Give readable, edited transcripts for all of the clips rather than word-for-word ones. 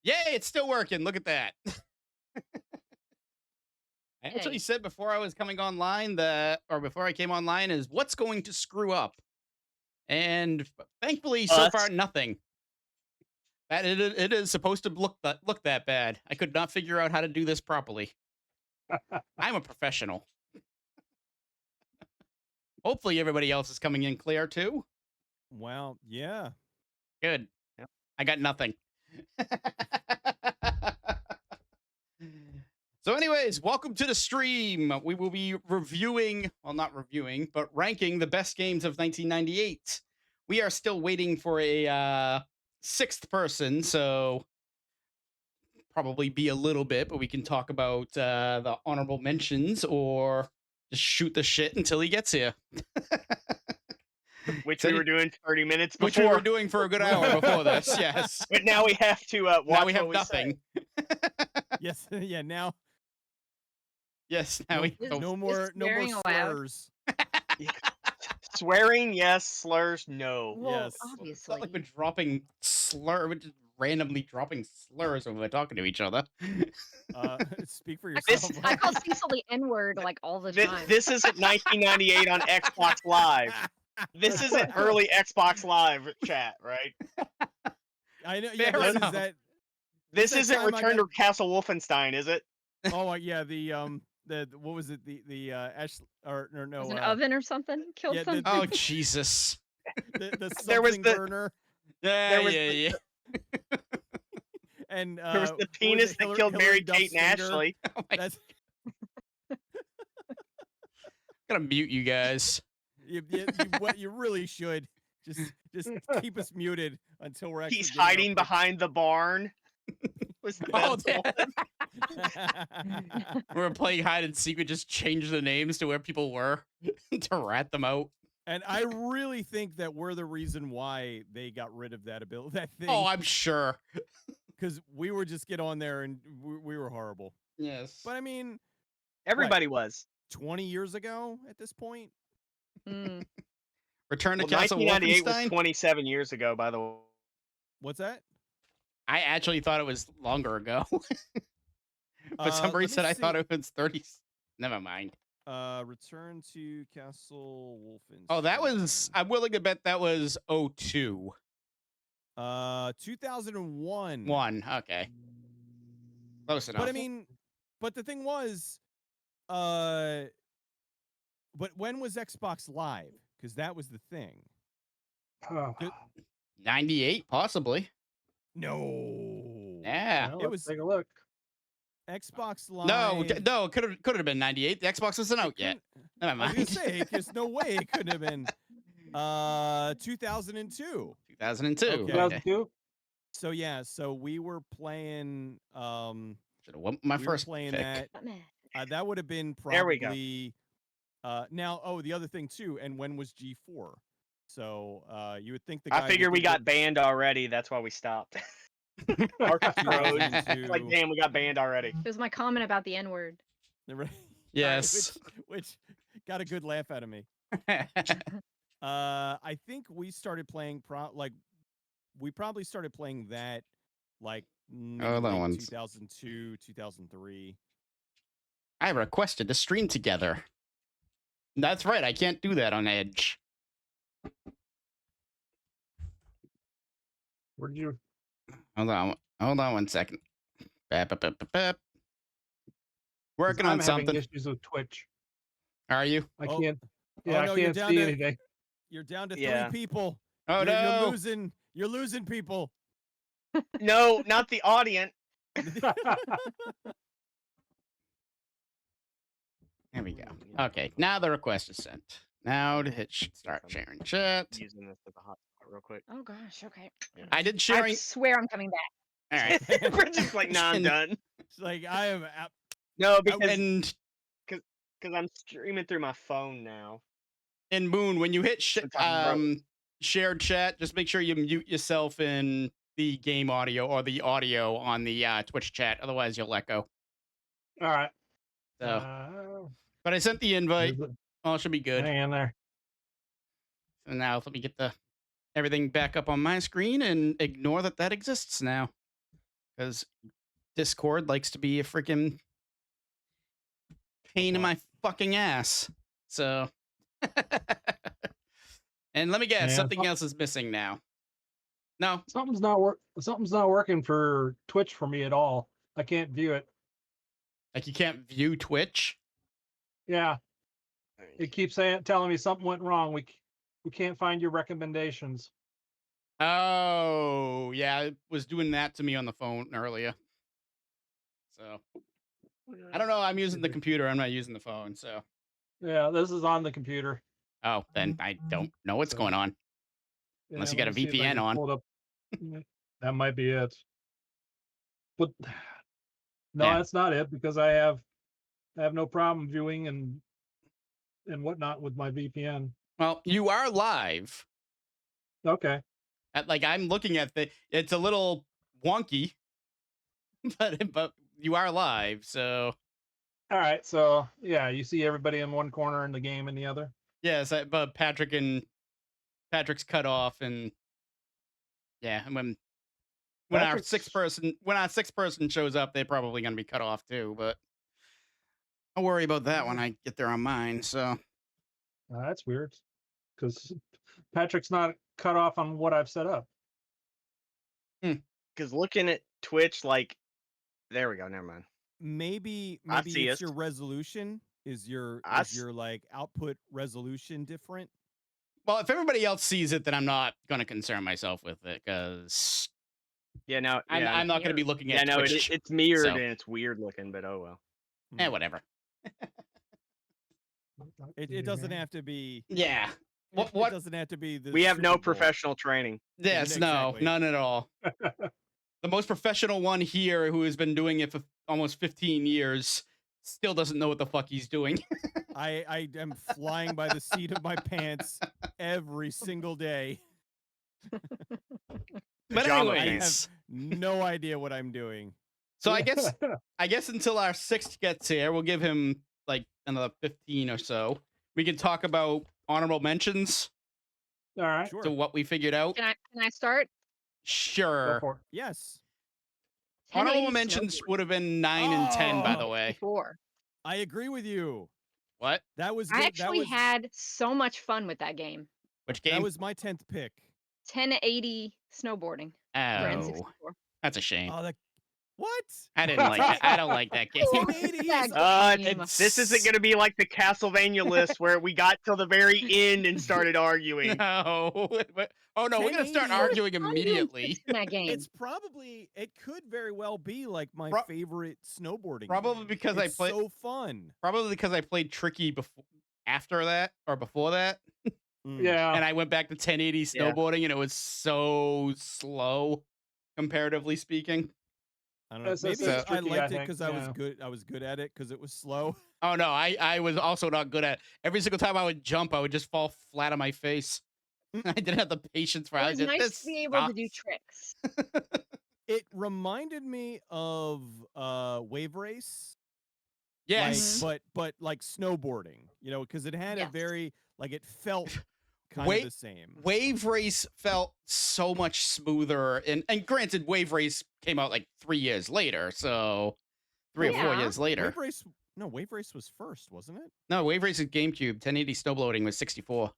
Yay, it's still working. Look at that. I actually Hey. said before I was coming online or before I came online, is what's going to screw up? And thankfully, so far, Us. nothing. That it is supposed to look that bad. I could not figure out how to do this properly. I'm a professional. Hopefully, everybody else is coming in clear too. Well, yeah. Good. Yep. I got nothing. So, anyways, welcome to the stream. We will be reviewing, well, not reviewing, but ranking the best games of 1998. We are still waiting for a sixth person, so probably be a little bit, but we can talk about the honorable mentions or just shoot the shit until he gets here. Which we were doing 30 minutes before. Which we were doing for a good hour before this, yes. But now we have to watch Now we what have nothing. Yes, yeah, now Yes, now we Is- don't. no more swearing allowed? slurs. say. Swearing, yes. Slurs, no. Well, Yes. It's not obviously. like we're just randomly dropping slurs when we're talking to each other. Speak for I yourself. call Cecil the N-word like all the This, time. this isn't 1998 on Xbox Live. This isn't early Xbox Live chat, right? I know. Yeah, Fair this is enough. that. This that isn't time I Return got- to Castle Wolfenstein, is it? Oh yeah, the what was it? The Ash or no? Was an oven or something killed yeah, something. Oh, Jesus. the There was something the- burner Yeah, There was yeah, the- yeah. and There was the what was penis it, that Hillary- killed Hillary Mary Duff's Kate and finger? Ashley. Oh my, That's gotta mute you guys. you really should just keep us muted until we're actually. He's getting our hiding pick. behind the barn. Was the Oh, best damn. one. We're playing hide and seek. We just changed the names to where people were to rat them out. And I really think that we're the reason why they got rid of that that thing. Oh, I'm sure. Because we were just get on there and we were horrible. Yes. But I mean, Everybody was. 20 years ago at this point. Mm. Return to Well, Castle 1998 was Wolfenstein. 27 years ago, by the way. What's that? I actually thought it was longer ago. For some let me reason, I thought see. it was 30. Never mind. Return to Castle Wolfenstein. Oh, that was. I'm willing to bet that was 02. 2001. One. Okay. Close enough. But I mean, but the thing was, but when was Xbox Live? Because that was the thing. Oh, 98, possibly. No. Yeah. well, it let's was- take a look. Xbox Live. No, it could have been 98. The Xbox wasn't out yet. Never I was mind. gonna say, there's no way it couldn't have been 2002. 2002. Okay. Okay. 2002? So yeah, so we were playing Should have went with my we first were playing pick. that. That would have been There we go. probably now the other thing too, and when was G4? So you would think the guy I figured we would got banned already. That's why we stopped. Our road. 2002. Like, damn, we got banned already. It was my comment about the N-word. Yes. which got a good laugh out of me. I think we started playing we probably started playing that like Oh, that late one's- 2002, 2003. I requested to stream together. That's right. I can't do that on Edge. Where'd you? Hold on one second. Bap, bap, bap, bap, bap. Working on I'm having something. issues with Twitch. Are you? I Oh. can't. Oh, Yeah, no, I you're can't down see to- anything. You're down to Yeah. 3 people. Oh you're no! losing. You're losing people. No, not the audience. There we go. Okay, now the request is sent. Now to hit start sharing chat. Using this as a hotspot real quick. Oh gosh. Okay. I did I sharing. swear I'm coming back. All right. We're just like, nah, I'm done. It's like I am. No, because And I'm streaming through my phone now. in Moon, when you hit I'm talking about- shared chat, just make sure you mute yourself in the game audio or the audio on the Twitch chat. Otherwise, you'll echo. All right. So, but I sent the invite. All should be good. Hang in there. So now let me get everything back up on my screen and ignore that exists now. because Discord likes to be a freaking pain in What? my fucking ass. So, and let me guess, Yeah, something else is missing now. No, something's not working for Twitch for me at all. I can't view it. like you can't view Twitch. Yeah, it keeps telling me something went wrong. We can't find your recommendations. Oh, yeah, it was doing that to me on the phone earlier. So, I don't know. I'm using the computer. I'm not using the phone. So, Yeah, this is on the computer. oh, then I don't know what's So, going on. yeah, Unless you let got a me see if I VPN can on. pull it up. Yeah, that might be it. But no, Yeah. that's not it because I have no problem viewing and whatnot with my VPN. Well, you are live. Okay. Like I'm looking at it's a little wonky, but you are live. So, All right. So yeah, you see everybody in one corner and the game in the other. yes, but Patrick's cut off, and yeah, and when our Patrick's sixth person shows up, they're probably going to be cut off too. But I'll worry about that when I get there on mine. So, that's weird because Patrick's not cut off on what I've set up. Because looking at Twitch, like, there we go. Never mind. Maybe I see it's it. your resolution. Is your I like output resolution different? well, if everybody else sees it, then I'm not going to concern myself with it because Yeah, no, yeah, I'm not going to be looking yeah, at no, Twitch. it's mirrored so. and it's weird looking, but oh well. Whatever. It doesn't have to be. Yeah. It What? doesn't have to be the. We have no Super Bowl. professional training. Yes, exactly. no, none at all. The most professional one here, who has been doing it for almost 15 years, still doesn't know what the fuck he's doing. I am flying by the seat of my pants every single day. But Pajama I anyways, have no idea what I'm doing. so I guess until our sixth gets here, we'll give him like another 15 or so. We can talk about honorable mentions All right. Sure. to what we figured out. Can I start? Go Sure. for it. Yes. Honorable 1080 mentions snowboard. would have been 9 and 10, by the Oh. way. 64. I agree with you. What? That was I good. actually had so much fun with that game. Which that game? was my 10th pick. 1080 snowboarding for N64. Oh, that's a shame. Oh, what? I didn't like that. I don't like that game. 1080 is That game. This isn't going to be like the Castlevania list where we got till the very end and started arguing. No. Oh no, we're gonna start 1080 arguing Fun doing immediately. tricks in that game. it could very well be like my favorite snowboarding. Probably game. because it's I played. so fun. Probably because I played Tricky before, after that, or before that, Yeah. and I went back to 1080 Yeah. snowboarding, and it was so slow, comparatively speaking. I don't know. That's Maybe tricky, I liked it think, because I was yeah. good. I was good at it because it was slow. Oh no, I was also not good at. Every single time I would jump, I would just fall flat on my face. I didn't have the patience for it. It was nice This to be able to do sucks. tricks. It reminded me of Wave Race. Yes. But like snowboarding, because it had a Yes. very it felt kind Wait, of the same. Wave Race felt so much smoother, and granted, Wave Race came out like 3 years later, so 3 or 4 Yeah. years later. Wave Race was first, wasn't it? No, Wave Race is GameCube. 1080 snowboarding was 64.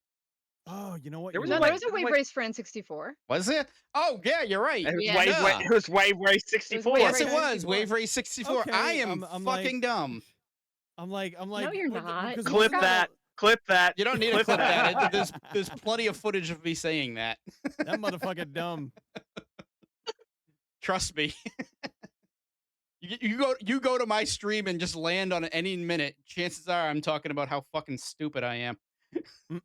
Oh, you know what? There was You're No, there right. was a Wave Race for N64. Was it? Oh yeah, you're right. It was, Yeah. it was Wave Race 64. Wave Yes, Race it was 64. Wave Race 64. Okay, I am I'm fucking dumb. I'm like. No, you're what the- not. because Clip we that. Clip that. You don't need to Clip clip that. that. There's plenty of footage of me saying that. That motherfucker dumb. Trust me. You go to my stream and just land on it any minute. Chances are I'm talking about how fucking stupid I am. I don't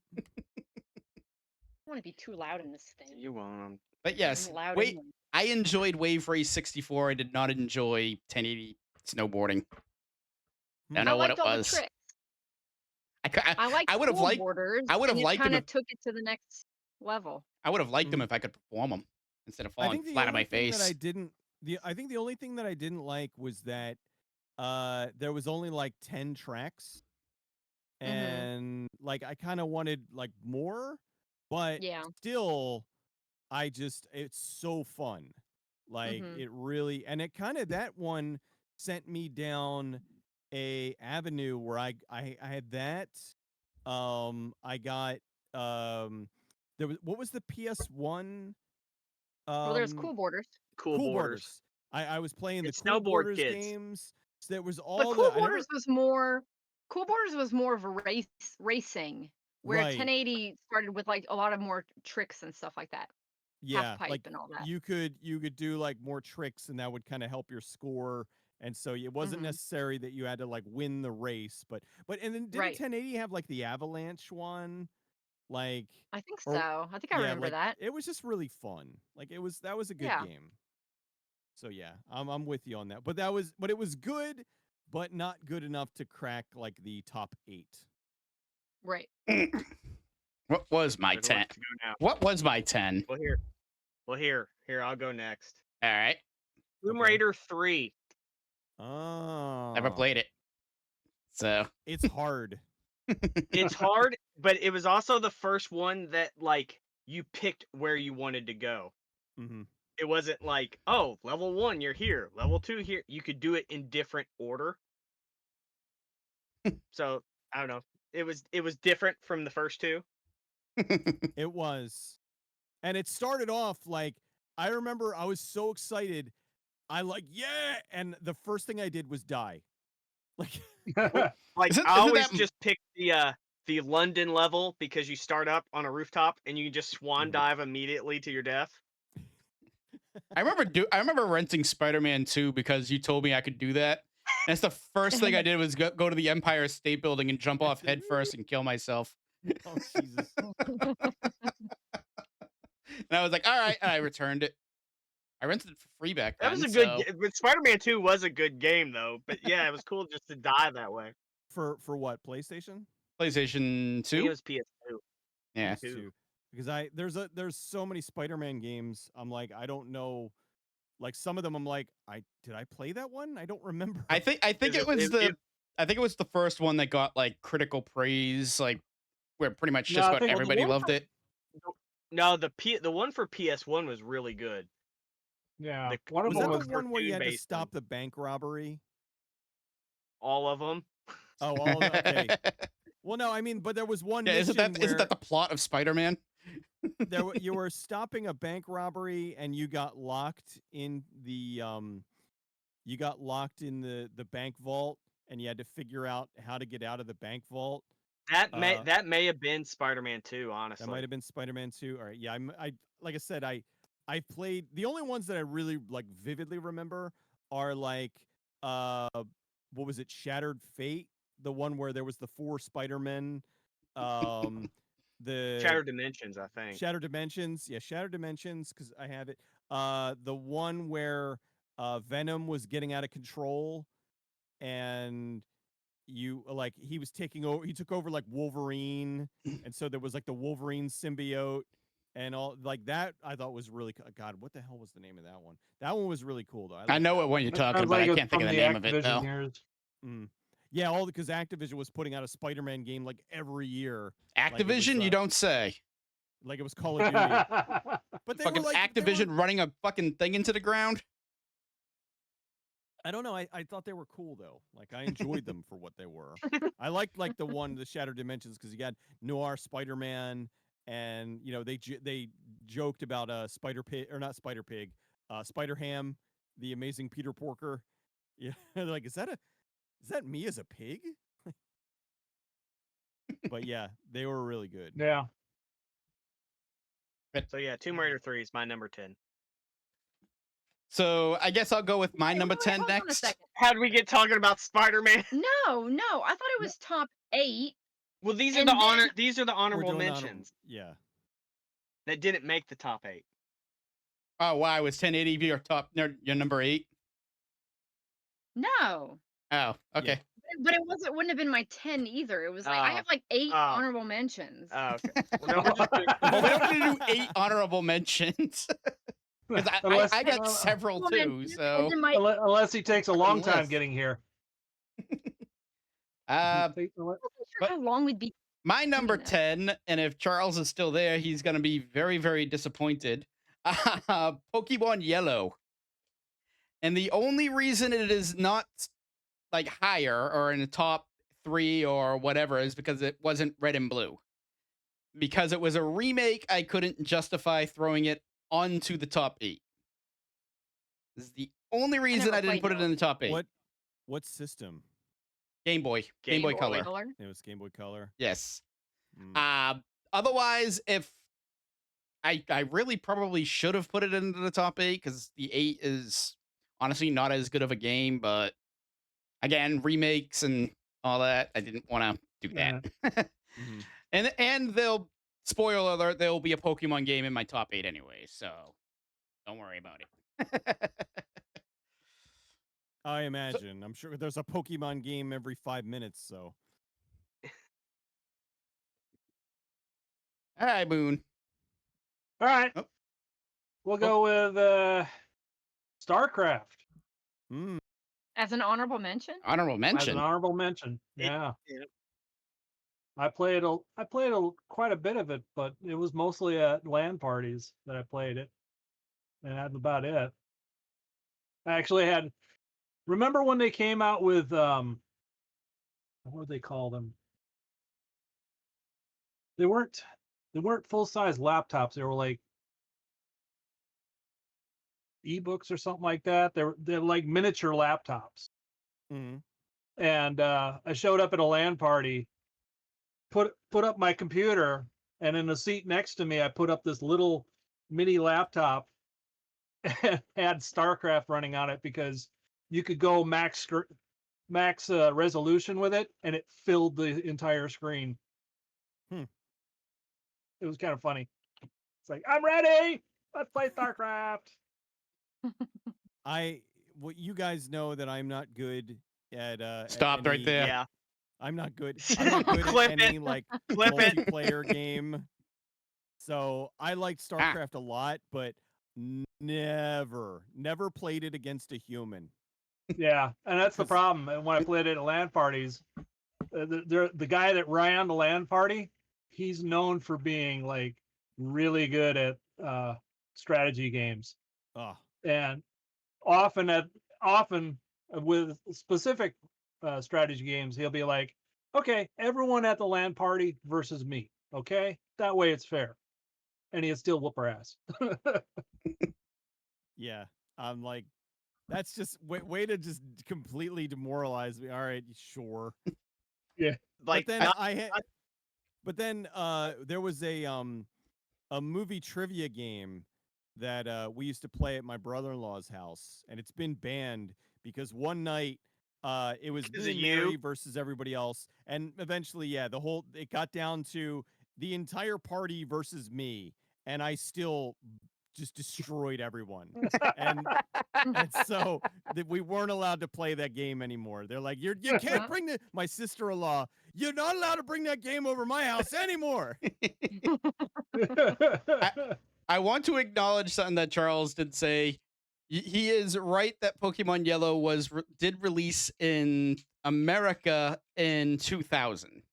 want to be too loud in this thing. You won't. But yes, I'm loud wait. anyway. I enjoyed Wave Race 64. I did not enjoy 1080 snowboarding. I don't know what it liked all the was. tricks. I I like I would have liked- borders. I would have liked them kind of if- took it to the next level. I would have liked them if I could perform them instead of I falling think the flat on my only thing face. that I think the only thing that I didn't like was that there was only like 10 tracks. Mhm. And I kind of wanted more, but Yeah. still it's so fun. Like Mhm. it really, and it kind of that one sent me down a avenue where I had that. I got there was what was the PS1 Well, there's um Cool Borders. Cool Cool borders. Borders. I was playing the It's Cool snowboard Borders kids. games. So there was But all the I never Cool Borders was more of a racing, where right. 1080 started with like a lot of more tricks and stuff like that, half Yeah, pipe like and all that. you could do like more tricks and that would kind of help your score. And so it wasn't Mhm. necessary that you had to like win the race, but and then didn't Right. 1080 have like the avalanche one? Like I think or so. I think I yeah, remember like that. it was just really fun. Like that was a good Yeah. game. So yeah, I'm with you on that. But it was good, but not good enough to crack like the top 8. Right. What was my Who 10? wants to go now? What was my 10? Well, here, I'll go next. All right. Tomb Okay. Raider 3. Oh. Never played it. So It's hard. It's hard, but it was also the first one that like you picked where you wanted to go. Mhm. It wasn't like, oh, level 1, you're here. Level 2, here. You could do it in different order. So I don't know. It was different from the first two. It was. And it started off like I remember I was so excited. I like, yeah, and the first thing I did was die. Like Like Isn't- I isn't always that- just pick the London level because you start up on a rooftop and you can just swan dive immediately to your death. I remember renting Spider-Man 2 because you told me I could do that. And it's the first thing I did was go to the Empire State Building and jump off head first and kill myself. oh Jesus. And I was like, all right, and I returned it. I rented it for free back then. That was a so- good but Spider-Man 2 was a good game though. But yeah, it was cool just to die that way. For what? PlayStation? PlayStation I think 2. it was PS2. Yeah. Two. Because there's so many Spider-Man games. I'm like, I don't know. Like some of them I'm like, did I play that one? I don't remember. I think it was the first one that got like critical praise, like where pretty much No, just I about think- well, the everybody one loved for- it. No, the one for PS1 was really good. Yeah, The- one of was them that was the one where you had to cartoon-based stop one. the bank robbery? All of them. Oh, all of them? Okay. Well, no, I mean, but there was one Yeah, mission isn't that the plot of Spider-Man? you were stopping a bank robbery and you got locked in the bank vault and you had to figure out how to get out of the bank vault. That may have been Spider-Man 2, honestly. That might have been Spider-Man 2. All right, yeah, I like I said, I played the only ones that I really like vividly remember are like what was it, Shattered Fate, the one where there was the 4 Spider-Men, the Shattered Dimensions, I think. Shattered Dimensions, yeah, Shattered Dimensions, because I have it. The one where Venom was getting out of control, and you like he was taking over. He took over like Wolverine, and so there was like the Wolverine symbiote and all like that. I thought was really God. What the hell was the name of that one? That one was really cool though. I know what one you're That talking sounds about. like I it's can't think of from the name of it Activision though. years. Yeah, all because Activision was putting out a Spider-Man game like every year. Activision, you don't say. Like it was Call of Duty. But they Fucking were like Activision running a fucking thing into the ground. I don't know. I thought they were cool though. Like I enjoyed them for what they were. I liked like the Shattered Dimensions because you got Noir Spider-Man, and you know they joked about Spider Pig or not Spider Pig, Spider Ham, the amazing Peter Porker. Yeah, they're like is that me as a pig? But yeah, they were really good. Yeah. So yeah, Tomb Raider 3 is my number 10. So I guess I'll go with my Wait, number wait, 10 hold on a next. second. How did we get talking about Spider-Man? No, I thought it was top 8. Well, these are And the then- these are the We're honorable doing mentions yeah. that didn't make the top 8. Oh wow, was 1080 your number 8? No, Oh, okay. but wouldn't have been my 10 either. It was like I have like 8 Oh. honorable mentions. Oh, okay. Well, no, we're just doing- Well, we don't need to do 8 honorable mentions. Because I got several Honorable too, mentions, so and then my Unless he takes a long time list. getting here. I wasn't sure but- how long we'd be. my number that. 10, and if Charles is still there, he's gonna be very, very disappointed. Pokemon Yellow. And the only reason it is not like higher or in the top 3 or whatever is because it wasn't Red and Blue. Because it was a remake, I couldn't justify throwing it onto the top 8. This is the only reason never I didn't played put it those. in the top 8. What system? Game Boy. Game Game Boy Boy. Color. Color? It was Game Boy Color. Yes. Mm. Otherwise, if I really probably should have put it into the top 8 because the 8 is honestly not as good of a game, but again, remakes and all that, I didn't want to do that. Mhm. And they'll spoiler alert, there will be a Pokemon game in my top 8 anyway, so don't worry about it. I imagine. I'm sure there's a Pokemon game every 5 minutes, so. All right, Moon. All right. Oh. We'll go with StarCraft Mm. As an honorable mention? Honorable as mention. an honorable mention. Yeah. Yeah. I played quite a bit of it, but it was mostly at LAN parties that I played it, and that's about it. I actually had. Remember when they came out with what would they call them? They weren't full size laptops. They were like ebooks or something like that. They're like miniature laptops. Mm. And I showed up at a LAN party, put up my computer, and in the seat next to me, I put up this little mini laptop and had StarCraft running on it because you could go max resolution with it, and it filled the entire screen. Hmm. It was kind of funny. It's like, I'm ready. Let's play StarCraft. Well, you guys know that I'm not good at Stopped right any- there. Yeah. I'm not good. I'm not good Clip at any it. like Clip it. multiplayer game. So I liked StarCraft a lot, but never played it against a human. Yeah, and that's the 'Cause- problem. And when I played it at LAN parties, the guy that ran the LAN party, he's known for being like really good at strategy games, Oh, and often with specific strategy games, he'll be like, "Okay, everyone at the LAN party versus me. Okay, that way it's fair," and he'll still whoop our ass. yeah. I'm like, that's just way to just completely demoralize me. All right, sure. Like, but then there was a movie trivia game that we used to play at my brother-in-law's house, and it's been banned because one night it was 'Cause me of and Mary you? versus everybody else, and eventually, yeah, it got down to the entire party versus me, and I still just destroyed everyone. and so we weren't allowed to play that game anymore. They're like, you can't bring my sister-in-law. You're not allowed to bring that game over my house anymore. I want to acknowledge something that Charles did say. He is right that Pokemon Yellow did release in America in 2000.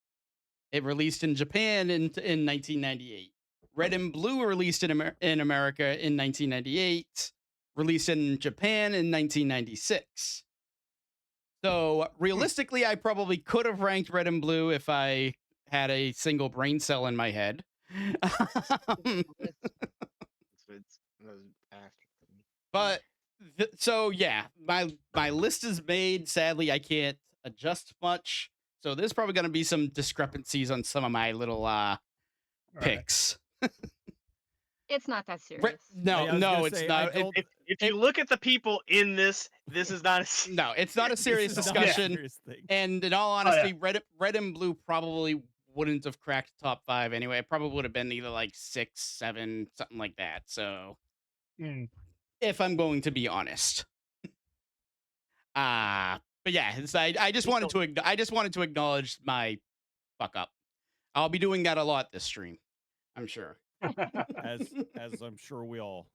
It released in Japan in 1998. Red and Blue released in America in 1998. Released in Japan in 1996. So realistically, I probably could have ranked Red and Blue if I had a single brain cell in my head. But so yeah, my list is made. Sadly, I can't adjust much. So there's probably going to be some discrepancies on some of my little picks. It's not that serious. No, I was no, gonna it's say, not. if you look at the people in this is not a No, it's not a serious This is not a discussion. serious thing. And in all honesty, Red and Blue probably wouldn't have cracked top 5 anyway. It probably would have been either like 6, 7, something like that. So, if I'm going to be honest, but yeah, I just wanted to acknowledge my fuck up. I'll be doing that a lot this stream, I'm sure. as I'm sure we all.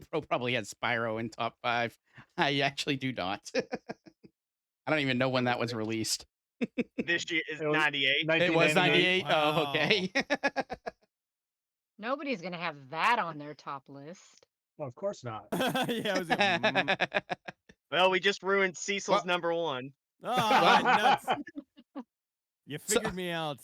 Pro probably had Spyro in top 5. I actually do not. I don't even know when that was released. this year is It was 98. It was 98. Wow. Oh, okay. Nobody's going to have that on their top list. Well, of course not. Yeah, I was like, Well, we just ruined Cecil's Well- number 1. nuts. You So- figured me out.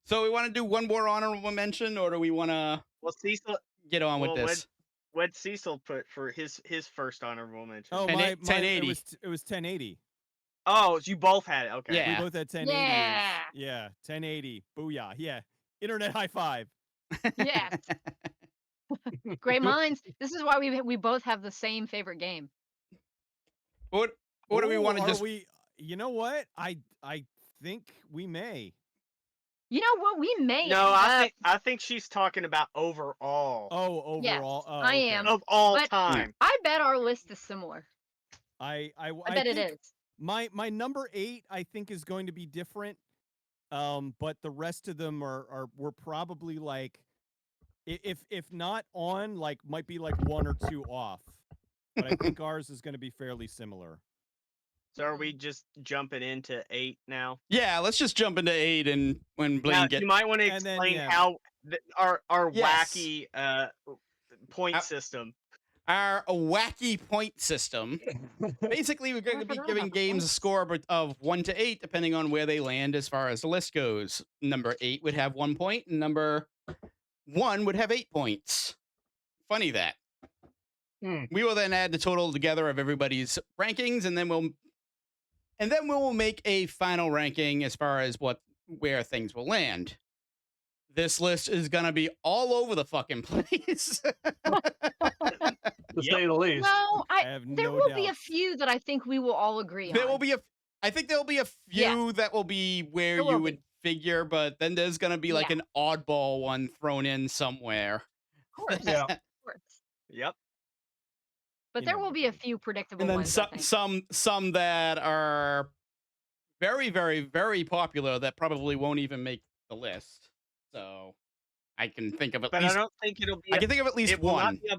So we want to do one more honorable mention, or do we want to Well, Cecil, get on with well, this? what'd Cecil put for his first honorable mention? Oh, 10 my, 1080. it was 1080. Oh, you both had it. Okay. Yeah. We both had 1080. Yeah. Yeah, 1080. Booyah. Yeah. Internet high five. Yes. Great minds. This is why we both have the same favorite game. What do we want to Ooh, just? You know what? I think we may. You know what? We may No, end up. I think she's talking about overall Oh, Yes, overall. Oh, I okay. am. of all But- time. I bet our list is similar. I I bet it think is. My number 8 I think is going to be different. But the rest of them we're probably like if not on, like might be like 1 or 2 off. But I think ours is going to be fairly similar. So are we just jumping into 8 now? Yeah, let's just jump into 8, and when Now, Blaine gets you might want to And then, explain yeah. how our Yes. wacky point system. our wacky point system. Basically, we're going to be forgot giving about the games a points. score of 1 to 8, depending on where they land as far as the list goes. Number 8 would have 1 point, and number 1 would have 8 points. Funny that. Hmm. We will then add the total together of everybody's rankings, and then we'll make a final ranking as far as where things will land. This list is gonna be all over the fucking place. To say the least. No, I have there no will be a doubts. few that I think we will all agree There on. will be I think there'll be a few that will be where There will you be. would figure, but then there's gonna be like Yeah. an oddball one thrown in somewhere. Of course, Yeah. of course. Yep. But You there know will what be I a mean. few predictable And then ones. I think. some that are very, very, very popular that probably won't even make the list. So I can think of at But least I don't think it'll be I can think of at least it will not one. be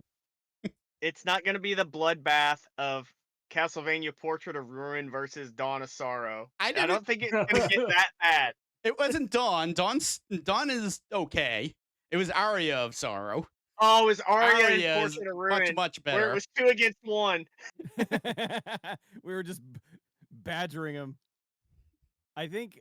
it's not going to be the bloodbath of Castlevania Portrait of Ruin versus Dawn of Sorrow. I I don't think it's going to get that bad. It wasn't Dawn. Dawn is okay. It was Aria of Sorrow. Oh, it was Aria Aria and is Portrait of much, Ruin, much where it better. was 2 against 1. We were just badgering him. I think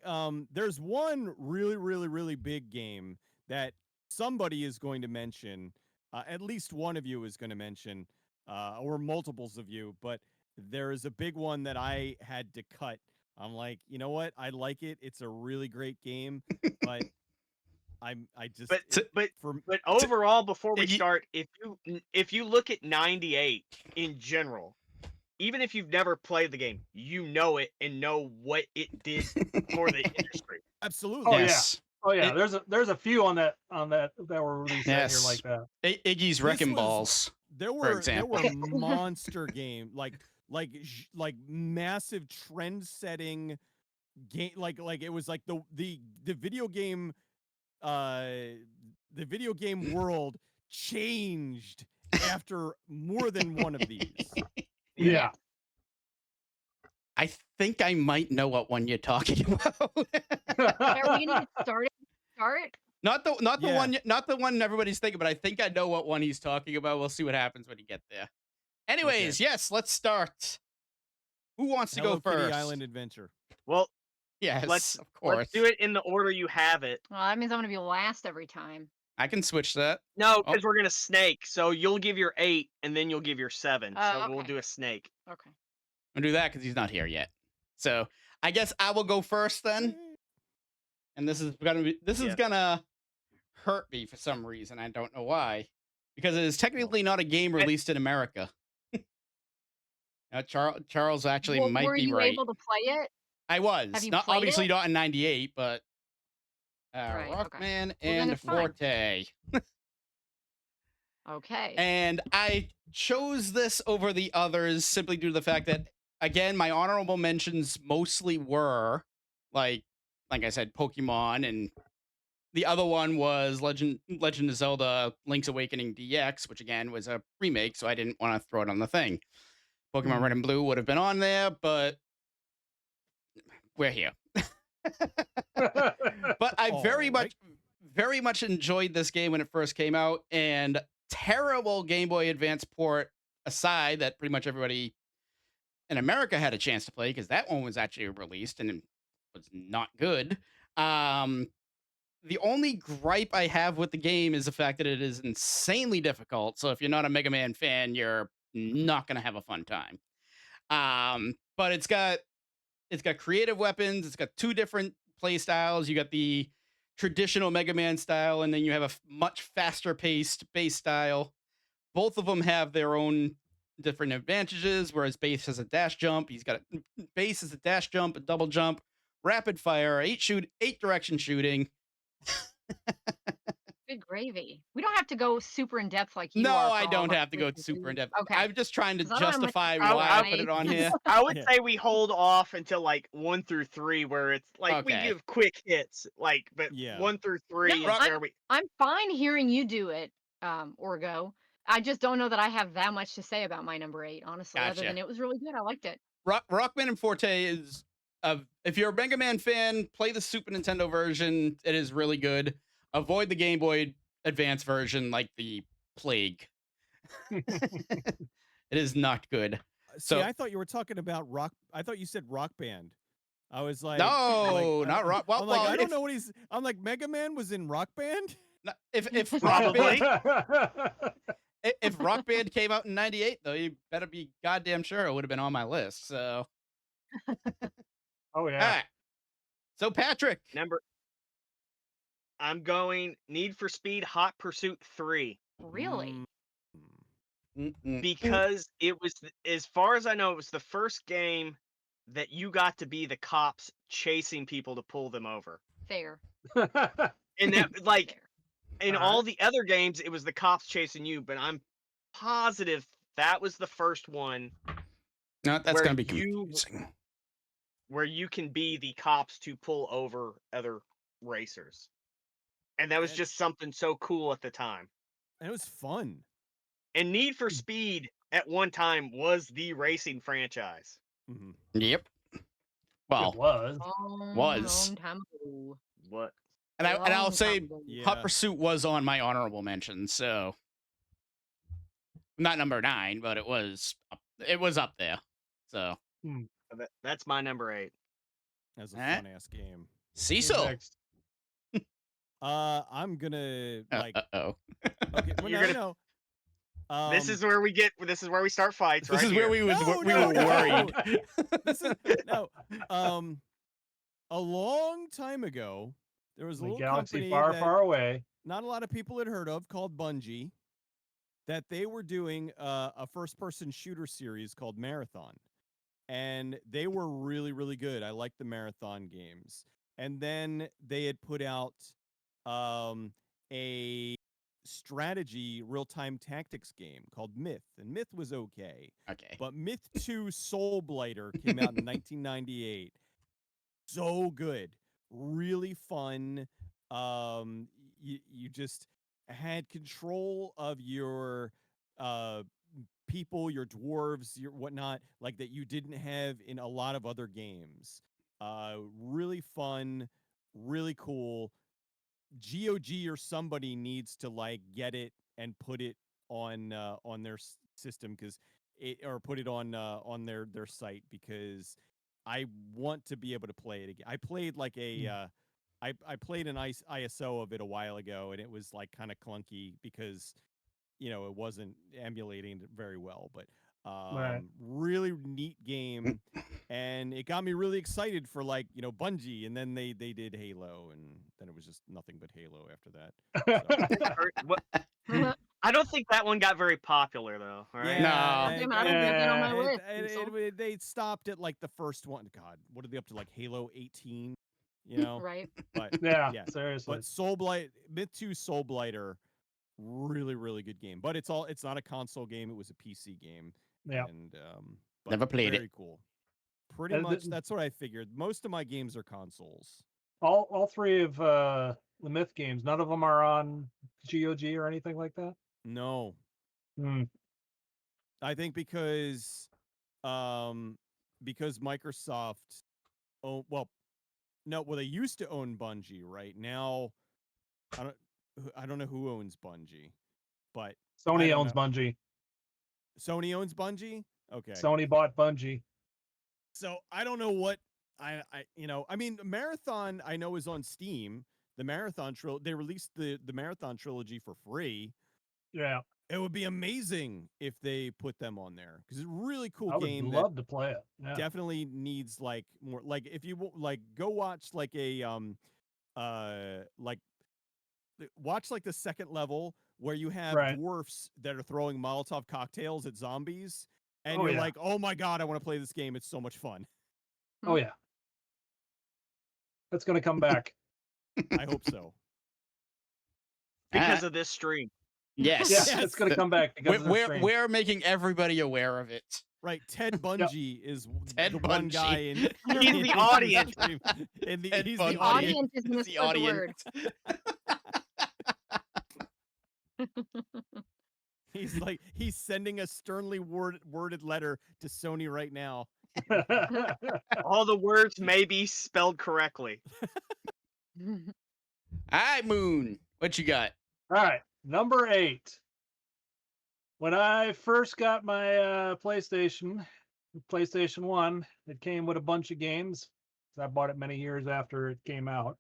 there's one really, really, really big game that somebody is going to mention. At least one of you is going to mention, or multiples of you. But there is a big one that I had to cut. I'm like, you know what? I like it. It's a really great game, but I just But overall, before we you- start, if you look at 98 in general, even if you've never played the game, you know it and know what it did for the industry. absolutely. Oh, yeah. Yes. Oh yeah, It- there's a few on that that were released that year Yes. like that. Iggy's This Wrecking was- Balls. There were example. monster game like massive trend setting game like it was like the video game world changed after more than one of these. Yeah. I think I might know what one you're talking about. Are we gonna get started? Start? Not the Yeah. not the one everybody's thinking, but I think I know what one he's talking about. We'll see what happens when you get there. Anyways, yes, let's start. Who wants to Hello go first? Kitty Island Adventure. Well, Yes, let's of course. let's do it in the order you have it. Well, that means I'm gonna be last every time. I can switch that. No, Oh. because we're gonna snake. So you'll give your 8, and then you'll give your 7. Oh, So we'll okay. do a snake. Okay. I'll do that because he's not here yet. So I guess I will go first then. And this is Yeah. gonna hurt me for some reason. I don't know why. Because it is technically not a game released in America. Charles actually Well, might were be you right. able to play it? I was. Have you Not played obviously it? not in 98, but Right, okay. Rockman then and it's fine. Forte. Okay. And I chose this over the others simply due to the fact that, again, my honorable mentions mostly were like I said, Pokemon, and the other one was Legend of Zelda: Link's Awakening DX, which again was a remake, so I didn't want to throw it on the thing. Pokemon Red and Blue would have been on there, but we're here. But I very Alright. much enjoyed this game when it first came out, and terrible Game Boy Advance port aside, that pretty much everybody in America had a chance to play because that one was actually released and it was not good. Um, the only gripe I have with the game is the fact that it is insanely difficult. So if you're not a Mega Man fan, you're not going to have a fun time. But it's got creative weapons. It's got two different play styles. You got the traditional Mega Man style, and then you have a much faster paced base style. Both of them have their own different advantages. Whereas base has a dash jump, he's got base is a dash jump, a double jump, rapid fire, eight direction shooting. Good gravy. We don't have to go super in depth like you No, are. I for all don't of our have to go quizzes, super do in you? depth. Okay. I'm just trying to 'Cause I don't have much justify to why I say. put it on here. I would Yeah. say we hold off until like 1 through 3, where it's like we Okay. give quick hits, like, but Yeah. 1 through 3 No, is where we. I'm fine hearing you do it, Orgo. I just don't know that I have that much to say about my number 8, honestly, other Gotcha. than it was really good. I liked it. Rockman and Forte is if you're a Mega Man fan, play the Super Nintendo version. It is really good. Avoid the Game Boy Advance version like the plague. It is not good. See, So I thought you were talking about rock. I thought you said Rock Band. I was like, no, not rock. Well, I'm like, I don't if, know what he's. I'm like, Mega Man was in Rock Band. if Rock Probably. Band if Rock Band came out in '98, though, you better be goddamn sure it would have been on my list. So, Oh all yeah. right. So Patrick, I'm going Need for Speed Hot Pursuit 3 Really? because it was, as far as I know, it was the first game that you got to be the cops chasing people to pull them over. Fair. And that, like, Fair. in all the other games, it was the cops chasing you, but I'm positive that was the first one no, that's where gonna be you- confusing. where you can be the cops to pull over other racers. And that was just something so cool at the time. And it was fun. And Need for Speed at one time was the racing franchise. Mhm. Yep. It Well, was. Was. Long time ago. What? and I'll Long say time ago. Yeah. Hot Pursuit was on my honorable mention, so not number 9, but it was up there. So That's my number 8. That was a Eh? fun ass game. Who's Cecil. next? I'm gonna like. Uh-oh. Okay, well, You're no, This is where we start fights. This right is where here. we No, were no, worried. This is no. A long time ago, there was a The little galaxy company far, that far away. not a lot of people had heard of called Bungie. That they were doing a first-person shooter series called Marathon, and they were really, really good. I liked the Marathon games, and then they had put out a strategy real-time tactics game called Myth, and Myth was okay. Okay. But Myth 2 Soul Blighter came out in 1998. So good. Really fun. You just had control of your people, your dwarves, your whatnot, like that you didn't have in a lot of other games. Really fun, really cool. GOG or somebody needs to like get it and put it on their system because it or put it on their site because I want to be able to play it again. I played like a I played an ISO of it a while ago and it was like kind of clunky because it wasn't emulating it very well, but Right. really neat game and it got me really excited for like Bungie, and then they did Halo, and then it was just nothing but Halo after that. So, I don't think that one got very popular though. All right? No. Damn it, I don't have that on my list. Cecil. they stopped at like the first one. God, what are they up to? Like Halo 18, Right. But Yeah, yeah. seriously. But Myth 2 Soul Blighter, really, really good game. But it's not a console game. It was a PC game. Yeah. And but Never played it. very cool. Pretty much, that's what I figured. Most of my games are consoles. All three of the Myth games, none of them are on GOG or anything like that. No, Hmm. I think because Microsoft, they used to own Bungie, right? Now, I don't know who owns Bungie, but Sony don't owns know. Bungie. Sony owns Bungie. Okay. Sony bought Bungie. So I don't know what I mean, Marathon I know is on Steam. The Marathon they released the Marathon trilogy for free. Yeah, It would be amazing if they put them on there because it's a really cool I would game love to play it. Yeah. definitely needs like more. Like if you like go watch like a like watch like the second level where you have Right. dwarfs that are throwing Molotov cocktails at zombies, and Oh, you're yeah. like, oh my god, I want to play this game. It's so much fun. Oh yeah. That's gonna come back. I hope so. Because of this stream. Yes. Yeah, it's gonna come back because of the stream. We're making everybody aware of it. Right, Ted Bungie is Ted the one Bungie. guy in. He's the audience. Ted He's Bungie. the audience. Audience is He's misspelled the the audience. word. He's sending a sternly worded letter to Sony right now. All the words may be spelled correctly. All right, Moon. What you got? All right, number 8. When I first got my PlayStation 1, it came with a bunch of games. I bought it many years after it came out.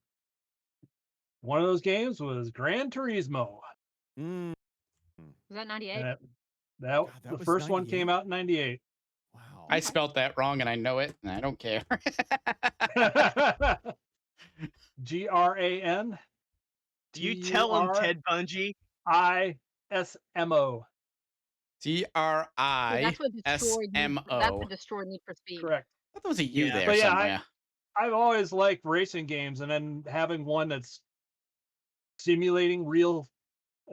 One of those games was Gran Turismo. Mm, Was that 98? And that God, that the was first one came 98? out in 98. wow. I spelt that wrong and I know it, and I don't care. GRAN Do you tell him, Ted Bungie? ISMO. That's what destroyed That's TRISMO. what destroyed Need for Speed. Correct. I thought there was a U Yeah. there But yeah, somewhere. I've always liked racing games, and then having one that's simulating real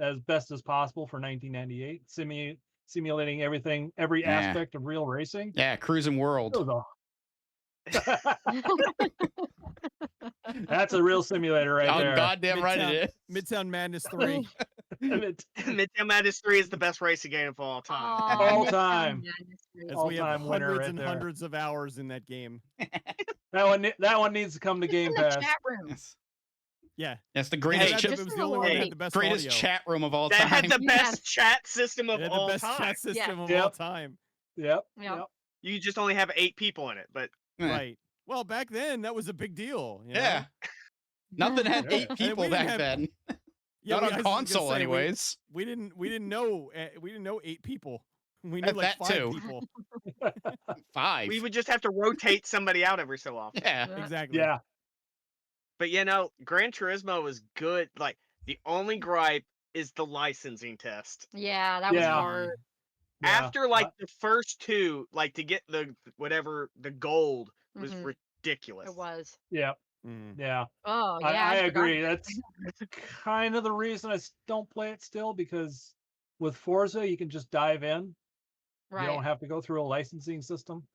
as best as possible for 1998, simulating everything, every Yeah. aspect of real racing. Yeah, Cruising World. It was That's a real simulator right Oh, there. goddamn right it is. Midtown Madness 3. Midtown Madness 3 is the best racing game of all time. Aw, All Midtown time. Madness As three. we have All-time winner hundreds right and there. hundreds of hours in that game. That one needs to come to Just Game in the Pass. chat room. Yes. Yeah. That's the Because greatest, that- chat, it just was in the the only one that world. had the best greatest audio. chat room of all That time. had the Yeah. best chat system of It had all the best time. chat system of Yep. all time. Yep. Yep. Yep. You just only have 8 people in it, but Yeah. Right. Well, back then that was a big deal. You Yeah. know? Nothing had Yeah. 8 And people we didn't back have- then. Yeah, Not I on was gonna console, say, anyways. We didn't know 8 people. We knew That like 5 too. people. 5. we would just have to rotate somebody out every so often. Yeah. Exactly. Yeah. But Gran Turismo is good. Like, the only gripe is the licensing test. Yeah, that was Yeah. hard. Yeah. After like the first 2, like to get the gold was Mhm. ridiculous. It was. Yeah. Mm. Yeah. Oh yeah, I forgot agree. about That's kind of the reason I don't play it still, because with Forza you can just dive in. Right. You don't have to go through a licensing system.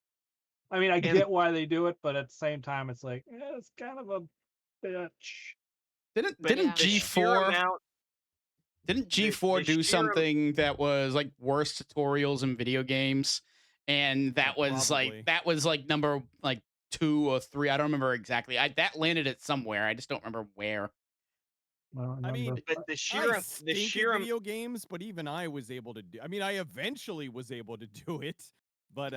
I mean, I And- get why they do it, but at the same time, it's like it's kind of a bitch. Didn't But yeah. the sheer G4 amount, didn't the G4 do sheer- something that was like worst tutorials in video games? And that was probably. like number like 2 or 3. I don't remember exactly. That landed it somewhere. I just don't remember where. I mean, but the I sheer stink at video games, but even I was able to do. I mean, I eventually was able to do it, but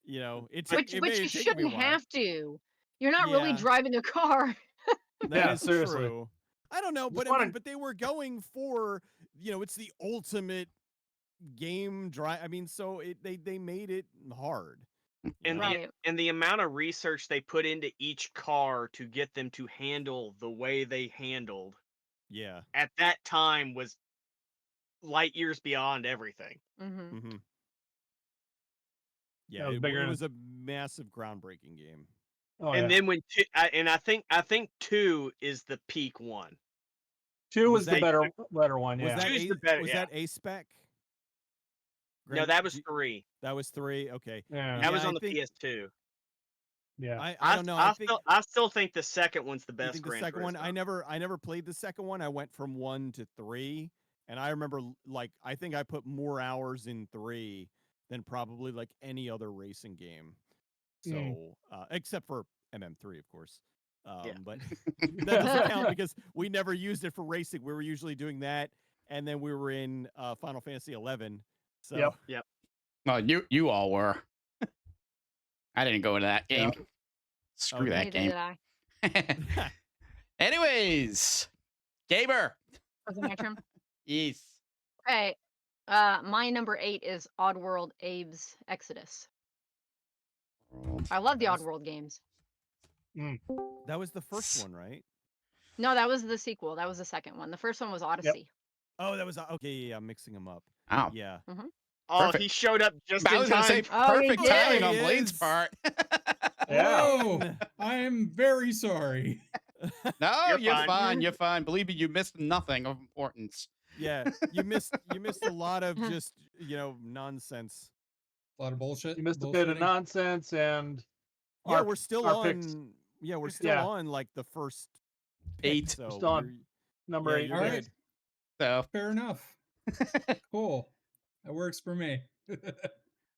you know, it took. Which it may you have taken me a shouldn't while. have to. You're not really Yeah. driving a car. That Yeah, is seriously. true. I don't know, Just but wanna- but they were going for, you know, it's the ultimate game drive. I mean, so they made it hard. you And know? Right. and the amount of research they put into each car to get them to handle the way they handled Yeah. at that time was light years beyond everything. Mm-hmm. Mm-hmm. Yeah, was it bigger than- was a massive, groundbreaking game. Oh, And yeah. then when I think 2 is the peak one. 2 was was the that- better one. Was Yeah. that Two's a, the better- was yeah. that a spec? No, Grand- that was G- 3. that was 3. Okay, Yeah. That was Yeah, on I the think- PS2. Yeah. I don't know. I think I still think the second one's the you best. think the Gran second one. Turismo. I never played the second one. I went from 1 to 3, and I remember like I think I put more hours in 3 than probably like any other racing game. So except for MM3, of course. Yeah. But that doesn't count because we never used it for racing. We were usually doing that and then we were in Final Fantasy 11. So Yep. Well, you all were. I didn't go into that game. Yeah. Screw Okay. that Neither did game. I. Anyways, Gamer. Was it my turn? Yes. Okay. My number 8 is Oddworld Abe's Exodus. I love the That was- Oddworld games. that was the first one, right? No, that was the sequel. That was the second one. The first one was Odyssey. Oh, that was okay. Yeah, I'm mixing them up. Oh, Yeah. Oh, Perfect. he showed up just I in was gonna say time. Oh, he perfect did. timing on He Blaine's is. part. Yeah. Oh, I am very sorry. No, You're you're fine. fine. You're fine. Believe me, you missed nothing of importance. Yeah, you missed a lot of just nonsense. A lot of bullshit. You missed a bit of bullshitting. nonsense, and Yeah, our- we're still our on. picks. Yeah, we're still Yeah. on like the first pick, 8. So Still on you're- number yeah, 8. you're All right. good. So, Fair enough. Cool. That works for me.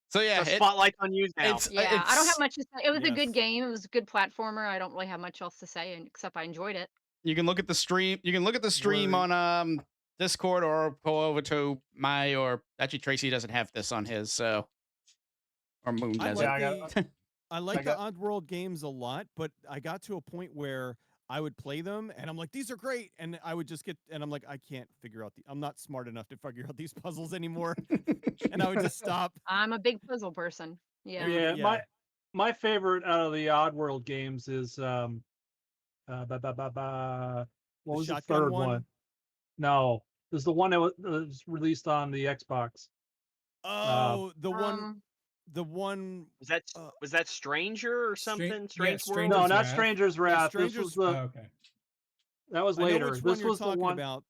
so yeah, The spotlight's on you now. it's Yeah, I don't have much to say. It was a Yes. good game. It was a good platformer. I don't really have much else to say except I enjoyed it. You can look at the stream. You can look at the stream Word. on Discord or go over to or actually Tracy doesn't have this on his, so or Moon I doesn't. like, Yeah, I the, I like I the got- Oddworld games a lot, but I got to a point where I would play them and I'm like, these are great, and I would just get, and I'm like, I can't figure out I'm not smart enough to figure out these puzzles anymore, and I would just stop. I'm a big puzzle person. Yeah. Yeah, Yeah. my favorite out of the Oddworld games is what was the shotgun third one? one? No, there's the one that was released on the Xbox. Oh, the one, Um, Was that Stranger or something? yeah, Strange World? Stranger's No, not Wrath. Stranger's Wrath. This Stranger's- was the Oh, okay. that was I know later. which one This you're was the talking one. about.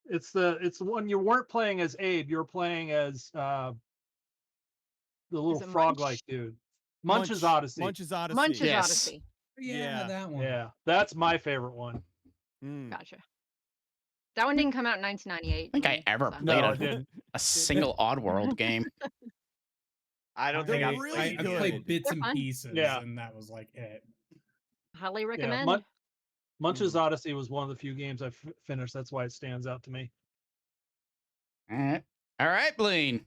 It's the one you weren't playing as Abe. You were playing as the little it frog-like dude. Munch's Odyssey. Munch's Odyssey. Munch's Yes. Odyssey. Yeah, Yeah. that one. Yeah, that's my favorite one. Mm. Gotcha. That one didn't come out in 1998. I think I no, ever so- played No, a- it didn't. a single Oddworld game. I don't They're think I've really I played good. played bits They're and fun. pieces, Yeah. and that was like it. Highly Yeah, recommend. Munch's Odyssey was one of the few games I finished. That's why it stands out to me. All right, Blaine.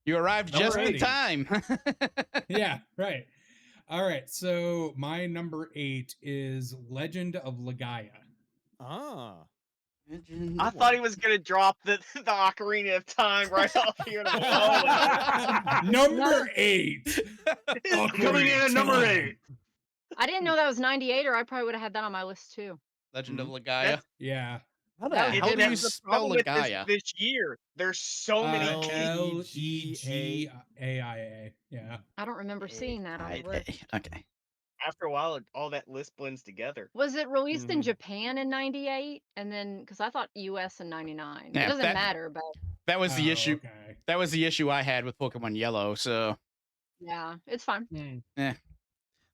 You arrived just in Alrighty. time. Yeah, right. All right. So my number 8 is Legend of Legaia. Ah. I thought he was gonna drop the Ocarina of Time right off here. And I'm like, oh, Number 8. Coming in at number 8. I didn't know that was 98, or I probably would have had that on my list too. Legend of Mhm. Legaia. That's- Yeah. How the That- hell do you that's the spell problem with Legaia? this year. There's so many L- keys. Legaia. Yeah. I don't remember seeing that on the list. Okay. After a while, all that list blends together. Was it released in Mhm. Japan in 98? And then, because I thought US in 99. Yeah, it doesn't that- matter, but That was the Oh, issue. Okay. That was the issue I had with Pokemon Yellow. So, yeah, it's fine. like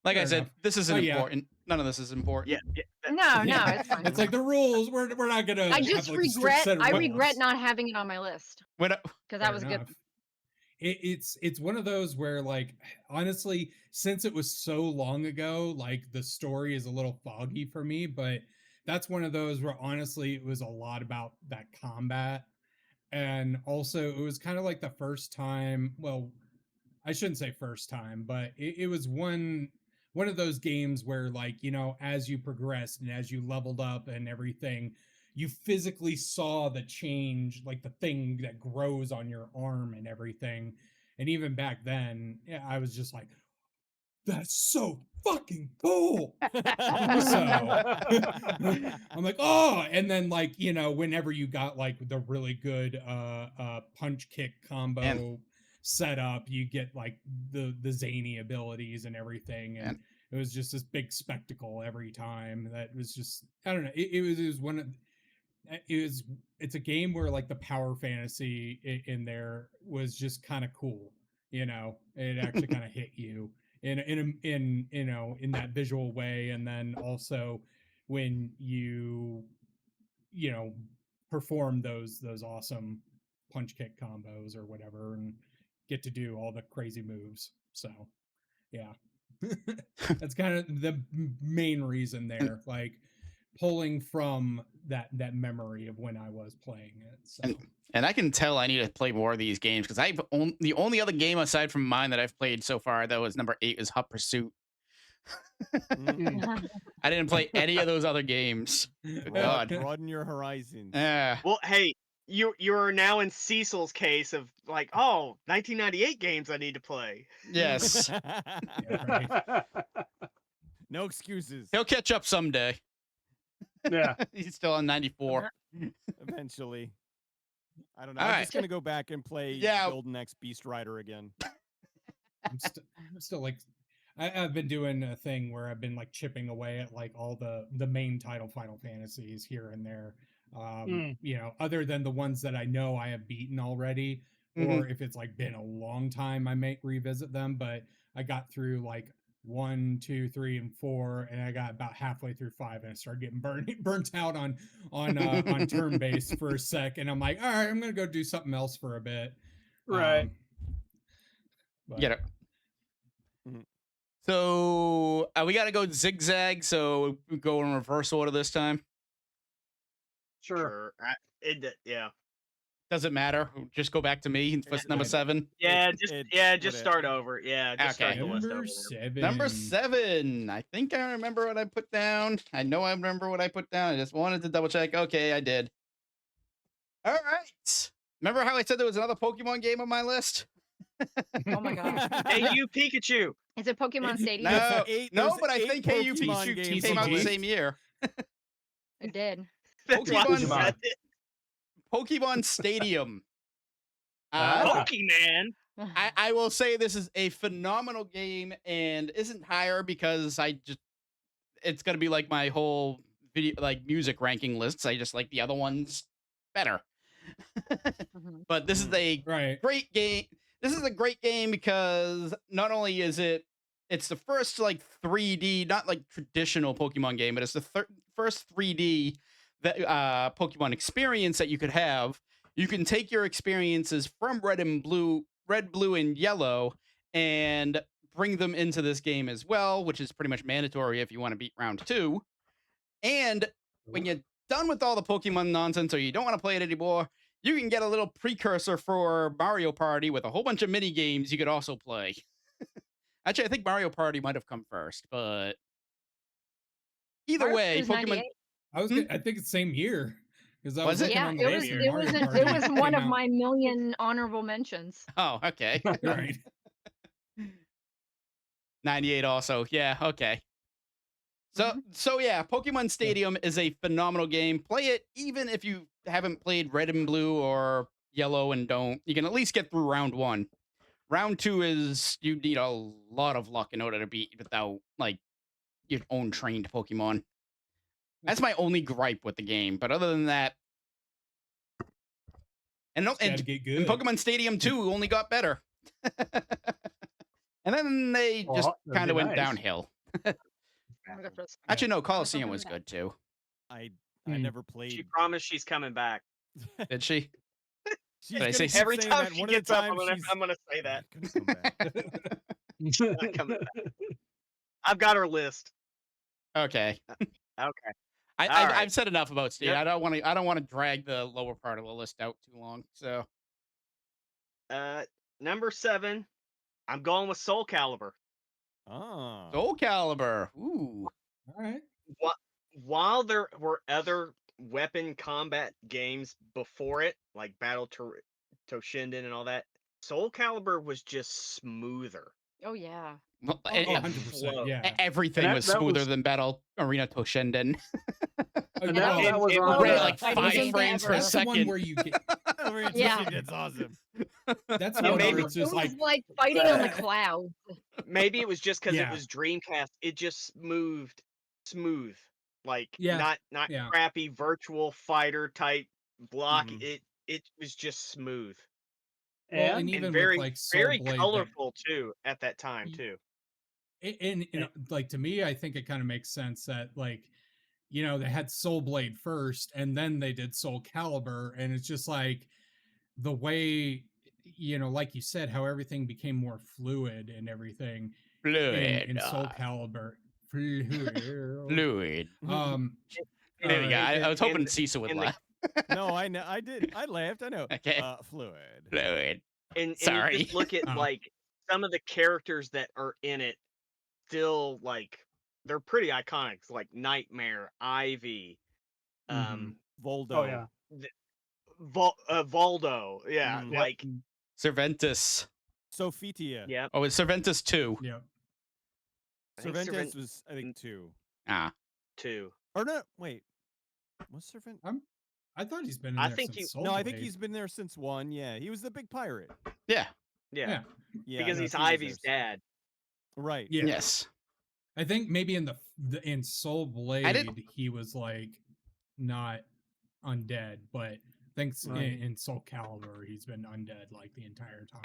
I Fair said, enough. this isn't Oh, yeah. important. None of this is important. Yeah. No, Yeah. it's fine. It's like the rules. We're not gonna. I just have, like, a strict set of regret rules. not having it on my list When I- because that Fair was enough. good. It's one of those where, like, honestly, since it was so long ago, like, the story is a little foggy for me, but that's one of those where honestly it was a lot about that combat. And also it was kind of like the first time, well, I shouldn't say first time, but it was one of those games where, like, as you progressed and as you leveled up and everything, you physically saw the change, like the thing that grows on your arm and everything. And even back then, yeah, I was just like, that's so fucking cool. I'm like, oh, and then, like, whenever you got like the really good punch kick combo And- set up, you get like the zany abilities and everything, and it was just this big spectacle every time. That was just, I don't know, it was one of it's a game where, like, the power fantasy in there was just kind of cool. It actually kind of hit you in that visual way. And then also when you perform those awesome punch kick combos or whatever and get to do all the crazy moves. So yeah. That's kind of the main reason there, like pulling from that memory of when I was playing it. So And I can tell I need to play more of these games because the only other game aside from mine that I've played so far that was number 8 is Hot Pursuit. I didn't play any of those other games. Good God. Broaden your horizons. Yeah. Well, hey, you're now in Cecil's case of like, oh, 1998 games I need to play. Yes. yeah, right. No excuses. He'll catch up someday. Yeah. He's still on 94. Eventually. I don't know. All I'm right. just gonna go back and play Yeah. Golden X Beast Rider again. I'm still like, I've been doing a thing where I've been like chipping away at like all the main title Final Fantasies here and there. You know, other than the ones that I know I have beaten already, or if it's like been a long time, I may revisit them. But I got through like 1, 2, 3, and 4, and I got about halfway through 5, and I started getting burnt out on turn based for a sec, and I'm like, all right, I'm gonna go do something else for a bit. Right. But, Get it. So we got to go zigzag. So we go in reverse order this time. Sure. Yeah. Doesn't matter. Just go back to me for number 7. Yeah, It's just whatever. start over. Yeah, just start Okay. the list number over. 7. Number 7. I think I remember what I put down. I know I remember what I put down. I just wanted to double check. Okay, I did. All right. Remember how I said there was another Pokemon game on my list? Oh my gosh. Hey, you Pikachu. Is it Pokemon Stadium? No, There's but I 8 think Hey You Pokemon Pikachu games came on out the the list. same year. It did. That's why I Pokemon- said it. Pokemon Stadium. Ah. Pokemon. I will say this is a phenomenal game and isn't higher because it's gonna be like my whole video like music ranking lists. I just like the other ones better. Mhm. But this is a Right. great game. This is a great game because not only is it's the first like 3D, not like traditional Pokemon game, but it's the first 3D that Pokemon experience that you could have. You can take your experiences from red, blue, and yellow, and bring them into this game as well, which is pretty much mandatory if you want to beat round 2. And when you're done with all the Pokemon nonsense or you don't want to play it anymore, you can get a little precursor for Mario Party with a whole bunch of mini games you could also play. Actually, I think Mario Party might have come first, but either Ours way, was Pokemon. 98. I think it's same year because I Was was it? looking Yeah, on the it list was. and It Mario was. Party It was one came of out. my million honorable mentions. Oh, okay. Right. 98 also. Yeah, okay. So yeah, Pokemon Stadium is a phenomenal game. Play it even if you haven't played Red and Blue or Yellow and don't. You can at least get through round 1. Round 2 is you need a lot of luck in order to beat without like your own trained Pokemon. That's my only gripe with the game. But other than that, and Gotta get good. Pokemon Stadium 2 only got better. And then they just that'd kind of be went nice. downhill. Actually, no, Coliseum was good too. I Hmm. never She played. promised she's coming back. Did she? She's Did I gonna say keep Every saying time that. she One of the gets up, times she's I'm gonna say that. gonna come back. Not coming back. I've got her list. Okay. Okay. I've Alright. said enough about Stadium. Yep. I don't want to drag the lower part of the list out too long. So Number 7. I'm going with Soul Calibur. Oh. Soul Calibur. Ooh. All right. While there were other weapon combat games before it, like Battle Toshinden and all that, Soul Calibur was just smoother. Oh yeah. Well, Oh, it- 100%. Yeah. everything And was that smoother was- than Battle Arena Toshinden. And that- that was it on Ran was- at like Fighting 5 game frames per ever. That's the one second. where you get. Yeah. That's awesome. That's the Yeah, one maybe where it's It just was like. fighting on the clouds. Maybe it was just because Yeah. it was Dreamcast. It just moved smooth, like Yeah, not yeah. crappy virtual fighter type block. Mhm. It was just smooth Well, And even and very with like Soul very Blade, colorful too at that time Y- too. and you know, like to me, I think it kind of makes sense that like, you know, they had Soul Blade first, and then they did Soul Calibur, and it's just like the way, you know, like you said, how everything became more fluid and everything Fluid. in Soul Calibur. Fluid. Fluid. Um, There we go. Alright. I was And- hoping Cecil would and the- laugh. No, I know. I did. I laughed. I know. Okay. Fluid. Fluid. and you Sorry. just look at Oh. like some of the characters that are in it still like they're pretty iconic, like Nightmare, Ivy, Mhm. Voldo. Oh yeah. Voldo, yeah, Mm. Yep. like Cervantes. Sophitia. yeah, Oh, it's Cervantes 2. Yeah. I think Cervantes Cervan- was, I think, 2. Ah. 2. Or no, wait. Was Cervantes? I thought he's been in I there think since he- Soul No, I think Blade. he's been there since 1. Yeah, he was the big pirate. Yeah. Yeah, Yeah. Yeah, because no, he's he was there Ivy's since- dad. Right. Yeah. Yes. I think maybe in in Soul Blade didn't- he was like not undead, but thanks Right. in Soul Calibur he's been undead like the entire time.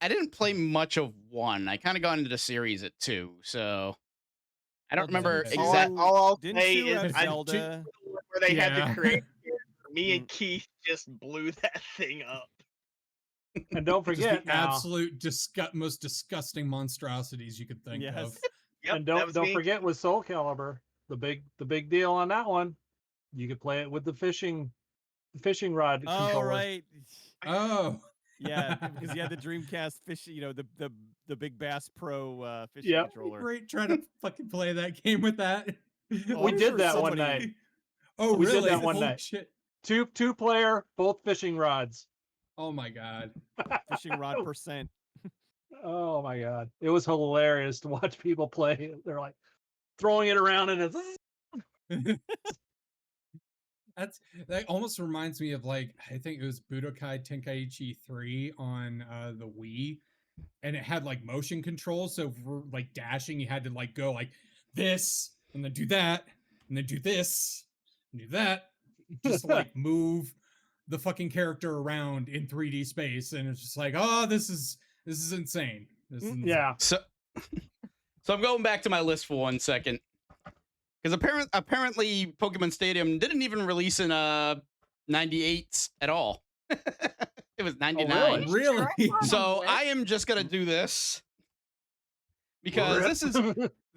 I didn't play much of 1. I kind of got into the series at 2, so I don't Well, remember didn't exact. All I'll Didn't say you is have I- Zelda? where they had Yeah. to create. Me and Mm. Keith just blew that thing up. And don't Just forget the now. absolute most disgusting monstrosities you could think Yes. of. Yep, And that don't was don't me. forget with Soul Calibur, the big deal on that one. You could play it with the fishing rod Oh, controller. right. Oh. Yeah, because you had the Dreamcast fish, the big Bass Pro fishing Yep. controller. Great trying to fucking play that game with that. Oh, We I'm did sure that one somebody- night. Oh, We did really? that one Holy night. shit. Two player, both fishing rods. Oh my god. Fishing rod percent. Oh my god. It was hilarious to watch people play. They're like throwing it around and it's That almost reminds me of like I think it was Budokai Tenkaichi 3 on the Wii, and it had like motion control. So for like dashing, you had to like go like this and then do that and then do this and do that, just to, like move the fucking character around in 3D space, and it's just like, oh, this is insane. This is insane. yeah. So I'm going back to my list for 1 second. Because apparently Pokemon Stadium didn't even release in 98 at all. It was 99. Really? So I am just gonna do this. Because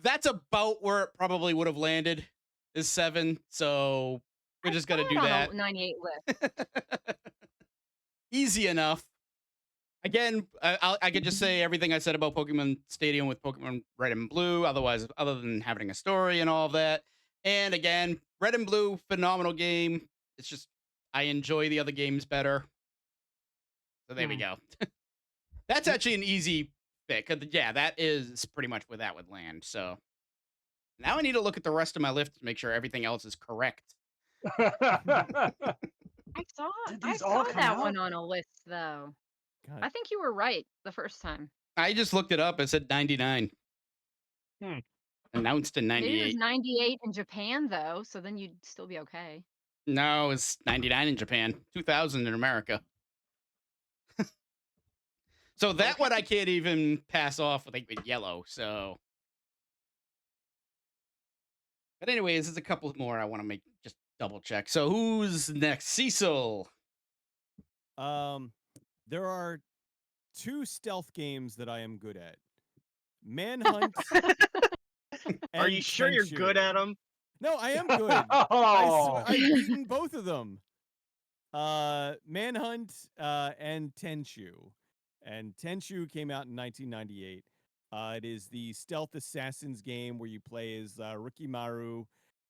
that's about where it probably would have landed, is 7. So we're just gonna do that. 98 list. Easy enough. Again, I could just say everything I said about Pokemon Stadium with Pokemon Red and Blue, otherwise, other than having a story and all of that. And again, Red and Blue, phenomenal game. It's just, I enjoy the other games better. So there we go. That's actually an easy pick. Yeah, that is pretty much where that would land. So now I need to look at the rest of my list to make sure everything else is correct. I saw Did I these all saw come that out? one on a list though. God. I think you were right the first time. I just looked it up. It said 99. Hmm. Announced in Maybe it was 98. 98 in Japan though, so then you'd still be okay. No, it's 99 in Japan, 2000 in America. So that one I can't even pass off with yellow. So, but anyways, there's a couple more I want to make just double check. So who's next? Cecil. There are 2 stealth games that I am good at. Manhunt. Are you and sure you're good at Tenchu. them? No, I am good. Oh. I've beaten both of them. Manhunt and Tenchu. And Tenchu came out in 1998. It is the stealth assassins game where you play as Rikimaru,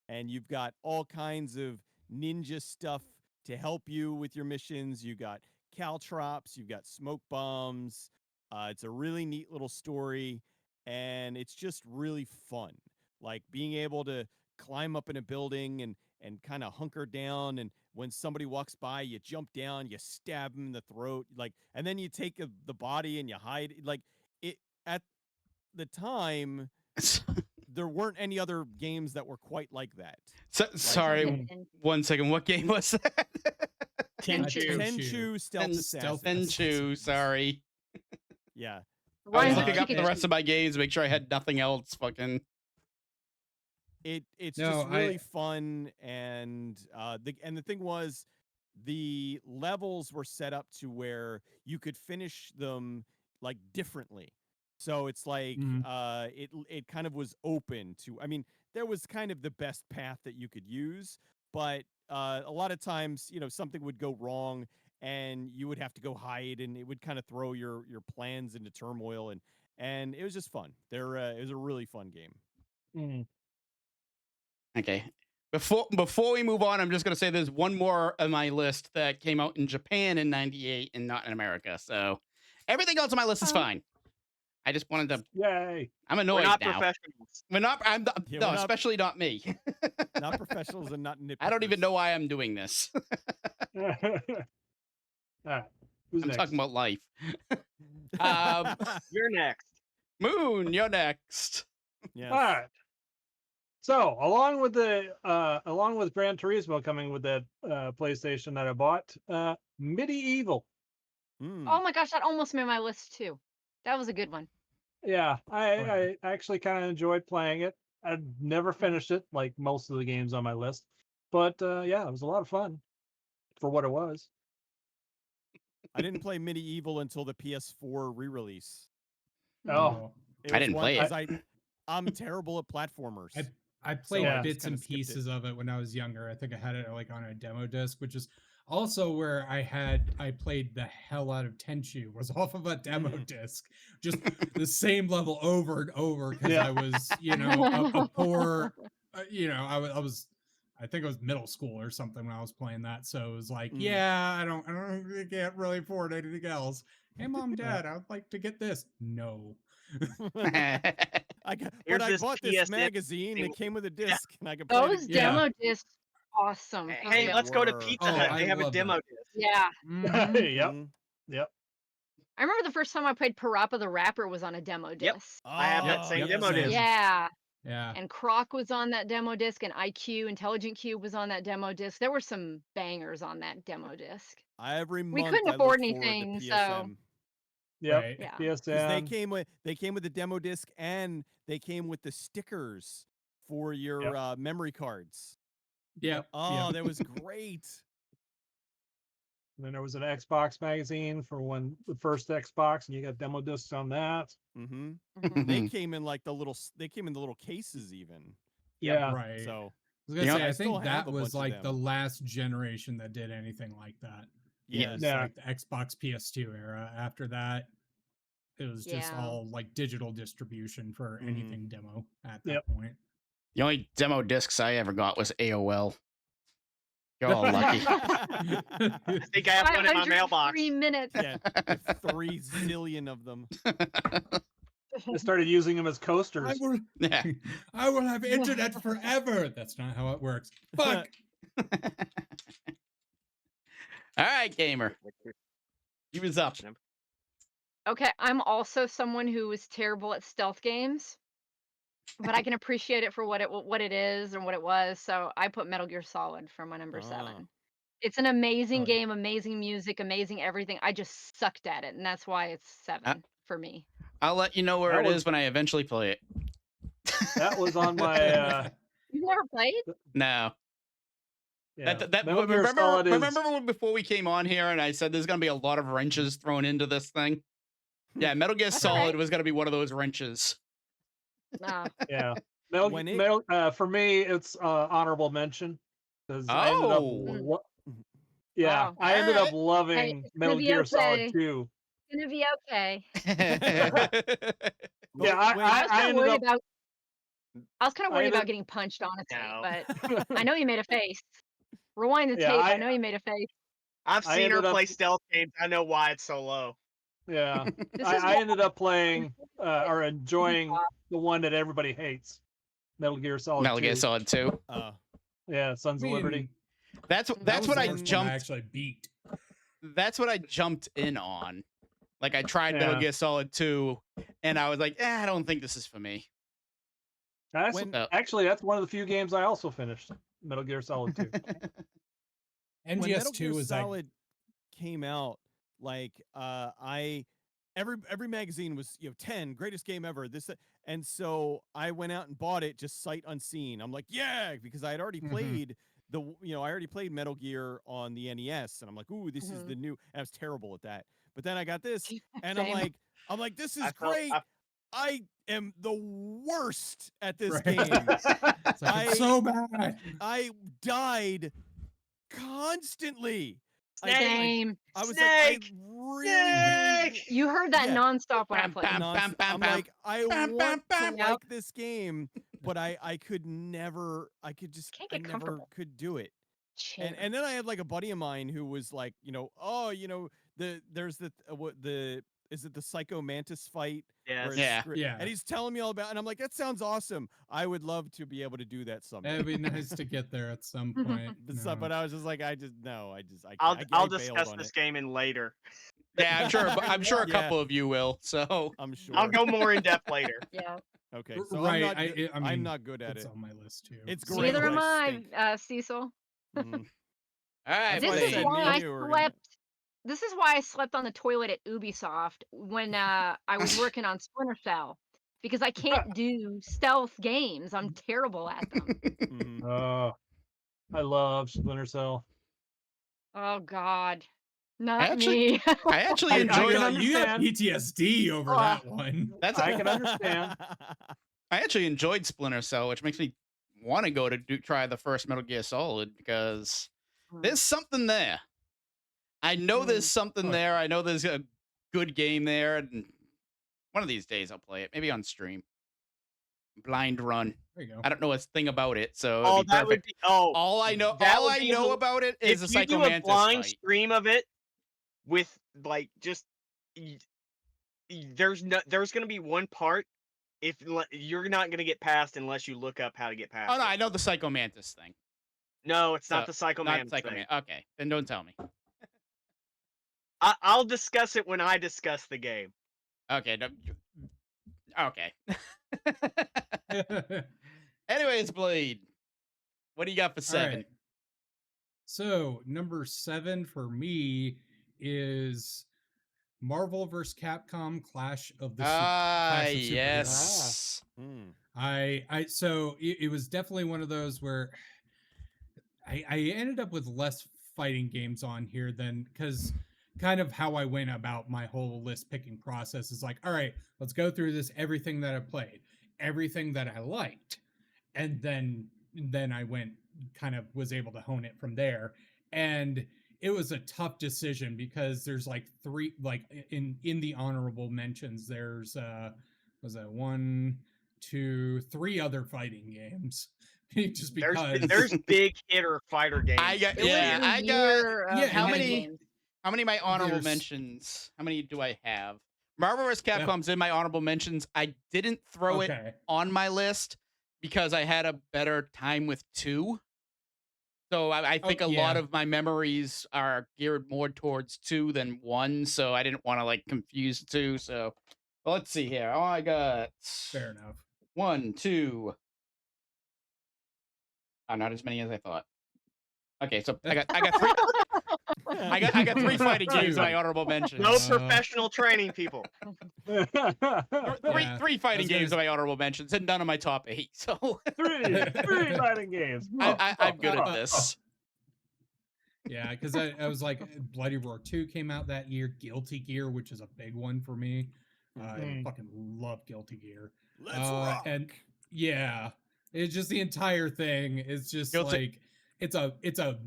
and you've got all kinds of ninja stuff to help you with your missions. You got caltrops, you've got smoke bombs. It's a really neat little story, and it's just really fun. Like being able to climb up in a building and kind of hunker down, and when somebody walks by, you jump down, you stab them in the throat, like, and then you take the body and you hide. Like it at the time, there weren't any other games that were quite like that. Sorry, And 1 second. What game was that? Tenchu. Tenchu Stealth Assassin. Tenchu. Sorry. Yeah. I Ryan was Ryan looking up the Pikachu. rest of my games to make sure I had nothing else. Fucking. It's No, just really fun, and the thing was, the levels were set up to where you could finish them like differently. So it's like Mhm. it kind of was open to. I mean, there was kind of the best path that you could use, but a lot of times, something would go wrong and you would have to go hide, and it would kind of throw your plans into turmoil, and it was just fun. It was a really fun game. Mm. Okay. Before we move on, I'm just gonna say there's one more on my list that came out in Japan in '98 and not in America. So everything else on my list is Oh. fine. I just wanted to. Yay. I'm We're annoyed not now. professionals. We're not. Yeah, No, we're not- especially not me. Not professionals and not nitpickers. I don't even know why I'm doing this. All right. Who's I'm next? talking about life. You're next. Moon, you're next. Yes. All right. So along with Gran Turismo coming with that PlayStation that I bought, Medieval. Mm. Oh my gosh, that almost made my list too. That was a good one. Yeah, yeah. I actually kind of enjoyed playing it. I never finished it like most of the games on my list, but yeah, it was a lot of fun for what it was. I didn't play Medieval until the PS4 re-release. Oh, I didn't play it. I'm terrible at platformers. I played Yeah. bits kinda and skipped it. pieces of it when I was younger. I think I had it like on a demo disc, which is also where I played the hell out of Tenchu, was off of a demo disc, just the same level over and over, because Yeah. I was, a poor, I think I was middle school or something when I was playing that. So it was like, Mm. yeah, I can't really afford anything else. Hey, mom, dad, I'd like to get this. No. I Here's this bought this PSN magazine. thing. It came with a disc, and I could play Those it. Yeah. demo discs, awesome. Hey, They let's go to were. Pizza Oh, Hut. I They have a love demo that. disc. Yeah. Yep. Mhm. Yep. I remember the first time I played Parappa the Rapper was on a demo disc. I have that Oh, same Yep, demo same. disc. Yeah. Yeah. And Croc was on that demo disc, and IQ, Intelligent Cube was on that demo disc. There were some bangers on that demo disc. Every We month couldn't I afford looked forward to anything, so PSM. Yep. Right. yeah. Because PSN. they came with the demo disc, and they came with the stickers for your Yep. memory cards. Yep. Oh, yep. that was great. And then there was an Xbox magazine for the first Xbox, and you got demo discs on that. Mm-hmm. Mhm. They came in like they came in the little cases even. Yep. Yeah. Right. So I was You gonna know, say, I I still think have that a was bunch of like the them. last generation that did anything like that. Yeah. It was Yeah. like the Xbox PS2 era. After that, it was just Yeah. all like digital distribution for Mhm. anything demo at that Yep. point. The only demo discs I ever got was AOL. You're all lucky. I think I have one in my mailbox. 503 minutes. Yeah, 3 zillion of them. I started using them as coasters. will, Yeah. I will have internet forever. That's not how it works. Fuck. All right, gamer. He was up. Okay, I'm also someone who is terrible at stealth games, but I can appreciate it for what it is and what it was. So I put Metal Gear Solid for my number Ah. 7. It's an amazing Oh, yeah. game, amazing music, amazing everything. I just sucked at it, and that's why it's 7 for me. I'll let you know where That it was- is when I eventually play it. That was on my You've never played? No. yeah. That Metal Gear remember Solid is when before we came on here and I said there's gonna be a lot of wrenches thrown into this thing? Yeah, Metal Gear That's Solid alright. was gonna be one of those wrenches. No. yeah. When it- Metal for me it's honorable mention because I ended up Oh. yeah, Wow. I ended up Alright. loving it's Metal gonna be Gear Solid okay. 2. It's gonna be okay. But Yeah, when- I was I kind of ended worried up about. I was kind of I worried ended- about getting punched, honestly, No. but I know you made a face. Rewind the Yeah, tape. I I- know you made a face. I've I seen her ended up- play stealth games. I know why it's so low. yeah. This is I why- ended up playing or enjoying the one that everybody hates. Metal Gear Solid Metal 2. Gear Solid 2. Yeah, Sons of Liberty. That's That what was I the first one jumped. actually beat. That's what I jumped in on. Like I tried Metal Yeah. Gear Solid 2, and I was like, I don't think this is for me. That's When- actually that's one of the few games I also finished. Metal Gear Solid 2. when Metal MGS2 Gear was like Solid came out, like every magazine was 10 greatest game ever. And so I went out and bought it just sight unseen. I'm like, yeah, because I had already Mhm. played I already played Metal Gear on the NES, and I'm like, ooh, this is Mhm. the new. And I was terrible at that, but then I got this, and Same. I'm like, this is I felt- great. I- I am the worst at this Right. game. It's like, it's I- so bad. I died constantly. Same. I was Snake! like, I really You heard that Yeah. nonstop when I Bam, played. bam, I'm bam, bam. like, I Bam, want bam, to bam. Yep. like this game, but I could never. I could just. Can't I get never comfortable. could do it. Chill. And then I had like a buddy of mine who was like, there's the is it the Psycho Mantis fight? Yes. where it's Yeah. Yeah. And he's telling me all about, and I'm like, that sounds awesome. I would love to be able to do that someday. It'd be nice to get there at some point. No. But I was just like, I can't. I'll I bailed discuss on this it. game in later. Yeah, I'm sure a Yeah. couple of you will. So I'm sure. I'll go more in depth later. Yeah. Okay, so Right, I'm I mean, not good at It's it. on my list too. It's So- great. Neither but am I I, stink. Cecil. Mhm. all right, That's why I This is said buddy. me why and I you are gonna- slept. This is why I slept on the toilet at Ubisoft when I was working on Splinter Cell, because I can't do stealth games. I'm terrible at them. Mhm. Oh, I love Splinter Cell. Oh God, not Actually- me. I actually I enjoyed. can you have understand. PTSD over Oh. that one. That's I can understand. I actually enjoyed Splinter Cell, which makes me want to go to try the first Metal Gear Solid because there's something there. I know there's something Oh. there. I know there's a good game there, and one of these days I'll play it, maybe on stream. Blind Run. There you go. I don't know a thing about it, so Oh, it'd be that would perfect. be. Oh, All I know, that all would I be know hel- about it is if a you Psycho do a Mantis blind fight. stream of it with like just there's gonna be one part if you're not gonna get past unless you look up how to get past. Oh no, it. I know the Psycho Mantis thing. No, it's So, not the Psycho Not Man Psycho thing. Man. Okay, then don't tell me. I'll discuss it when I discuss the game. Okay. Okay. Anyways, Blade, what do you got for All 7? right. So number 7 for me is Marvel vs. Capcom Clash of the Clash of Superheroes. Yes. Hmm. So it was definitely one of those where I ended up with less fighting games on here than, because kind of how I went about my whole list picking process is like, all right, let's go through this, everything that I played, everything that I liked, and then I went was able to hone it from there. And it was a tough decision because there's like three, like in the honorable mentions, there's was that 1, 2, 3 other fighting games. Just because There's big hitter fighter games. I got It was yeah. the I got year of Yeah, how fighting many- games. how many of my honorable There's- mentions? How many do I have? Marvel vs. Capcom's in my honorable mentions. I didn't throw it okay. on my list because I had a better time with 2. So I think a lot yeah. of my memories are geared more towards 2 than 1. So I didn't want to like confuse 2. So let's see here. Oh, I got Fair enough. 1, 2. Oh, not as many as I thought. Okay, so I got 3. I got 3 fighting games in my honorable mentions. No Uh, professional training, people. Three Yeah, three fighting gonna games in my honorable mentions, and none of my top 8. So three fighting games. I'm good at this. Yeah, because I was like, Bloody Roar 2 came out that year. Guilty Gear, which is a big one for me. I Mhm. fucking love Guilty Gear. Let's rock. And yeah, it's just the entire thing is just Guilty- like it's a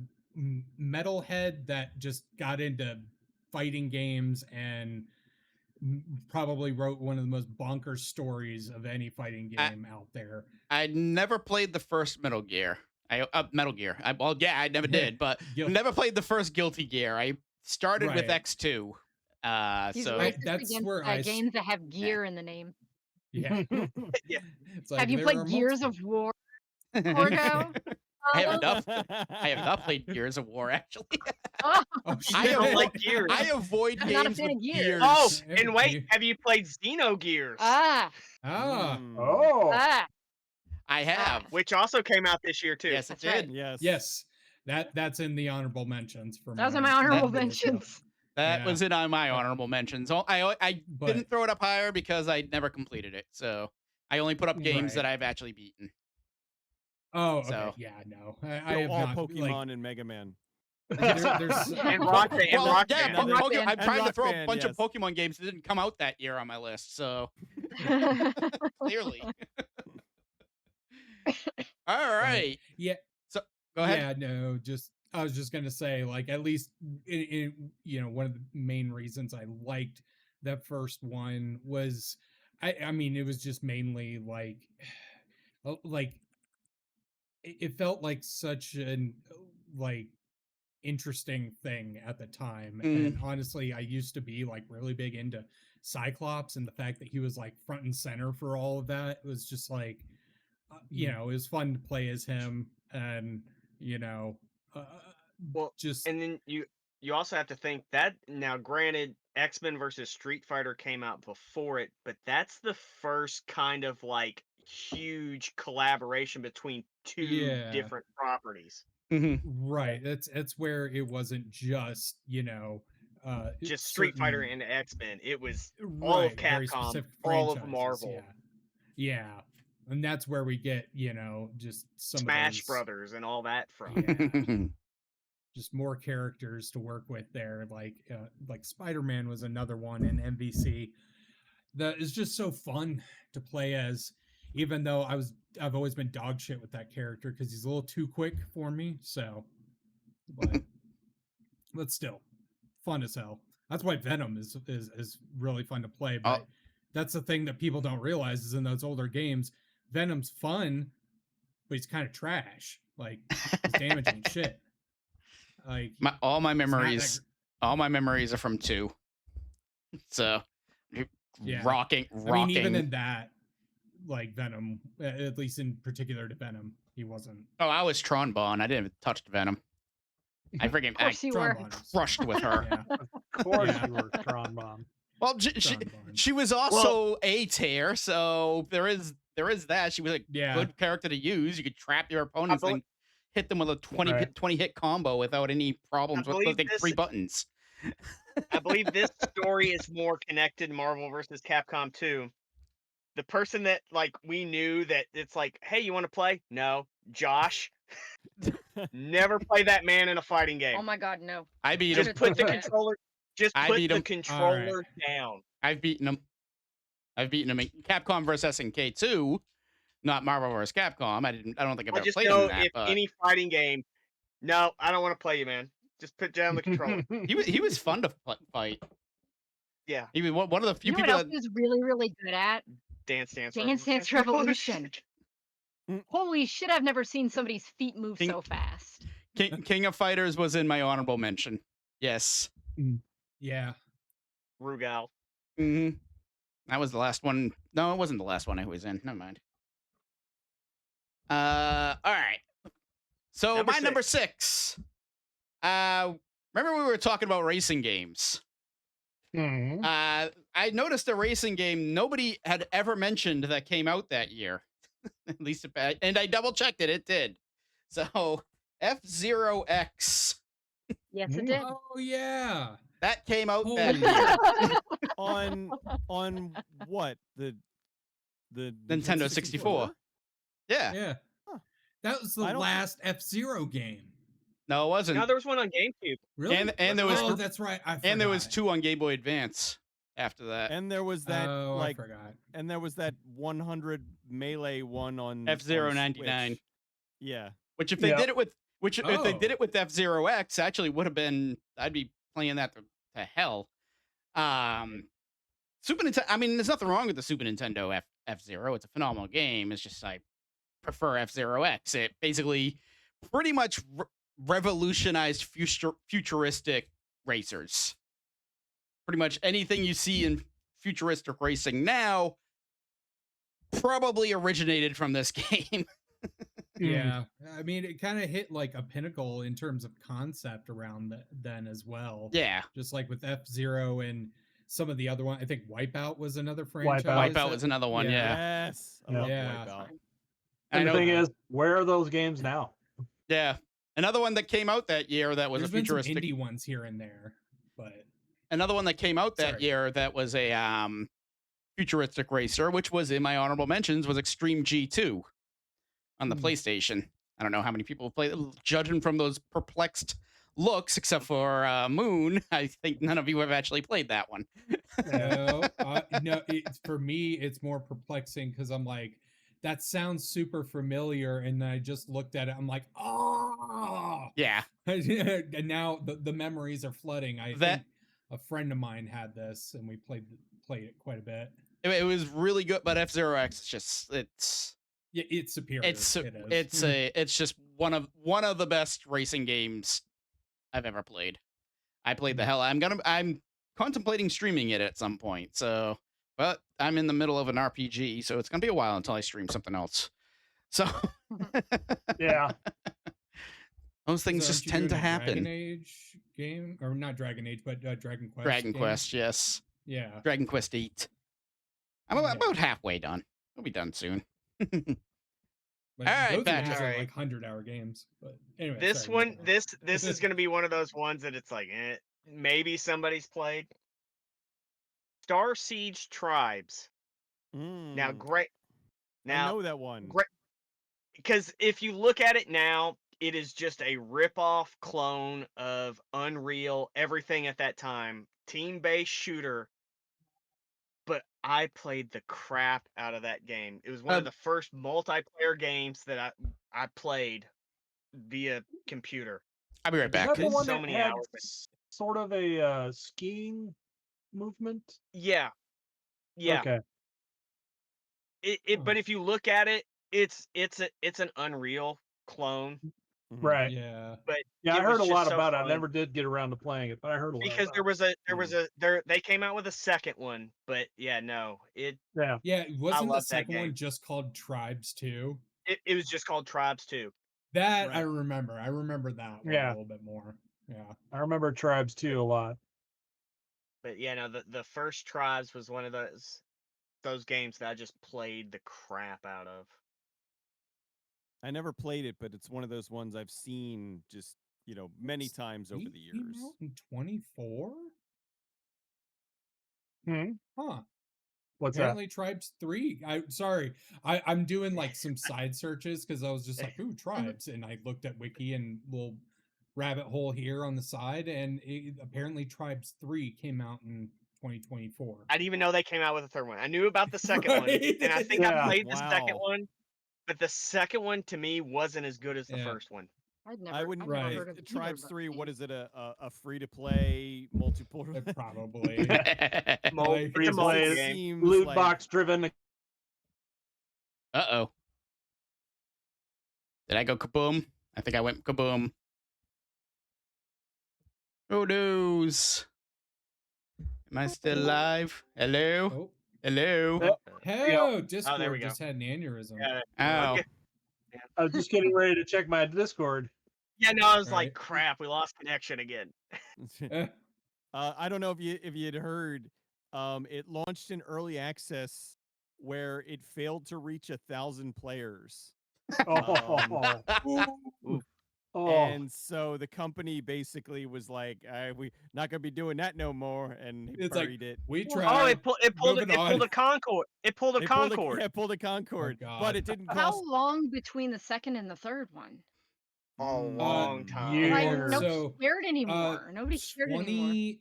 metalhead that just got into fighting games and probably wrote one of the most bonkers stories of any fighting game out there. I never played the first Metal Gear. Metal Gear. I never did, but Guil- never played the first Guilty Gear. I started with Right. X2. He's So Right. racist that's against, where I s- games that have gear in the name. Yeah. Yeah. It's like Have you there played are Gears multiple- of War, Corgo? I have not played Gears of War actually. Oh, Oh, You I don't avoid- like Gears. I avoid I'm not a games fan with of Gears. gears. Oh, Every and wait, Gear- have you played Xenogears? Ah, Oh, I have. Which also came out this year too. Yes, it That's right. did. Yes. yes, that's in the honorable mentions for those are my my honorable that- mentions. That Yeah. was in on my honorable mentions. I But- didn't throw it up higher because I never completed it. So I only put up games Right. that I've actually beaten. Oh, okay. So- Yeah, no, I So have all not. Pokemon and Mega Man. There's And Rock Band. Well, Rock yeah, Band. And Rock Band. I'm And trying to Rock throw a Band, bunch yes. of Pokemon games that didn't come out that year on my list. So Clearly. All right. Yeah, So go ahead. yeah, no, just I was just gonna say, like, at least one of the main reasons I liked that first one was, I mean, it was just mainly like it felt like such an like interesting thing at the time. And Mm. honestly, I used to be like really big into Cyclops, and the fact that he was like front and center for all of that was just like, it was fun to play as him. And you know uh, Well, just and then you also have to think that now, granted, X-Men versus Street Fighter came out before it, but that's the first kind of like huge collaboration between two yeah, different properties. Mhm. right, that's where it wasn't just Just Street Fighter certain, and X-Men. It was all of right, very Capcom, specific all of franchises. Marvel, Yeah, and that's where we get just some of Smash those, Brothers, and all that from. yeah, just more characters to work with there. Like Spider-Man was another one in MVC that is just so fun to play as, even though I've always been dog shit with that character because he's a little too quick for me. So, but still fun as hell. That's why Venom is really fun to play. Oh. But that's the thing that people don't realize is in those older games, Venom's fun, but he's kind of trash. Like his damage ain't shit. Like all my it's not that memories, all my memories are from 2. So, Yeah. rocking. I mean, even in that, like Venom, at least in particular to Venom, he wasn't. Oh, I was Tron Bond. I didn't even touch Venom. I freaking Of course you were. crushed with her. Yeah. Of course Yeah. you were Tron Bomb. Well, Tron Bond. she was also a tear, so there is that. She was a Yeah. good character to use. You could trap your opponents and hit them with a 20 Right. 20 hit combo without any problems with believe like 3 buttons. I believe this story is more connected Marvel versus Capcom 2. The person that like we knew that it's like, hey, you want to play? No, Josh. Never play that man in a fighting game. Oh my god, no. I beat Just him. put the controller. Just I put beat the him. controller down. I've beaten him. I've beaten him in Capcom versus SNK 2, not Marvel vs. Capcom. I don't think I've I ever just played him know in that. if But any fighting game. No, I don't want to play you, man. Just put down the controller. he was fun to fight. Yeah, He was one of the few You know what people else that he was really, really good at? Dance Dance Dance Dance Revolution. Mm. Holy shit, I've never seen somebody's feet move King- so fast. King of Fighters was in my honorable mention. Yes. Yeah. Rugal. Mm-hmm. That was the last one. No, it wasn't the last one I was in. Never mind. All right. So number 6. Remember we were talking about racing games. Mhm. I noticed a racing game nobody had ever mentioned that came out that year. At least and I double checked it. It did. So F-Zero X. Yes, it did. Oh yeah. That came out that Holy year. on what the Nintendo 64. Yeah. Yeah. Huh. That was the I don't- last F-Zero game. No, it wasn't. No, there was one on GameCube. Really? And there was Oh, that's right. I forgot. and there was 2 on Game Boy Advance after that. And there was that Oh, I like, forgot. and there was that 100 melee one on F-Zero on 99. Switch. Yeah. Which if they Yeah. did it with if they did Oh. it with F-Zero X, actually would have been I'd be playing that to hell. Super Nintendo. I mean, there's nothing wrong with the Super Nintendo F-Zero. It's a phenomenal game. It's just I prefer F-Zero X. It basically pretty much revolutionized futuristic racers. Pretty much anything you see in futuristic racing now probably originated from this game. Yeah. I mean, it kind of hit like a pinnacle in terms of concept around then as well. Yeah. Just like with F-Zero and some of the other one. I think Wipeout was another franchise. Wipeout was another one. Yeah. Yes. I Yeah. love Yeah. Wipeout. I And the know. thing is, where are those games now? Yeah. Another one that came out that year that was There's a been some futuristic. indie ones here and there, but Another one that came out that Sorry. year that was a futuristic racer, which was in my honorable mentions, was Extreme G2 on the PlayStation. I don't know how many people played. Judging from those perplexed looks, except for Moon. I think none of you have actually played that one. No, for me, it's more perplexing because I'm like, that sounds super familiar, and I just looked at it. I'm like, oh, Yeah, and now the memories are flooding. I that think a friend of mine had this, and we played it quite a bit. it was really good, but F-Zero X is just Yeah, it's superior. it's It is. it's just one of the best racing games I've ever played. I played the hell. I'm contemplating streaming it at some point. So, but I'm in the middle of an RPG, so it's gonna be a while until I stream something else. So, Yeah. those things So just aren't you tend to doing a Dragon happen. Age game, or not Dragon Age, but Dragon Quest. Dragon game? Quest, yes. Yeah. Dragon Quest 8. I'm Yeah. about halfway done. We'll be done soon. But All right, those Batch. are usually All right. like 100-hour games. But anyway, This sorry, one, moving on. this is going to be one of those ones that it's like, maybe somebody's played. Star Siege Tribes. Now, Mm, great. I Now, know that one. great, because if you look at it now, it is just a rip-off clone of Unreal, everything at that time, team-based shooter. But I played the crap out of that game. It was one of the first multiplayer games that I played via computer. I'll be right Is back. that the one So that many had hours. sort of a skiing movement? Yeah, yeah. Okay. But if you look at it, it's an Unreal clone. Mhm. Right. Yeah. But Yeah, I it heard was a lot just so about it. I fun. never did get around to playing it, but I heard a lot Because about they came out with a second one, but yeah, no, it. Yeah. Yeah, wasn't the love that second one game. just called Tribes 2? It was just called Tribes 2. That I Right. remember. I remember that one Yeah. a little bit more. Yeah. I remember Tribes 2 a lot. But yeah, no, the first Tribes was one of those games that I just played the crap out of. I never played it, but it's one of those ones I've seen just, many times over the Came years. out in 24? Hmm? Huh. What's Apparently Tribes 3. I'm doing like some side searches because I was just like, ooh, Tribes. And I looked at Wiki and little rabbit hole here on the side, and apparently Tribes 3 came out in 2024. I didn't even know they came out with a third one. I knew about the second one, Right? and I think I Yeah. played the second Wow. one, but the second one to me wasn't as good as the Yeah. first one. I wouldn't. I'd never Right. heard of either Tribes of 3. those What games. is it? A free to play multiplayer? Probably. It's Free a mobile play, game. Seems Loot like- box driven. Uh-oh. Did I go kaboom? I think I went kaboom. Oh, noes. Am I still alive? Hello? Oh, Hello? hell, Discord there we go. just had an aneurysm. Yeah, Oh. okay. I was just getting ready to check my Discord. Yeah, no, I was Right. like, crap, we lost connection again. I don't know if you had heard. It launched in early access where it failed to reach 1,000 players. Oh. Ooh. Oh. And so the company basically was like, "We not gonna be doing that no more," and they It's like, buried it. we Oh, tried. it pulled Moving on. a Concord. It pulled a They Concord. pulled a Concord, God. but it didn't How cost. long between the second and the third one? A long time. years. Like Years. nobody's So, scared anymore. Nobody's scared anymore.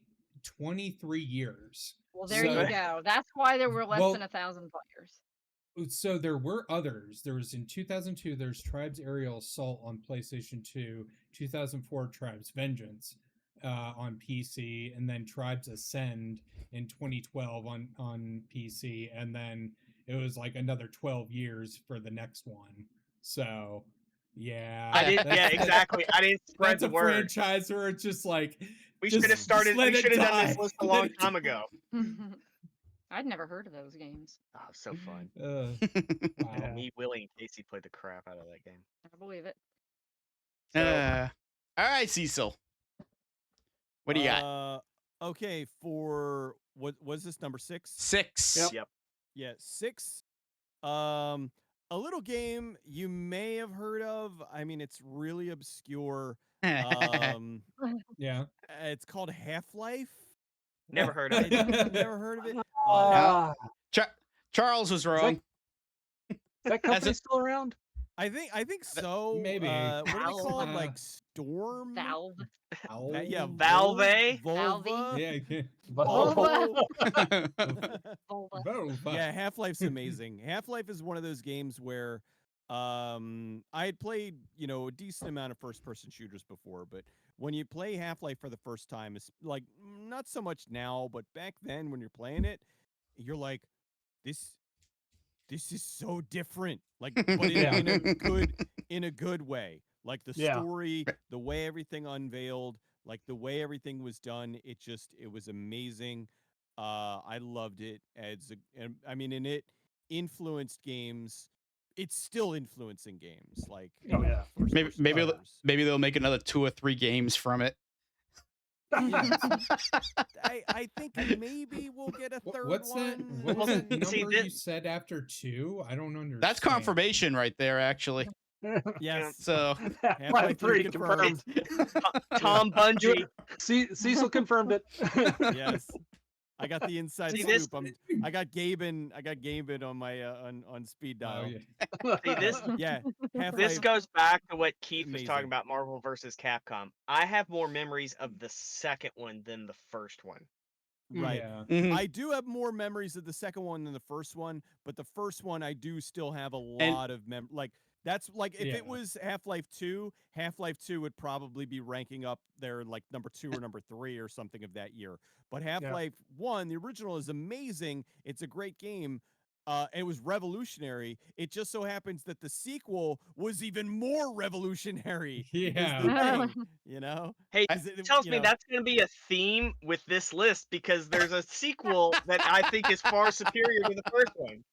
23 years. Well, there you So- go. That's why there were less Well- than 1,000 players. So there were others. There was in 2002, there's Tribes Aerial Assault on PlayStation 2, 2004 Tribes Vengeance on PC, and then Tribes Ascend in 2012 on PC, and then it was like another 12 years for the next one. So, yeah. I didn't. Yeah, exactly. I didn't spread That's the a word. franchise where it's just like, We just- should have started. just let We it should have done die. this list a Let long it time die. ago. I'd never heard of those games. Oh, so fun. Wow. Yeah. Me, Willie, and Casey played the crap out of that game. I believe it. So, All right, Cecil. What do you got? Okay, for what was this number 6? 6. Yep. Yep. Yeah, 6. A little game you may have heard of. I mean, it's really obscure. Yeah. It's called Half-Life. Never heard of it. Never heard of it? Ah. Charles was wrong. Is that company still around? I think so. Maybe. What do they call it? Valve. Like Storm? Valve. Yeah, Valve? Volva. Yeah, yeah. Volva. Volvo. Volva. Volva. Yeah, Half-Life's amazing. Half-Life is one of those games where I had played, a decent amount of first-person shooters before, but when you play Half-Life for the first time, it's like not so much now, but back then when you're playing it, you're like, this this is so different. Like, but in a good way. Like the Yeah. story, the way everything unveiled, like the way everything was done, it was amazing. I loved it. And it influenced games. It's still influencing games. Like, Oh, yeah. maybe first-person maybe they'll- shooters. maybe they'll make another 2 or 3 games from it. I think maybe we'll get a third What's that? one. What was that See, number you this- said after 2? I don't understand. That's confirmation right there, actually. Yes. So Half-Life 3 confirmed. Tom Bungie. Cecil confirmed it. Yes. I got the inside See, scoop. this- I got Gaben on my on speed Oh, dial. yeah. See, this Yeah, this Half-Life. goes back to what Keith was Amazing. talking about, Marvel versus Capcom. I have more memories of the second one than the first one. Right. Yeah. mhm. I do have more memories of the second one than the first one, but the first one I do still have a And- lot of like that's like if Yeah. it was Half-Life 2 would probably be ranking up there like number 2 or number 3 or something of that year. But Half-Life 1, the original, is amazing. It's a great game. It was revolutionary. It just so happens that the sequel was even more revolutionary. is Yeah. the thing, you know? Hey, I- 'Cause it it- tells you me know, that's going to be a theme with this list because there's a sequel that I think is far superior to the first one.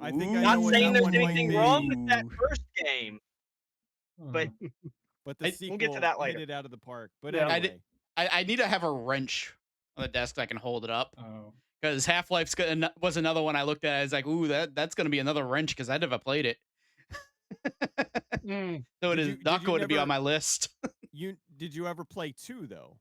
I think I Not know what saying that there's one might anything be. wrong with that Ooh. first game, but But the I- sequel we'll get to that hit later. it out of the park. But Yeah. anyway, I need to have a wrench on the desk that I can hold it up, Oh. because Half-Life's was another one I looked at. I was like, ooh, that's going to be another wrench because I never played it. Mm. So it Did is you- did not you going to be on never- my list. did you ever play 2 though?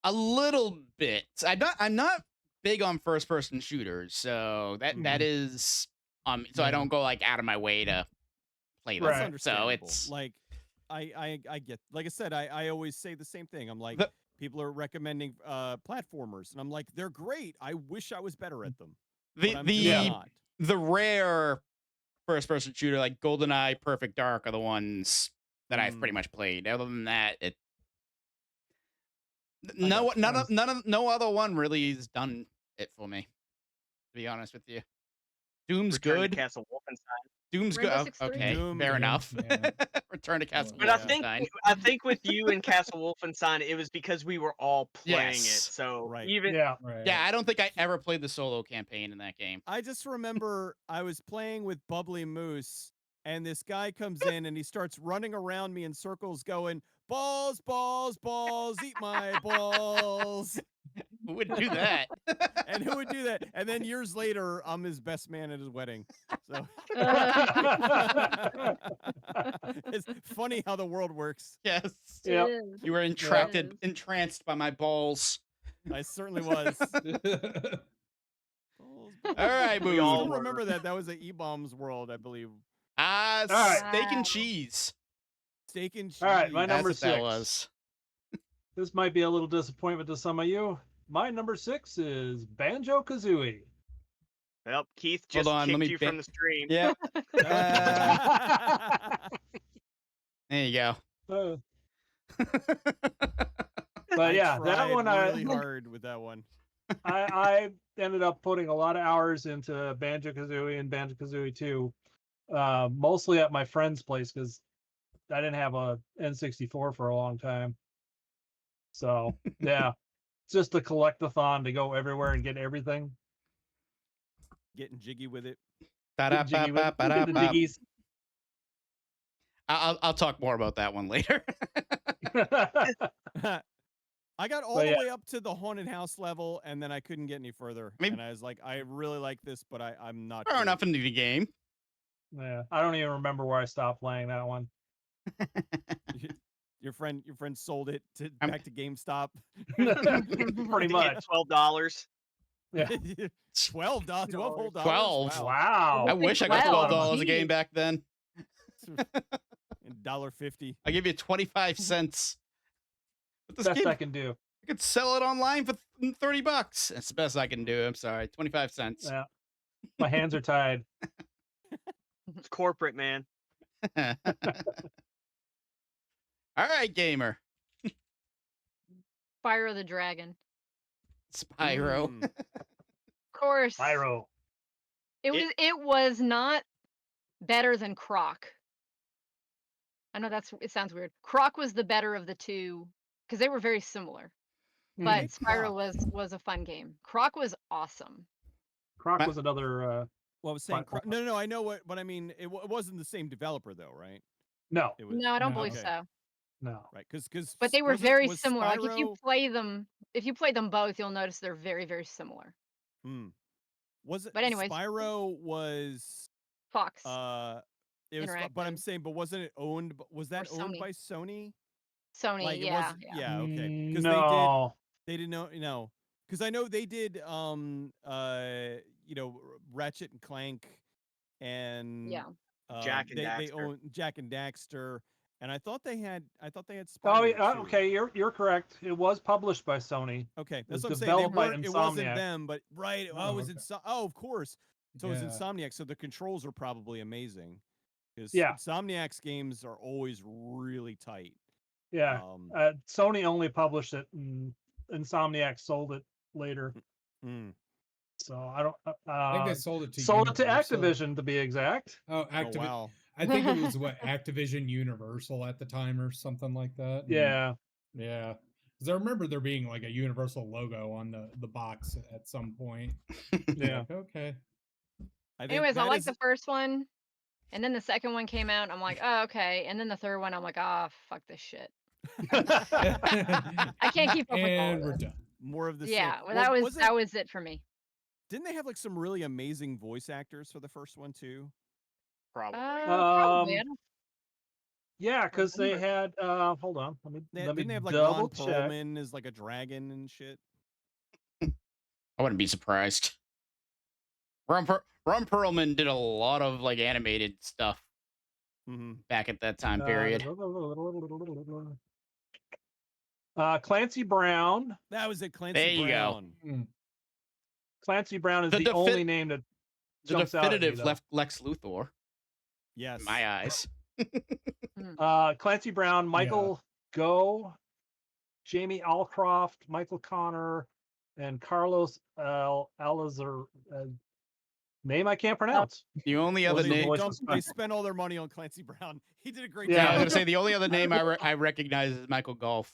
A little bit. I'm not big on first person shooters, so that is so I Yeah. don't go like out of my way to play them. Right. That's So understandable. it's like I get, like I said, I always say the same thing. I'm like, The- people are recommending platformers, and I'm like, they're great. I wish I was better at them. the But I'm the just not. the rare first person shooter like GoldenEye, Perfect Dark are the ones that I've pretty much played. Other than that, no other one really has done it for me. To be honest with you, Doom's Return to good. Castle Wolfenstein. Doom's Rainbow good. Six Siege. Okay, Doom, fair yeah, enough. yeah. Return to Castle But But Wolfenstein. I think with you and Castle Wolfenstein, it was because we were all playing it. Yes. So Right. even Yeah. Right. Yeah, I don't think I ever played the solo campaign in that game. I just remember I was playing with Bubbly Moose, and this guy comes in and he starts running around me in circles, going, "Balls, balls, balls, eat my balls." Who would do that? And who would do that? And then years later, I'm his best man at his wedding. So it's funny how the world works. Yes. Yep. It is. You were It is. entranced by my balls. I certainly was. All right, We Boo. all I don't were. remember that. That was a E-Bombs world, I believe. right. Steak Wow. and cheese. Steak and cheese. All right, my That's number what that 6. was. This might be a little disappointment to some of you. My number 6 is Banjo-Kazooie. well, Keith just on, let kicked me you ba- from the stream. Yeah. There you go. Uh, I but yeah, that tried one really hard with that one. I ended up putting a lot of hours into Banjo-Kazooie and Banjo-Kazooie 2, mostly at my friend's place because I didn't have a N64 for a long time. So yeah, it's just a collectathon to go everywhere and get everything. Getting jiggy with it. Get jiggy with- get the jiggies. I'll talk more about that one later. I got all But the yeah. way up to the haunted house level, and then I couldn't get any further. I mean- and I was like, I really like this, but I'm not. Fair good. enough into the game. Yeah, I don't even remember where I stopped playing that one. Your friend sold it I'm- back to GameStop. Pretty much. $12. Yeah. $12, $12 whole dollars. 12. Wow. Wow. I Big wish I got $12. $12 a game Jeez. back then. $1.50. I give you 25 cents. But this Best game, I can do. I could sell it online for $30. That's the best I can do. I'm sorry. 25 cents. Yeah. My hands are tied. It's corporate, man. All right, gamer. Spyro the Dragon. Spyro. Mm. Of course. Pyro. It was not better than Croc. I know it sounds weird. Croc was the better of the two because they were very similar. But Okay, Spyro Croc. was a fun game. Croc was awesome. Croc Ma- was another. Well, I was saying, Platform. no, I know what I mean. It wasn't the same developer though, right? No, It was No, I don't No. believe Okay. so. no. right because But they were very similar. Like Spyro, if you play them both, you'll notice they're very, very similar. was it? But anyways. Spyro was Fox. it was, but I'm Interactive. saying, but wasn't it owned? Was that owned Sony. by Sony? Sony, Like it yeah, was, yeah. okay, because No. they did no, because I know they did Ratchet and Clank and Yeah. Jack and they Daxter. own Jack and Daxter, and I thought they had Spyro Oh, yeah, too. okay. You're correct. It was published by Sony. Okay, was that's what I'm saying. They developed by weren't, it wasn't Insomniac. them, but right. Oh, it was okay. of course. So it was Yeah. Insomniac. So the controls are probably amazing because Yeah. Insomniac's games are always really tight. Yeah. Um, Sony only published it, and Insomniac sold it later. mm. So I don't. I think they sold it to Sold it to Universal. Activision, to be exact. Oh, Oh Activision. wow. I think it was what Activision Universal at the time or something like that. and- Yeah. Yeah. Because I remember there being like a Universal logo on the box at some point. Yeah. Like, okay. I think Anyways, I that like is- the first one. And then the second one came out. I'm like, oh, okay. And then the third one, I'm like, ah, fuck this shit. I can't keep up with all And of we're this. done. more of the Yeah, same. well, Well, that was it for me. Didn't they have like some really amazing voice actors for the first one too? Probably. Probably. I don't Yeah, because they remember. had. Hold on. Let me Didn't they have like double Ron check. Perlman as like a dragon and shit? I wouldn't be surprised. Ron Perlman did a lot of like animated stuff Mm-hmm. back at that time period. Clancy Brown. That was it, Clancy There you go. Brown. Clancy Brown is The the only name that The jumps out at me, definitive though. Lex Luthor, Yes. in my eyes. Clancy Brown, Michael Go, Jamie Alcroft, Michael Connor, and Carlos Alazar. Name I can't pronounce. The only other Wasn't name. voiced Don't- by- they spent all their money on Clancy Brown. He did a great Yeah. Yeah, I was job. gonna say the only other name I recognize is Michael Golf.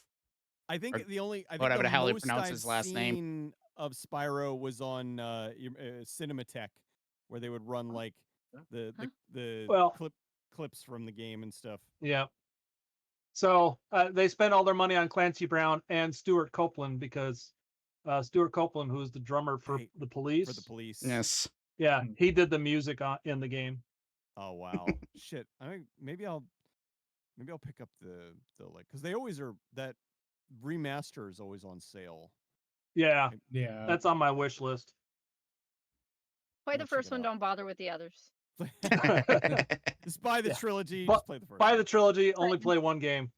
I think or the only I think whatever the the hell he most pronounced I've his last name. seen of Spyro was on Cinematech, where they would run like the Well- clips from the game and stuff. Yeah. So they spent all their money on Clancy Brown and Stuart Copeland because Stuart Copeland, who's the drummer for Right, the Police, for the police. Yes. yeah, he did the music in the game. Oh wow, shit. Maybe I'll pick up the like because they always are that remaster is always on sale. Yeah, Yeah. that's on my wish list. Play I'll the check first it one. out. Don't bother with the others. Just buy the Yeah. trilogy. Bu- Just play the first. Buy the trilogy, only play one game.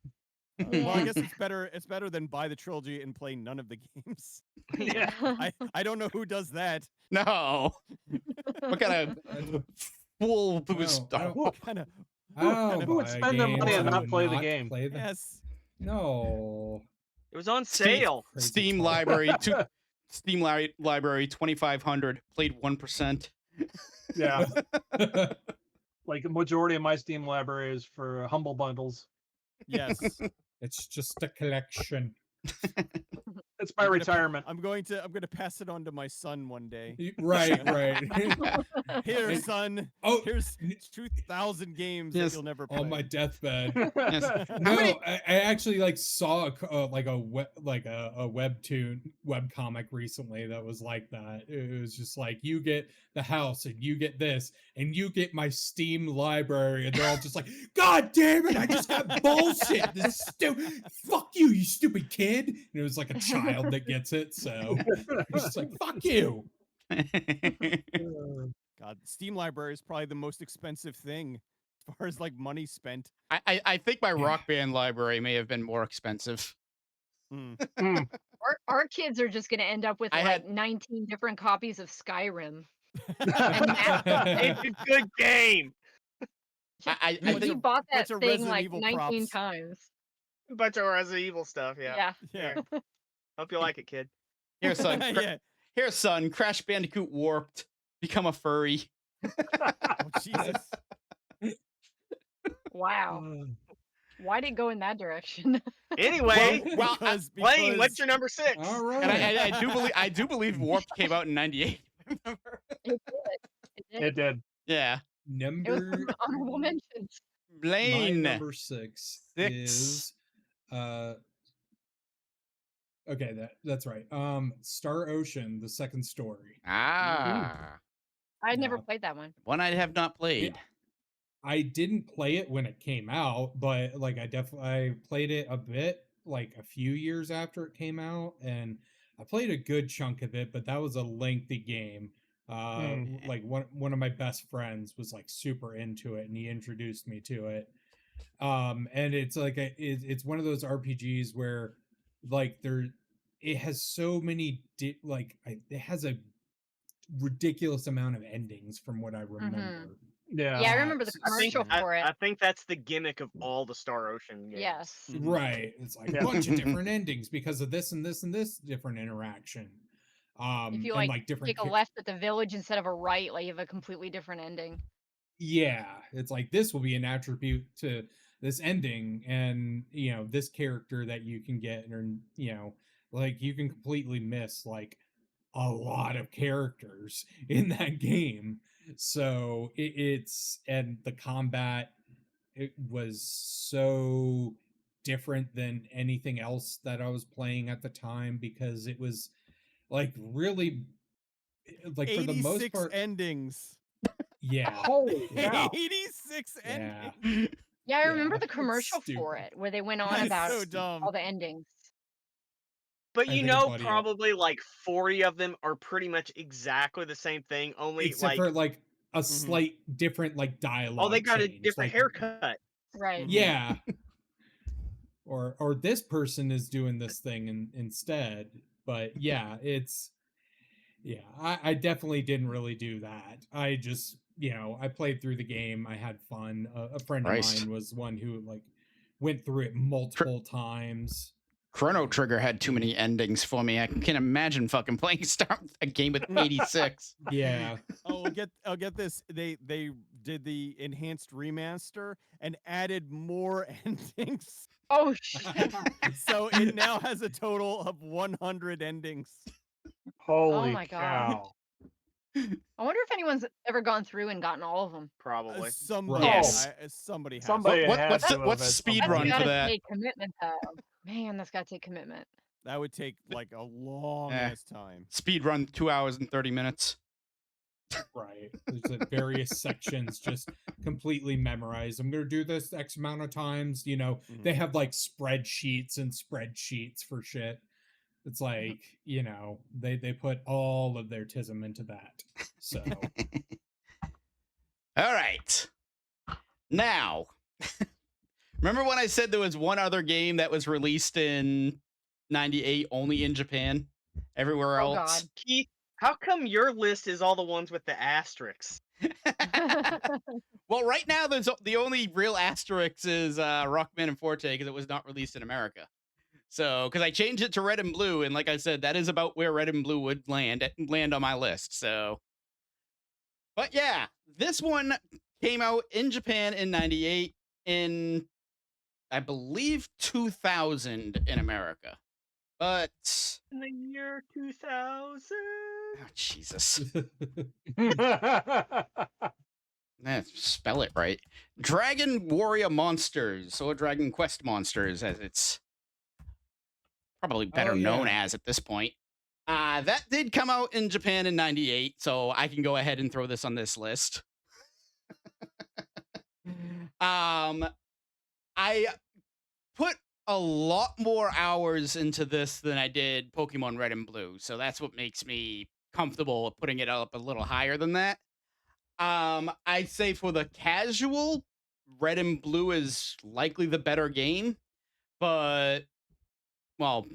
Well, I Yeah. guess it's better. It's better than buy the trilogy and play none of the games. Yeah. I don't know who does that. No. What kind of fool who's No, I don't- What kind of Oh, Who would buy a spend their game money and to not play the game? play the- yes? No. It was on Steam- sale. Crazy Steam talk. library Steam library 2500 played 1%. Yeah, like a majority of my Steam library is for humble bundles. Yes. It's just a collection. It's my I'm gonna retirement. I'm going to pass it on to my son one day. Right, right. Here, And- son. Oh, Here's 2,000 games Yes. that you'll never play. on my deathbed. Yes. No, I actually like saw like a webtoon webcomic recently that was like that. It was just like you get the house and you get this and you get my Steam library, and they're all just like, God damn it! I just got bullshit. This fuck you, you stupid kid. And it was like a child child that gets it, so it's just like, fuck you. God, Steam library is probably the most expensive thing as far as like money spent. I think my Yeah. Rock Band library may have been more expensive. Mm. Our kids are just gonna end up with I like had- 19 different copies of Skyrim. It's a good game. I Bunch He of- bought that bunch of thing Resident like Evil 19 props. times. A bunch of Resident Evil stuff. Yeah. Yeah. Here. Hope you like it, kid. Here, son. Yeah. Here, son. Crash Bandicoot Warped. Become a furry. Oh, Jesus. Wow. Why did it go in that direction? Anyway, Well, Blaine, what's your number 6? All right. And I do believe Warped came out in '98. It did. It did. Yeah. It was Number some honorable mentions. my Blaine. number 6 is okay, that's right. Star Ocean, the second story. Ah. I had never Yeah. played that one. One I have not played. I didn't play it when it came out, but like I played it a bit, like a few years after it came out, and I played a good chunk of it, but that was a lengthy game. Like one of my best friends was like super into it, and he introduced me to it. And it's like it's one of those RPGs where like it has so many it has a ridiculous amount of endings from what I remember. Yeah. Yeah, I remember the I think- commercial for it. I think that's the gimmick of all the Star Ocean games. Yes. Mhm. Right. It's like Yeah. a bunch of different endings because of this and this and this different interaction. If you and like different take a left at the village instead of a right, like you have a completely different ending. Yeah, it's like this will be an attribute to this ending, and this character that you can get, and like you can completely miss like a lot of characters in that game. So it's and the combat, it was so different than anything else that I was playing at the time, because it was like really like for the most 86 part endings. yeah Holy cow. 86 yeah endings. Yeah, I remember Yeah, the it's commercial for stupid. it where they went on That's about so dumb. all the endings. But I you think a know, buddy- probably like 40 of them are pretty much exactly the same thing, only except like, for like a slight different like dialogue oh, they got a change, different like, haircut. Right. yeah or this person is doing this thing instead. But yeah, it's I definitely didn't really do that. I just I played through the game, I had fun. A friend Christ. of mine was one who like went through it multiple times. Chrono Trigger had too many endings for me. I can't imagine fucking playing a game with 86. Yeah. Oh, I'll get this. They did the enhanced remaster and added more endings. Oh shit. So it now has a total of 100 endings. Holy my God. cow. I wonder if anyone's ever gone through and gotten all of them. Probably. Somebody, Yes. somebody has. Somebody What- has what's to the- have what's at some speed point. run That's for gotta that? take commitment though. Man, that's gotta take commitment. That would take like a long ass time. Speed run 2 hours and 30 minutes. Right. There's like various sections just completely memorized. I'm going to do this X amount of times. They have like spreadsheets and spreadsheets for shit. It's like, they put all of their tism into that. So, All right. Now, remember when I said there was one other game that was released in 98 only in Japan? Everywhere Oh else? God. Keith, how come your list is all the ones with the asterisks? Well, right now, the only real asterisk is Rockman and Forte because it was not released in America. So, because I changed it to Red and Blue, and like I said, that is about where Red and Blue would land on my list. So, but yeah, this one came out in Japan in 98, in I believe 2000 in America. But In the year 2000. oh, Jesus, spell it right. Dragon Warrior Monsters, or Dragon Quest Monsters, as it's probably better known as at this point. That did come out in Japan in 98, so I can go ahead and throw this on this list. I put a lot more hours into this than I did Pokemon Red and Blue, so that's what makes me comfortable putting it up a little higher than that. I'd say for the casual, Red and Blue is likely the better game, but well,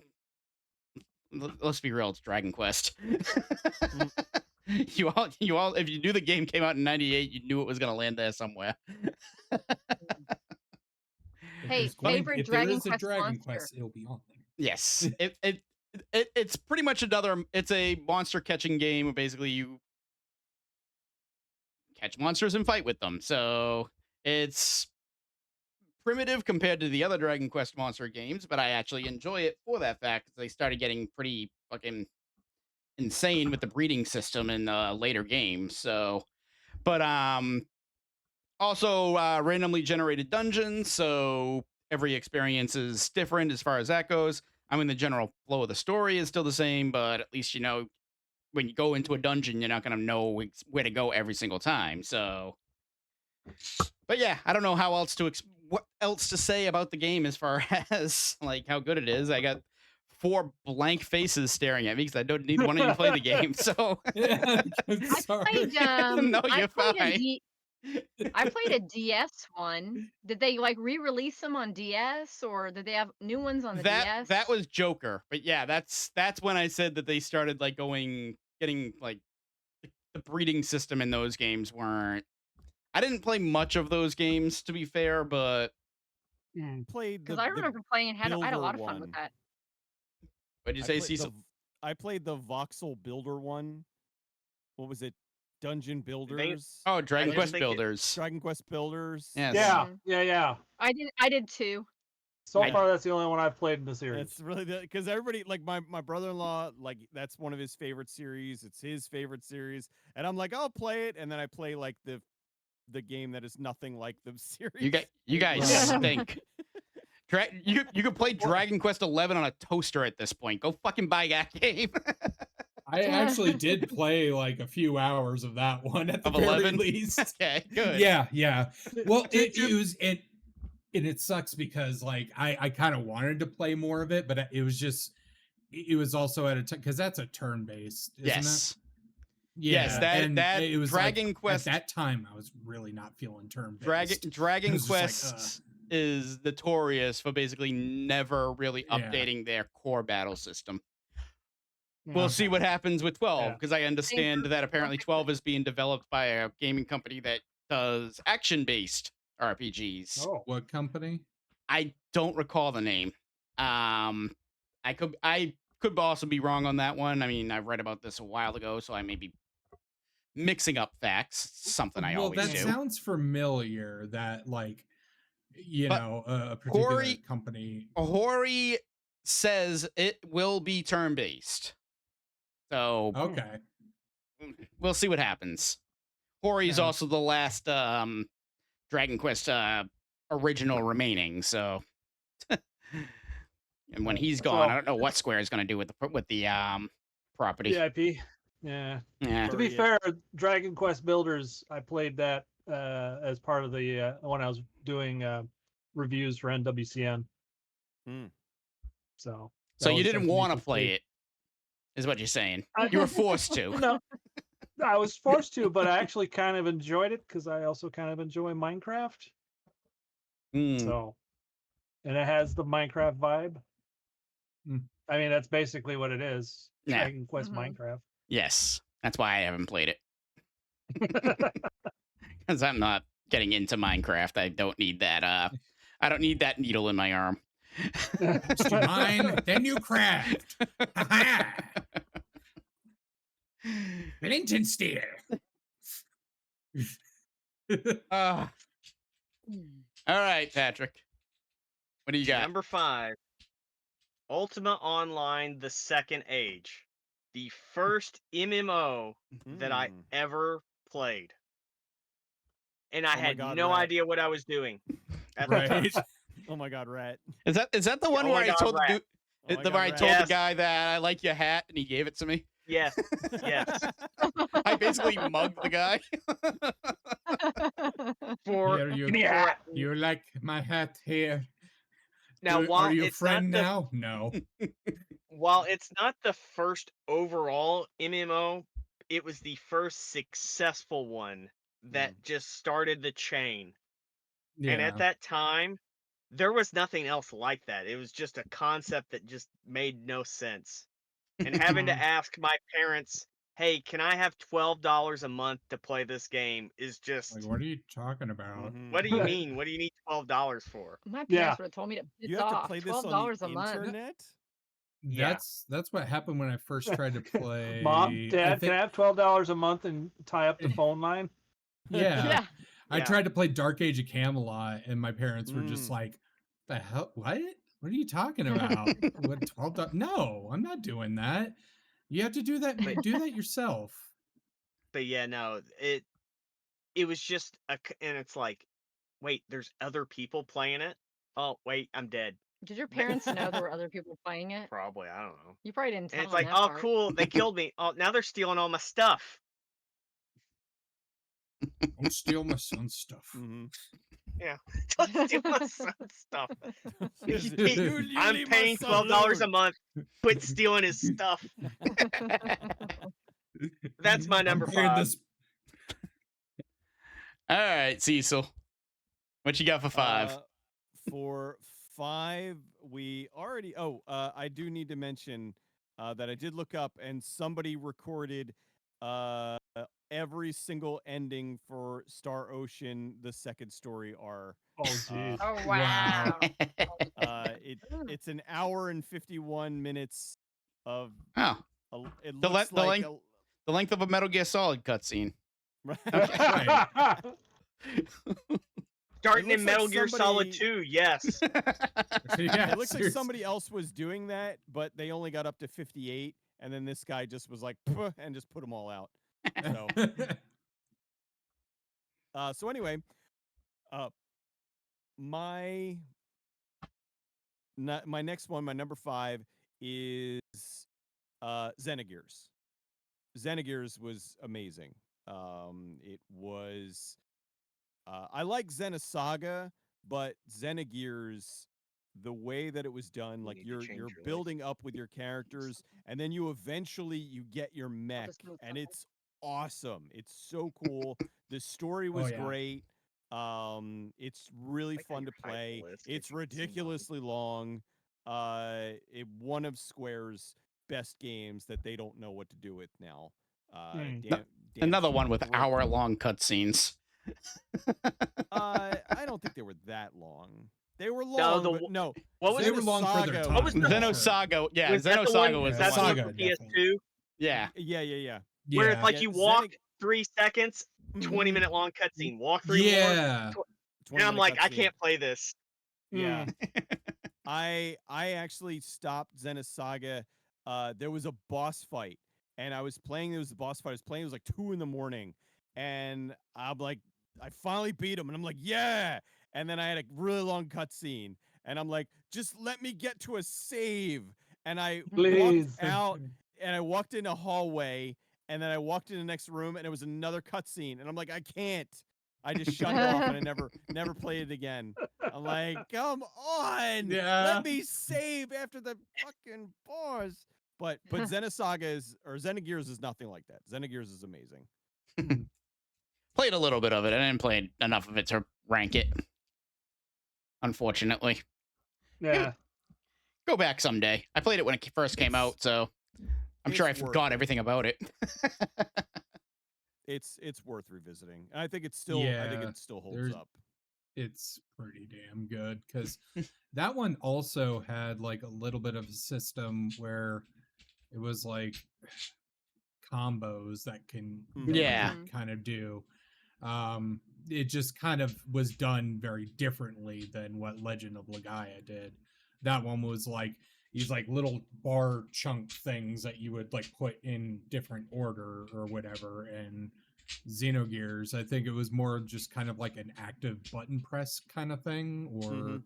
let's be real, it's Dragon Quest. you all, if you knew the game came out in '98, you knew it was gonna land there somewhere. Hey, favorite if there Dragon is a Quest Dragon monster? Quest, it'll be on there. Yes, it's pretty much another. It's a monster catching game where basically you catch monsters and fight with them. So it's primitive compared to the other Dragon Quest monster games, but I actually enjoy it for that fact. 'Cause they started getting pretty fucking insane with the breeding system in later games. So, but also randomly generated dungeons, so every experience is different as far as that goes. I mean, the general flow of the story is still the same, but at least you know when you go into a dungeon, you're not going to know where to go every single time. So, but yeah, I don't know how else to what else to say about the game as far as like how good it is. I got 4 blank faces staring at me because I don't need one of you to play the game. So, Yeah, I'm I sorry. played no, I you're played fine. I played a DS one. Did they like re-release them on DS or did they have new ones on the DS? That was Joker, but yeah, that's when I said that they started like getting like the breeding system in those games weren't. I didn't play much of those games to be fair, but Played because I remember playing and I had a Builder lot of fun with one. that. what'd you I say, played Cecil? I played the voxel builder one. What was it? Dungeon Builders. Oh, Dragon just Quest think it- Builders. Dragon Quest Builders. Yes. Yeah, Mhm. yeah. I did too. So I- far, that's the only one I've played in the series. That's really because everybody like my brother-in-law, like that's one of his favorite series. It's his favorite series, and I'm like, I'll play it, and then I play like the game that is nothing like the series. You guys Right. stink. You could play Dragon Quest 11 on a toaster at this point. Go fucking buy that game. I actually did play like a few hours of that one at the Of very 11? least. Okay, good. Yeah. Well, it was and it sucks because like I kind of wanted to play more of it, but it was just it was also at a time because that's a turn based, isn't Yes. it? Yeah, Yes, and that it was Dragon like, Quest. at that time I was really not feeling turn based. Dragon was just like, Quest is notorious for basically never really Yeah. updating their core battle system. Yeah. We'll see what happens with 12 Yeah. because I understand that apparently perfectly. 12 is being developed by a gaming company that does action-based RPGs. Oh, What company? I don't recall the name. I could also be wrong on that one. I mean, I read about this a while ago, so I may be mixing up facts. Something I Well, always that do. sounds familiar. That like But know a particular Hori- company. Hori says it will be turn-based. So Okay. we'll see what happens. Hori's Yeah. also the last Dragon Quest original remaining, so and when he's gone, I don't know what Square is going to do with the property. VIP. Yeah. Yeah. To be Yeah. fair, Dragon Quest Builders, I played that as part of the when I was doing reviews for NWCN. Hmm. So. So that you was didn't something want to could play play. it, is what you're saying. I- You were forced to. No, I was forced to, but I actually kind of enjoyed it because I also kind of enjoy Minecraft. Mm. So, and it has the Minecraft vibe. Mm. I mean, that's basically what it is. Yeah. Dragon Quest Mhm. Minecraft. Yes, that's why I haven't played it because I'm not getting into Minecraft. I don't need that. I don't need that needle in my arm. First you mine, then you craft. Ha-ha! Flint and steel. All right, Patrick. What do you got? Number 5, Ultima Online: The Second Age, the first MMO that I Mm. ever played, and I Oh my had God, no Rat. idea what I was doing at the time. Right. Oh my God, Rat. Is that the one Oh where my I God, told the Rat. dude, Oh my the God, where I Rat. told Yes. the guy that I like your hat and he gave it to me? Yes, yes. I basically mugged the guy. For Here you Give me a hat. you like my hat here. Now, Are while you a it's not friend the now? No. while it's not the first overall MMO, it was the first successful one that just started the chain. And at Yeah. that time, there was nothing else like that. It was just a concept that just made no sense. And having to Mhm. ask my parents, "Hey, can I have $12 a month to play this game?" is Like, just, what are you talking about? what do you mean? What do you need $12 for? My Yeah. parents would have told me to piss You have to off. play this on the $12 a month. internet? Yeah. That's what happened when I first tried to play. Mom, I Dad, can think, I have $12 a month and tie up the phone line? yeah. Yeah. I Yeah. tried to play Dark Age of Camelot, and my parents were just Mm. like, "The hell? What? What are you talking about? What $12? No, I'm not doing that. You have to do that. But Do that yourself." but yeah, no, it was just and it's like, wait, there's other people playing it. Oh, wait, I'm dead. Did your Th- parents know there were other people playing it? Probably, I don't know. You probably didn't And tell it's them like, that oh, part. cool, they killed me. Oh, now they're stealing all my stuff. Don't steal my son's stuff. Mm-hmm. Yeah, don't steal my son's stuff. You I'm leave my paying son $12 a alone. month. Quit stealing his stuff. That's my I'm number paying 5. this. All right, Cecil. What you got for 5? For 5, we already. I do need to mention that I did look up, and somebody recorded every single ending for Star Ocean, the second story R. Oh, geez. Oh Wow. wow. It's an hour and 51 minutes of. Oh, It the, looks the like length the length of a Metal Gear Solid cutscene. right. Starting looks in like Metal Gear Solid somebody- 2, yes. Yeah, It looks like seriously. somebody else was doing that, but they only got up to 58, and then this guy just was like, "Puh," and just put them all out. So anyway, my my next one, my number 5 is Xenogears. Xenogears was amazing. It was I like Xenosaga, but Xenogears, the way that it was done, You like need to you're change your life. building up with your characters, and then you get your mech, just move and something. it's awesome. It's so cool. The story was yeah. great. It's really Like on fun your to play. list, It's if you could see mine. ridiculously long. One of Square's best games that they don't know what to do with now. Damn Another sure one with great. hour-long cutscenes. I don't think they were that long. They were No, long, the but no. What was- They were long for their Xenosaga time. What was the- Xenosaga, yeah, Was that the Xenosaga one? was Was the that the one. one Saga, for definitely. PS2? Yeah. Yeah. Where it's like Yeah, you walk Xenogears- 3 seconds, 20-minute long cutscene. Walk 3 more. Yeah. And I'm 20-minute like, I cutscene. can't play this. Yeah. I actually stopped Xenosaga. There was a boss fight, and I was playing. There was a boss fight. I was playing. It was like 2 a.m, and I'm like, I finally beat him, and I'm like, yeah. And then I had a really long cutscene, and I'm like, just let me get to a save. And I Please. walked out, and I walked in a hallway, and then I walked in the next room, and it was another cutscene, and I'm like, I can't. I just shut it off, and I never played it again. I'm like, come on, Yeah. let me save after the fucking boss. But Xenogears is nothing like that. Xenogears is amazing. Played a little bit of it. I didn't play enough of it to rank it, unfortunately. Yeah. Go back someday. I played it when it first came out, so I'm sure I it's worth forgot it. everything about it. It's worth revisiting. And I think it still holds there's- up. It's pretty damn good because that one also had like a little bit of a system where it was like combos that Yeah. kind of do. It just kind of was done very differently than what Legend of Legaia did. That one was like these like little bar chunk things that you would like put in different order or whatever. And Xenogears, I think it was more just kind of like an active button press kind of thing, or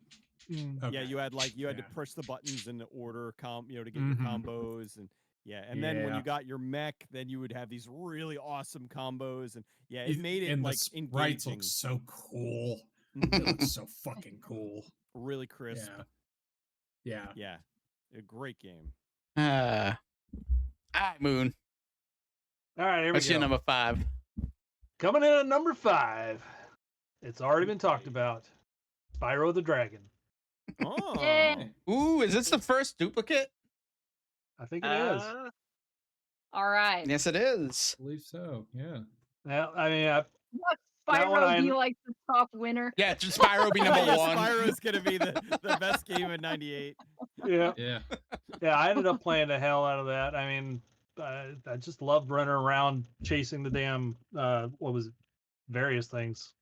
Yeah, you had to push the buttons in the order to get your combos, and then when you got your mech, then you would have these really awesome combos, and it made it and like the sprites engaging. look so cool. It looks so fucking cool. Really crisp. Yeah. Yeah. Yeah, a great game. All right, Moon. All right, here we What's your go. number 5? Coming in at number 5. It's already been talked about. Spyro the Dragon. Oh, Yay. Ooh, is this the first duplicate? I think it is. All right. Yes, it is. I believe so. Yeah. Well, I mean, What That one Spyro I- be like the top winner? Yeah, Spyro be number yeah, 1. Spyro's gonna be the best game in '98. yeah, Yeah. yeah. I ended up playing the hell out of that. I mean, I just loved running around chasing the damn what was it? Various things,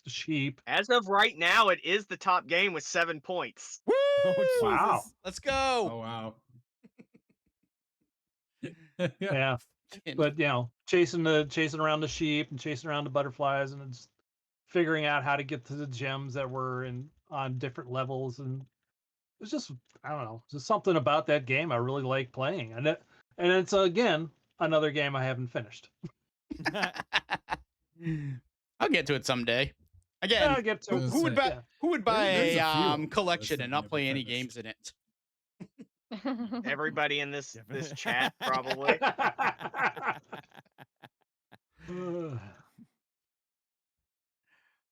sheep. As of right now, it is the top game with 7 points. Woo! Oh, Wow. Jesus. Let's Oh go. wow. Yeah, but chasing around the sheep and chasing around the butterflies and just figuring out how to get to the gems that were on different levels, and it's just, I don't know, just something about that game I really like playing, and it's again another game I haven't finished. I'll get to it someday. I'll Again, get to it. who would buy Yeah. who would buy There's a few a on the collection list and I've not never play any finished. games in it? Everybody in this Definitely. chat probably.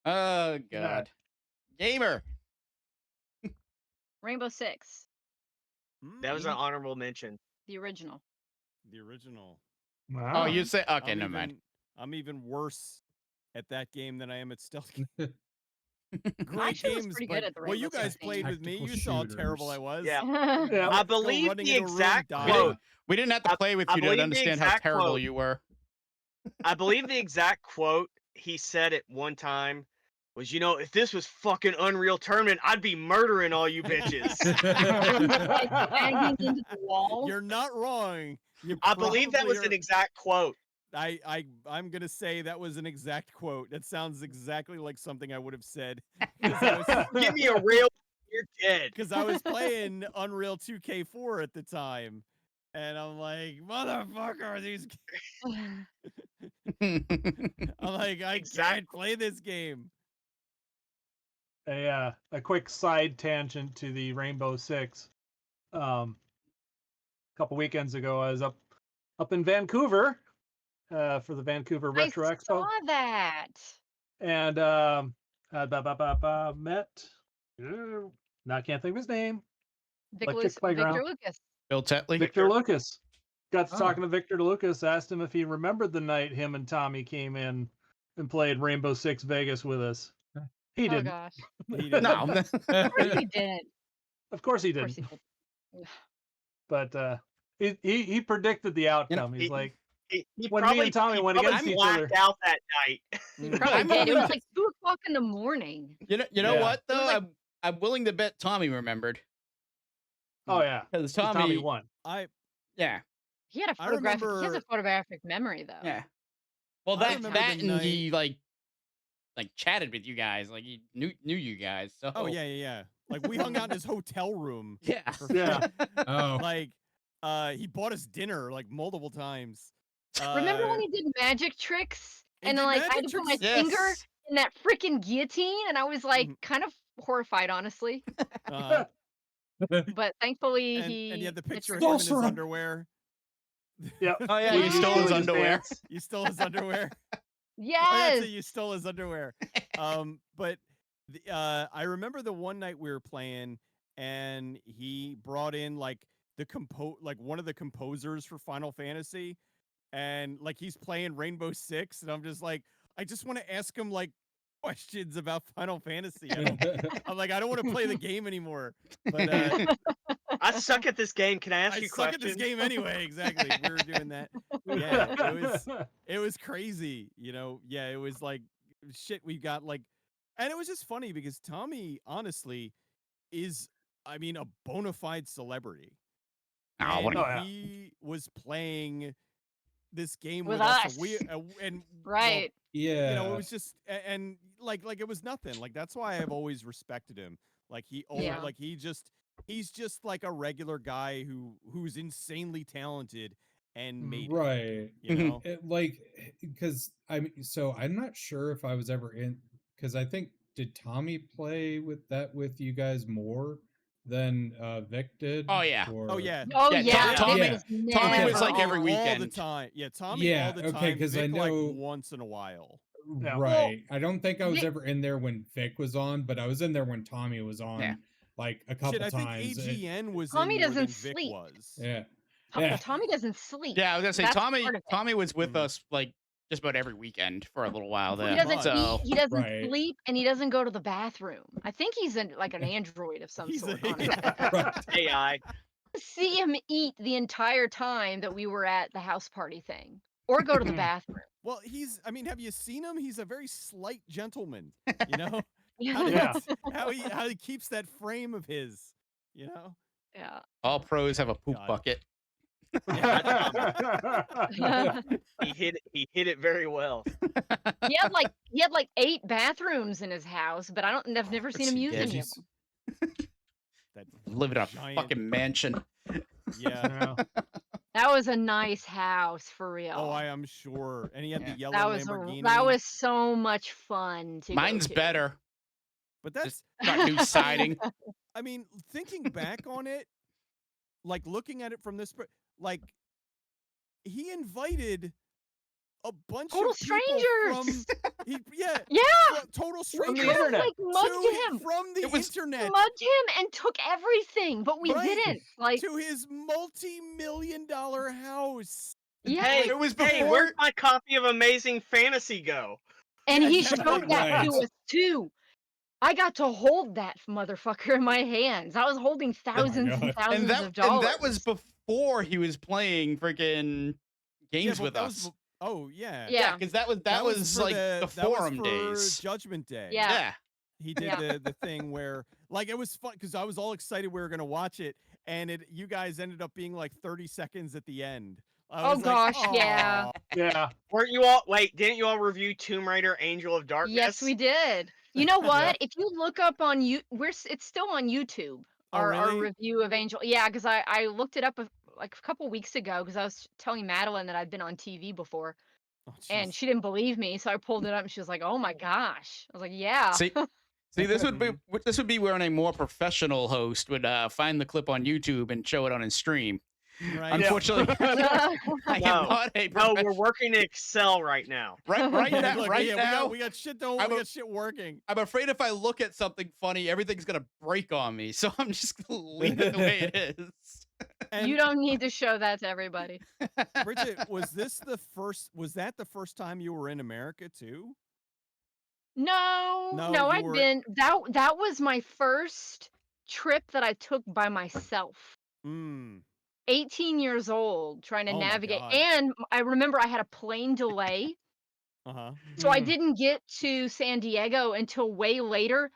Oh God, gamer. Rainbow Six, That was an Mm, honorable mention. the original. the original. Wow. Oh, you say okay? I'm Never mind. even- I'm even worse at that game than I am at stealth. I Great actually was games, pretty but good at the well, you Rainbow guys Six played game. with me. Tactical You saw how terrible I shooters. was. Yeah. Yeah. I Go believe running the into a room, exact die. We didn't, quote. we didn't have to play with I you to believe the understand how exact terrible quote. you were. I believe the exact quote he said at one time was, if this was fucking Unreal Tournament, I'd be murdering all you bitches. Like banging into the wall. You're not wrong. You I believe that probably was an are- exact quote. I'm gonna say that was an exact quote. That sounds exactly like something I would have said. 'Cause I was- Give me a real, you're dead. because I was playing Unreal 2K4 at the time, and I'm like, motherfucker, these. I'm like, I Exact- can't play this game. a quick side tangent to the Rainbow Six. A couple weekends ago, I was up in Vancouver for the Vancouver Retro I Expo, saw that. and met. Now I can't think of his name. Electric Playground. Victor Lucas. Bill Tetley. Victor Lucas. Got to Oh. talking to Victor Lucas. Asked him if he remembered the night him and Tommy came in and played Rainbow Six Vegas with us. He Oh didn't. gosh. He didn't. No. Of course he didn't. Of course he Of course didn't. he did. But he predicted the outcome. He's he- like, He When me and Tommy went probably against each blacked other. out that night. He Mm. probably I'm did. It willing was to- like 2:00 in the morning. You know Yeah. what It was though? like- I'm willing to bet Tommy remembered oh yeah, because 'cause Tommy won. Yeah, He had a I photographic. He has remember- a photographic memory though. yeah. Well, I that remember that the and he like chatted with you guys, like he knew you guys. So Oh yeah. Like we hung out in his hotel room. yeah. For Yeah. Oh, Like, he bought us dinner like multiple times. Remember when he did magic tricks? he And did then like I had magic to put my tricks? finger Yes. in that freaking guillotine, and I was like Mhm. kind of horrified, honestly. Uh, But thankfully and he you had the had picture of tricked him in me. his Sorcerer. underwear. Yep. Oh yeah, When you he stole stole his his underwear. You stole his underwear. Oh, that's Yes. it. You stole his underwear. But I remember the one night we were playing, and he brought in like like one of the composers for Final Fantasy, and like he's playing Rainbow Six, and I'm just like, I just want to ask him like questions about Final Fantasy. I'm like, I don't want to play the game anymore. But I suck at this game. Can I ask I you suck questions? at this game anyway. Exactly. We were doing that. Yeah, it was crazy, Yeah, it was like shit. We got like, and it was just funny because Tommy, honestly, is I mean a bona fide celebrity. Oh, what And a- Oh, yeah. he was playing this game With with us. us. And Right. yeah. it was just and like it was nothing. Like that's why I've always respected him. Like Yeah. like he's just like a regular guy who's insanely talented and made it, right. you know. Because so I'm not sure if I was ever in, because I think, did Tommy play with you guys more than Vic did. Oh, yeah. Or... Oh yeah. Oh Yeah, yeah, Tommy- Vic was Tommy was never like every on. week. all the weekend. time. Yeah, Tommy Yeah, all the okay, time. 'cause I Vic, know- like once in a while. Yeah. Right. I don't think I was Vic- ever in there when Vic was on, but I was in there when Tommy was on, Yeah. like a couple Shit, I think times. AGN was Tommy in more doesn't than Vic sleep. was. Yeah. Well, Tommy doesn't sleep. Yeah, I was gonna say That's Tommy. part of it. Tommy was with Mhm. us like just about every weekend for a little while Pretty He there. doesn't much. eat. He doesn't Right. sleep, and he doesn't go to the bathroom. I think he's like an android of some He's sort. a Honestly. Right. AI. See him eat the entire time that we were at the house party thing, or go to the bathroom. Well, I mean, have you seen him? He's a very slight gentleman. You know how, Yeah. how he keeps that frame of his. You know. Yeah. All pros have a poop God. bucket. He hit it very well. He had like 8 bathrooms in his house, but I've never seen him he use did. any of them. That Living in a giant- fucking mansion. Yeah. Yeah. That was a nice house for real. Oh, I am sure. And he had Yeah. the yellow that was Lamborghini. that was so much fun to go Mine's to. better. But that's. Got new siding. I mean, thinking back on it, like looking at it from this, like he invited a bunch Total of people strangers. yeah, Yeah, total From the strangers internet. like mugged to him, from the It was- internet mugged him, and took everything, but we Right. didn't. Like, to his multi-million-dollar house. yeah, Hey, It was hey, before- where'd my copy of Amazing Fantasy go? and he yeah, showed that to right. us too. I got to hold that motherfucker in my hands. I was holding thousands and God. thousands and of dollars. that was before he was playing freaking games but with that us. was oh yeah. Yeah. because that was for like the that was forum for days. Judgment Day. Yeah. Yeah. He did Yeah. the thing where like it was fun because I was all excited we were gonna watch it, and you guys ended up being like 30 seconds at the end. I Oh, was gosh, like, yeah. "Aw." Yeah. Weren't you all didn't you all review Tomb Raider Angel of Darkness? Yes, we did. You know what? If you look up on it's still on YouTube. Oh, Our really? review of Angel. Yeah, because I looked it up like a couple weeks ago because I was telling Madeline that I'd been on TV before, Oh, and jeez. she didn't believe me, so I pulled it up and she was like, "Oh my gosh!" I was like, "Yeah." See, this would be when a more professional host would find the clip on YouTube and show it on his stream. Right. Unfortunately, I am No. not a No, we're professional. working in Excel right now. Right Yeah, now, look, right yeah, now, we got shit I'm we a- got shit working. I'm afraid if I look at something funny, everything's gonna break on me. So I'm just gonna leave it the way it is. And You don't need to show that to everybody. Bridget, was that the first time you were in America too? No, No, no, you I'd were- been that was my first trip that I took by myself. Mm. 18 years old, trying to Oh my navigate, God. and I remember I had a plane delay, Uh-huh. so I Mm. didn't get to San Diego until way later.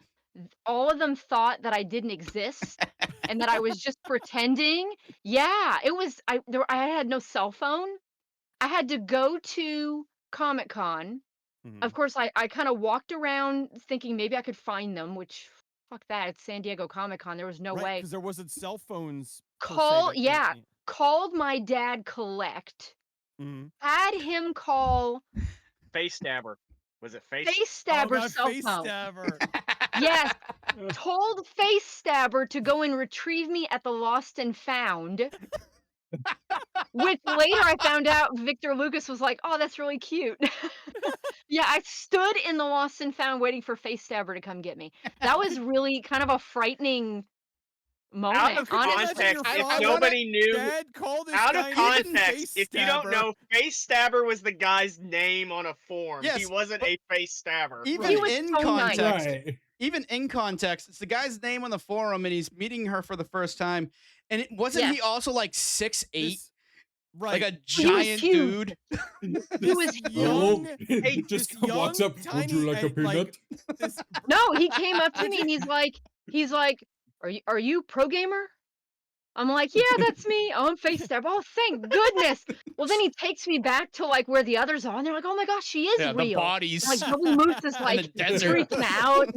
All of them thought that I didn't exist and that I was just pretending. Yeah, it was I had no cell phone. I had to go to Comic-Con. Mhm. Of course, I kind of walked around thinking maybe I could find them, which fuck that. It's San Diego Comic-Con. There was no Right, way. because there wasn't cell phones. per se Call, that could- yeah. Called my dad collect. Mhm. Had him call Face Stabber. Was it Face? Face Oh, Stabber God, cell Face phone. Stabber. Yes, told Face Stabber to go and retrieve me at the Lost and Found. Which later I found out Victor Lucas was like, "Oh, that's really cute." Yeah, I stood in the Lost and Found waiting for Face Stabber to come get me. That was really kind of a frightening moment. Out of Could you imagine honestly. context, your if father- nobody knew. Dad called this Out guy of named context, Face if you don't Stabber. know, Face Stabber was the guy's name on a form. He Yes, wasn't a face stabber. Even He was in so nice. context, Right. even in context, it's the guy's name on the forum, and he's meeting her for the first time. And wasn't he Yes. also like 6'8", This- right. like a was giant huge. dude? He was young. Hey, just this walks young, up. Would tiny, you like a and, peanut? This, No, he came up to me and he's like, "Are you pro gamer?" I'm like, "Yeah, that's me. Oh, I'm Face Stabber. Oh, thank goodness." Well, then he takes me back to like where the others are, and they're like, "Oh my gosh, she is Yeah, the real." bodies. Like Joey Moose is In like the desert. freaking out.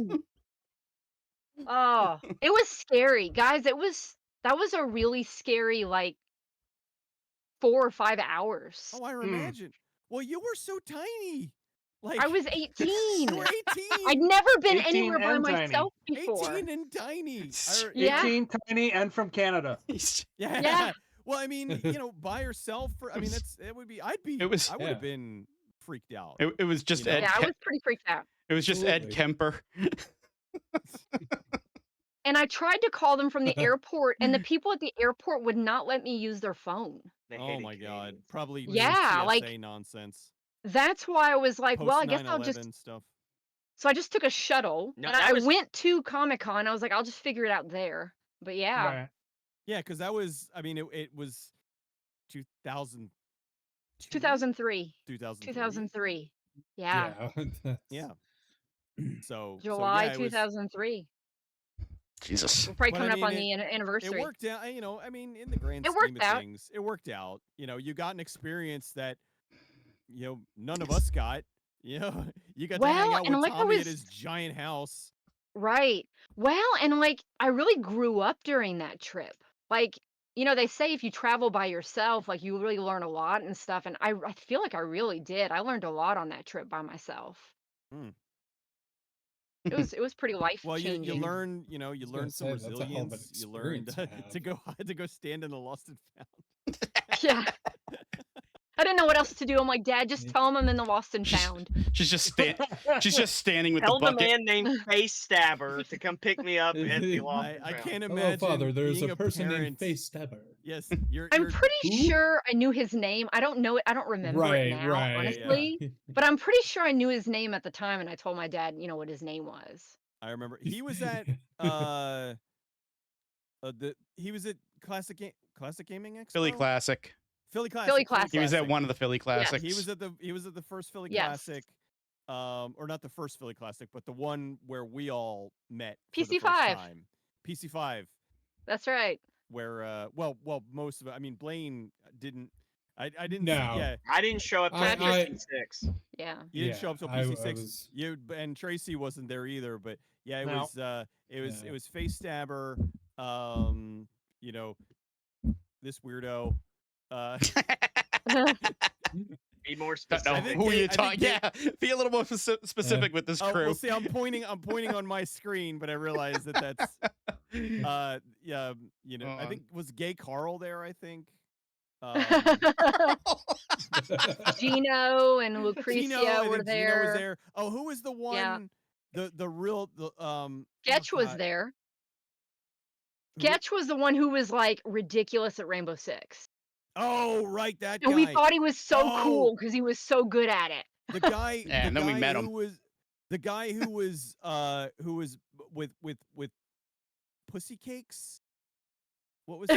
Oh, it was scary, guys. That was a really scary like 4 or 5 hours. oh, I imagine. Well, you were so tiny. Like I was 18. You were 18. I'd never been 18 anywhere by and tiny. myself before. 18 and tiny. Yeah. 18, tiny, and from Canada. Yeah. Yeah. Well, I mean, by yourself. I mean, it would be. I would have been freaked out. It was just You know? Ed. Yeah, I was pretty freaked out. It was just Ed Absolutely. Kemper. And I tried to call them from the airport, and the people at the airport would not let me use their phone. They Oh hated my god. Canadians. Probably Yeah, TSA like- nonsense. That's why I was like, Post well, I guess I'll 9/11 just. stuff. So I just took a shuttle, No, and that I was- went to Comic-Con. I was like, I'll just figure it out there. But yeah, Right. Yeah, because that was. I mean, it was 2000. 2003. 2003. 2003. Yeah, Yeah. So July yeah, it was, 2003. Jesus. We're probably But I coming up on mean, the anniversary. it worked out. You know, I mean, in the grand It scheme worked of out. things, it worked out. You know, you got an experience that, you know, none of us got. You know, you got to hang Well, out and with like I Tommy at was- his giant house. Right. Well, and like I really grew up during that trip. Like, you know, they say if you travel by yourself, like you really learn a lot and stuff. And I feel like I really did. I learned a lot on that trip by myself. Hmm. It was pretty life Well, you changing. learn, you know, you was learn gonna some say, that's a hell of an resilience. You learn experience to to go stand in the lost and found. Yeah. I didn't know what else to do. I'm like, Dad, just tell them I'm in the lost and found. She's just standing with Tell the the bucket. man named Face Stabber to come pick me up at the lost. I and found. can't Hello, imagine Father. There's being a person named parent. Face Stabber. Yes, you're. I'm pretty Who? sure I knew his name. I don't know it. I don't remember it now, Right. honestly. Yeah. But I'm pretty sure I knew his name at the time, and I told my dad, you know, what his name was. I remember he was at he was at Classic Gaming Expo. Philly Classic. Philly Classic. Philly Classic. He was at one of the Philly Classics. He was at the first Philly Yes. Classic, or not the first Philly Classic, but the one where we all met. For the PC5. first time. PC5, That's right. where well, most of it. I mean, Blaine didn't. I didn't. No. Yeah, I didn't show up till I- 56. Yeah. you didn't show up till I PC6. was- You and Tracy wasn't there either. But yeah, it No. was. It Yeah. was Face Stabber. You know, this weirdo. Be more Don't know specific. think who they- you I think talking. they- Yeah, be a little more specific with this Oh, crew. well, see, I'm pointing on my screen, but I realize that's yeah, you know, I think was Gay Carl there, I think. Gino and Lucretia Gino, I were think there. Gino was there. Oh, who was the one? Yeah. The real Sketch oh, was God. there. Who- Sketch was the one who was like ridiculous at Rainbow Six. Oh, right, that And guy. we thought he was so Oh. cool because he was so good at it. The guy. Yeah, the and then we guy met who him. Was the guy who was with pussy cakes? What was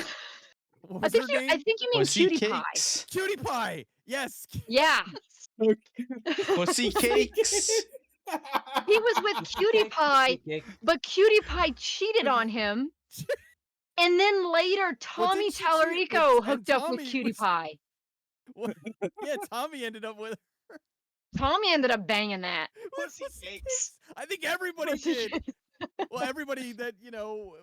what was her name? I think you mean Pussy Cutie Pie. cakes. Cutie Pie. Yes. Yeah. Pussy cakes. He was with Cutie Pie, but Cutie Pie cheated on him. And then later, Tommy she cheat with? Tallarico And hooked up with Tommy Cutie was- Pie. Yeah, Tommy ended up with Tommy ended up banging that. Pussy cakes. I think everybody Pussy did. cakes. Well, everybody that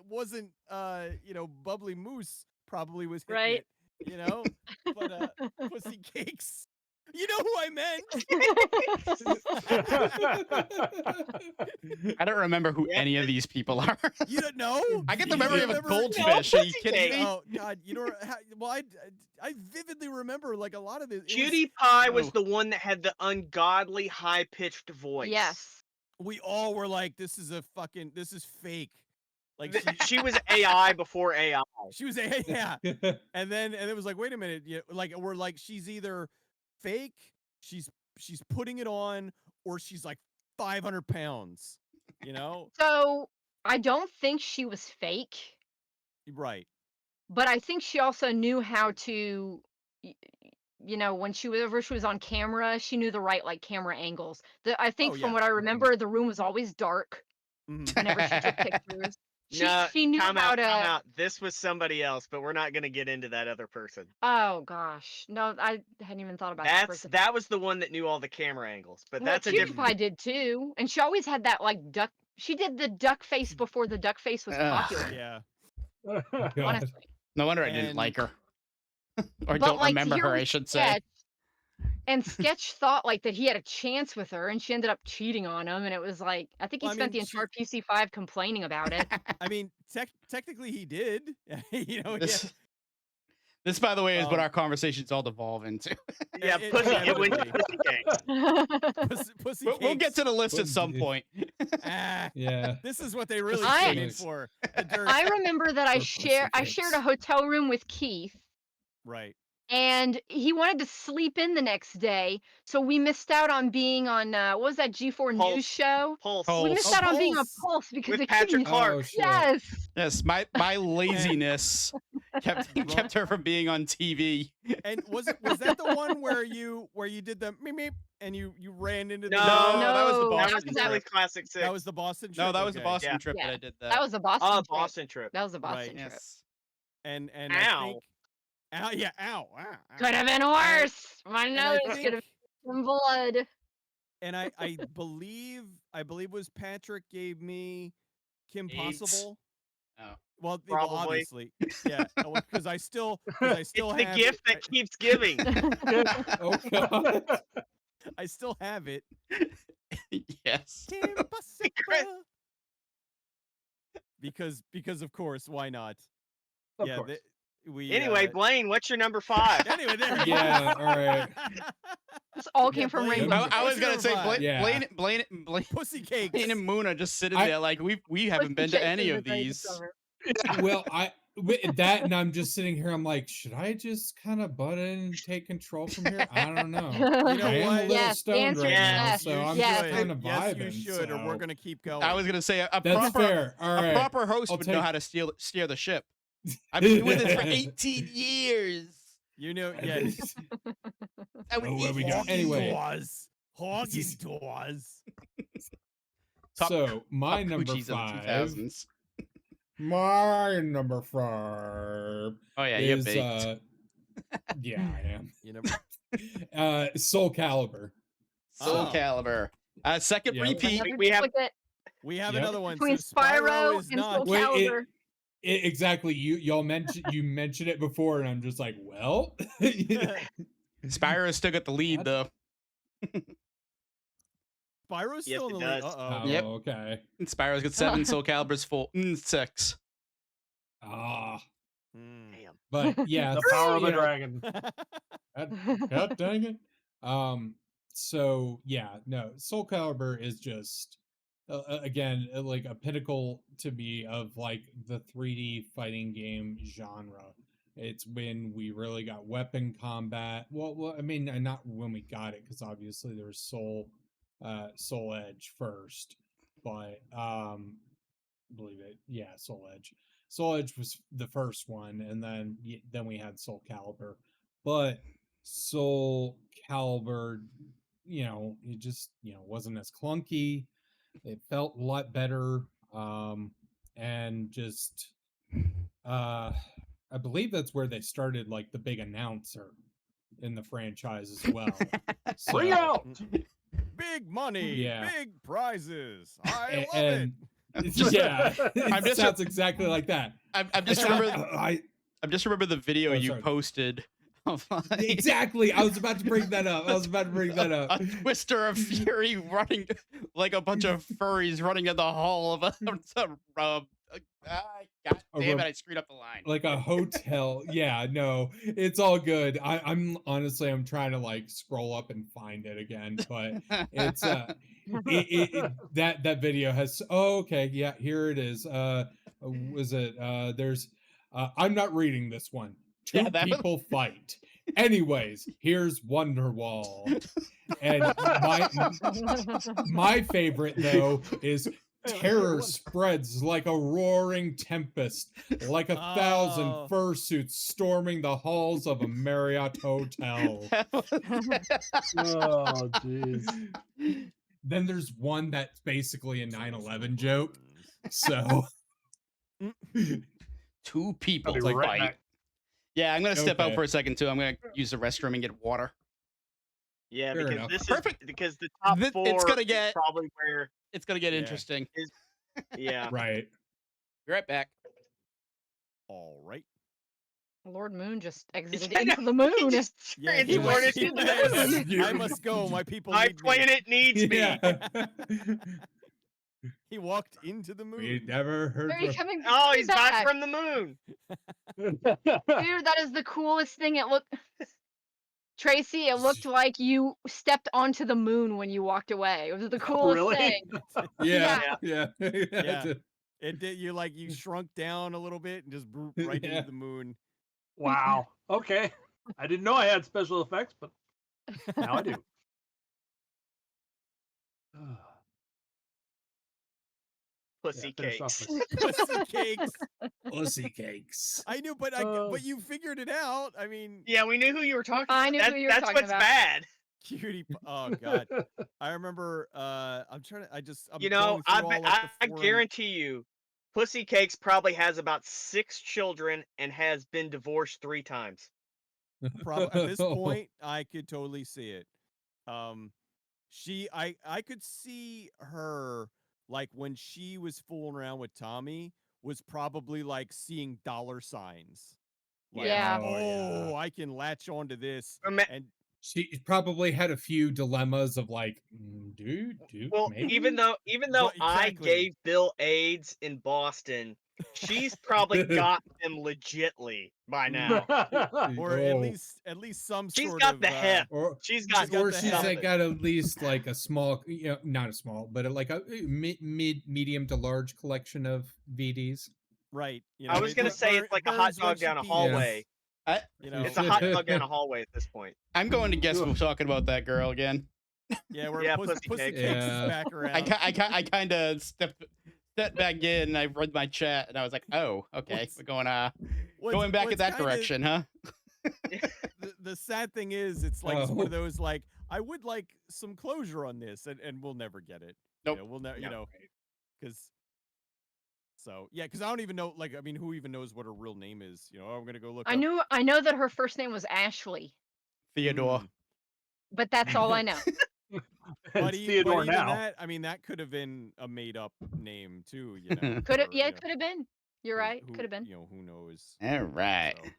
wasn't bubbly moose probably was hitting Right. it, you know. But pussy cakes. You know who I meant? I don't remember who Yeah. any of these people are. You don't know? I get the You memory of a remember- goldfish. Are you Pussy kidding me? Oh God, you know. Well, I vividly remember like a lot of this. it was- Cutie Pie was Oh. the one that had the ungodly high pitched voice. Yes. we all were like, this is fake. Like She was AI before AI. she was a yeah. And then it was like, wait a minute, we're like, she's either fake, she's putting it on, or she's like 500 pounds. You know, So I don't think she was fake, right? but I think she also knew how to, when she was on camera, she knew the right like camera angles. I think Oh, from yeah. what I remember, the room was always dark Mhm. whenever she took pictures. No, She knew time how out, to. time out. This was somebody else, but we're not going to get into that other person. Oh gosh, no, I hadn't even thought about that person. That was the one that knew all the camera angles, but Well, that's a Cutie different. Pie did too, and she always had that like duck. She did the duck face before the duck face was Ugh. popular. Yeah. God. Honestly, No wonder I didn't And- like her. Or But, don't like, remember here her, with I should say. And Sketch thought like that he had a chance with her, and she ended up cheating on him. And it was like, I think he Well, I spent mean, the entire PC5 complaining about it. I mean, technically he did. You know, yeah. This, by the way, is what our conversations all devolve into. Yeah, It- pussy. yeah, It went to literally. pussy cakes. Pussy We'll get cakes. to the list at Pussy some cakes. point. Ah, Yeah. this is what they really I- came in for. The dirt. I remember that I For pussy shared cakes. a hotel room with Keith, Right. and he wanted to sleep in the next day, so we missed out on being on what was that G4 Pulse. news show? Pulse. We Pulse. missed Oh, out on being on Pulse. Pulse because With they Patrick couldn't. Clark. Oh shit. Yes. Yes, my laziness kept her from being on TV. And was that the one where you did the meep meep and you ran into the No, that was the No, Boston That was trip. Nelly Classic 6. That was the Boston trip. No, that was the Okay. Boston Yeah. trip Yeah. that I did that. that was the Boston trip. Boston trip. That was the Boston Right. trip. Yes. And I Ow. think ow, yeah, ow. Could have been worse. My And nose I could have think, some blood. and I believe was Patrick gave me Kim Eight. Possible. Oh. Well, Probably. obviously, yeah, because I still It's the have gift it. that keeps giving. Oh god. I still have it. Yes. Kim Possible. Because of course, why not? Of yeah, course. we Anyway, Blaine, what's your number 5? anyway, there you Yeah, go. all right. This all Yeah, came from Blaine- Rainbow. I was What's gonna your say number five? Yeah. Blaine Pussy cakes. Blaine and Moon are just sitting I- there like we haven't been to any of these. Well, with that, and I'm just sitting here. I'm like, should I just kind of butt in and take control from here? I don't know. You know I am what? a little Yes, the stoned answer right is now, yes. so I'm Yes. just kind of Yes, vibing. you should, or we're so- gonna keep going. I was gonna say a That's proper fair. All right. a proper host I'll would know take- how to steer the ship. I've been doing this for 18 years. You know, I yeah. think- I would Oh, what eat we got? hogging Anyway. doors. Hogging doors. Top- So my top number coochies of the 5. 2000s. My number 5 Oh yeah, you're is baked. yeah, I am. You know, Soul Calibur. Soul Oh. Calibur. Second Yep. repeat. We have- we have Yep. another one. Between so Spyro is and not. Soul Wait, Calibur. Exactly. You mentioned it before, and I'm just like, well, Spyro still got the lead though. Spyro's Yes, still in it the lead. does. Uh-oh. Oh, Yep. okay. And Spyro's got 7, Soul Calibur's 6. Ah, Hmm. Damn. but yeah, The power of the you know, dragon. God dang it. So yeah, no, Soul Calibur is just again like a pinnacle to me of like the 3D fighting game genre. It's when we really got weapon combat. Well, I mean, not when we got it, because obviously there was Soul Edge first, but believe it, yeah, Soul Edge. Soul Edge was the first one, and then we had Soul Calibur. But Soul Calibur, it just wasn't as clunky. It felt a lot better, and just I believe that's where they started like the big announcer in the franchise as well. Bring So- out. Big money. Yeah. Big prizes. I love and Just- yeah, I'm it just- sounds exactly like that. I'm just remember I the video Oh, you sorry. posted of like, exactly. I was about to bring that up. a Twister of Fury running like a bunch of furries running in the hall of a God damn it, I screwed up the line. Like a hotel. Yeah, no, it's all good. I'm honestly, I'm trying to like scroll up and find it again, but it's that video has. Oh, okay, yeah, here it is. Was it? There's. I'm not reading this one. Two Yeah, that was- people fight. Anyways, here's Wonderwall, and my favorite though is terror spreads like a roaring tempest, like 1,000 Oh. fursuits storming the halls of a Marriott hotel. Oh, jeez. Then there's one that's basically a 9/11 joke. So Two people I'll be like right fight. back. Yeah, I'm gonna step out Okay. for a second too. I'm gonna use the restroom and get water. Yeah, Fair because enough. this Perfect. is because the top Th- 4 it's gonna is get- probably where It's gonna get Yeah. interesting. yeah. right. Be right back. All right. Lord Moon just exited I know, into the moon. He just Yeah, he went. transported He to the moon. I must go. My people My need me. planet needs me. Yeah. He walked into the we moon. never heard Are you from. coming? Oh, coming he's back back. from the moon. Dude, that is the coolest thing. It looked, Tracy, it looked like you stepped onto the moon when you walked away. It was the coolest Really? thing. Yeah, Yeah. yeah, Yeah. It did. You shrunk down a little bit and just right Yeah. into the moon. Wow. Okay. I didn't know I had special effects, but now I do. Pussy finish off cakes. my- Pussy cakes. Pussy cakes. I knew, but but you figured it out. I mean, Yeah, we knew who you were talking I about. knew who you were That's talking what's about. bad. cutie. Oh God. I remember. I'm trying to. I'm You know, going through all like the I forum. guarantee you, Pussy Cakes probably has about 6 children and has been divorced 3 times. At this point, I could totally see it. I could see her like when she was fooling around with Tommy was probably like seeing dollar signs. Like, Yeah. oh, yeah. I can latch onto this, Ima- and She probably had a few dilemmas of like, dude, Well, maybe. even though Well, I exactly. gave Bill AIDS in Boston, she's probably got him legitly by now. or at least some She's sort got of the hip. or She's got got or the she's head. something. like got at least like a small, not a small, but like a medium to large collection of VDs. right. I was gonna say it's like a hot dog down a hallway. I, You know, It's a hot dog down a hallway at this point. I'm going to guess we're talking about that girl again. yeah, where Yeah, Pussy Pussy Cakes Cakes. is Yeah. back around. I kind of stepped back in. And I read my chat and I was like, oh, okay, What's- we're going back in what's that kinda- direction, huh? The sad thing is, it's like it's one of Oh. those like I would like some closure on this, and we'll never get it. Nope. We'll never. You No. know, because. So yeah, because I don't even know. Like, I mean, who even knows what her real name is? You know, I'm gonna go look. I know that her first name was Ashley, Theodore. Mm. but that's all I know. But, It's but Theodore even now. that, I mean, that could have been a made up name too. You know, Could it? or, Yeah, you it know, could have been. You're right. who- Could have been. You know, who knows? All right. So,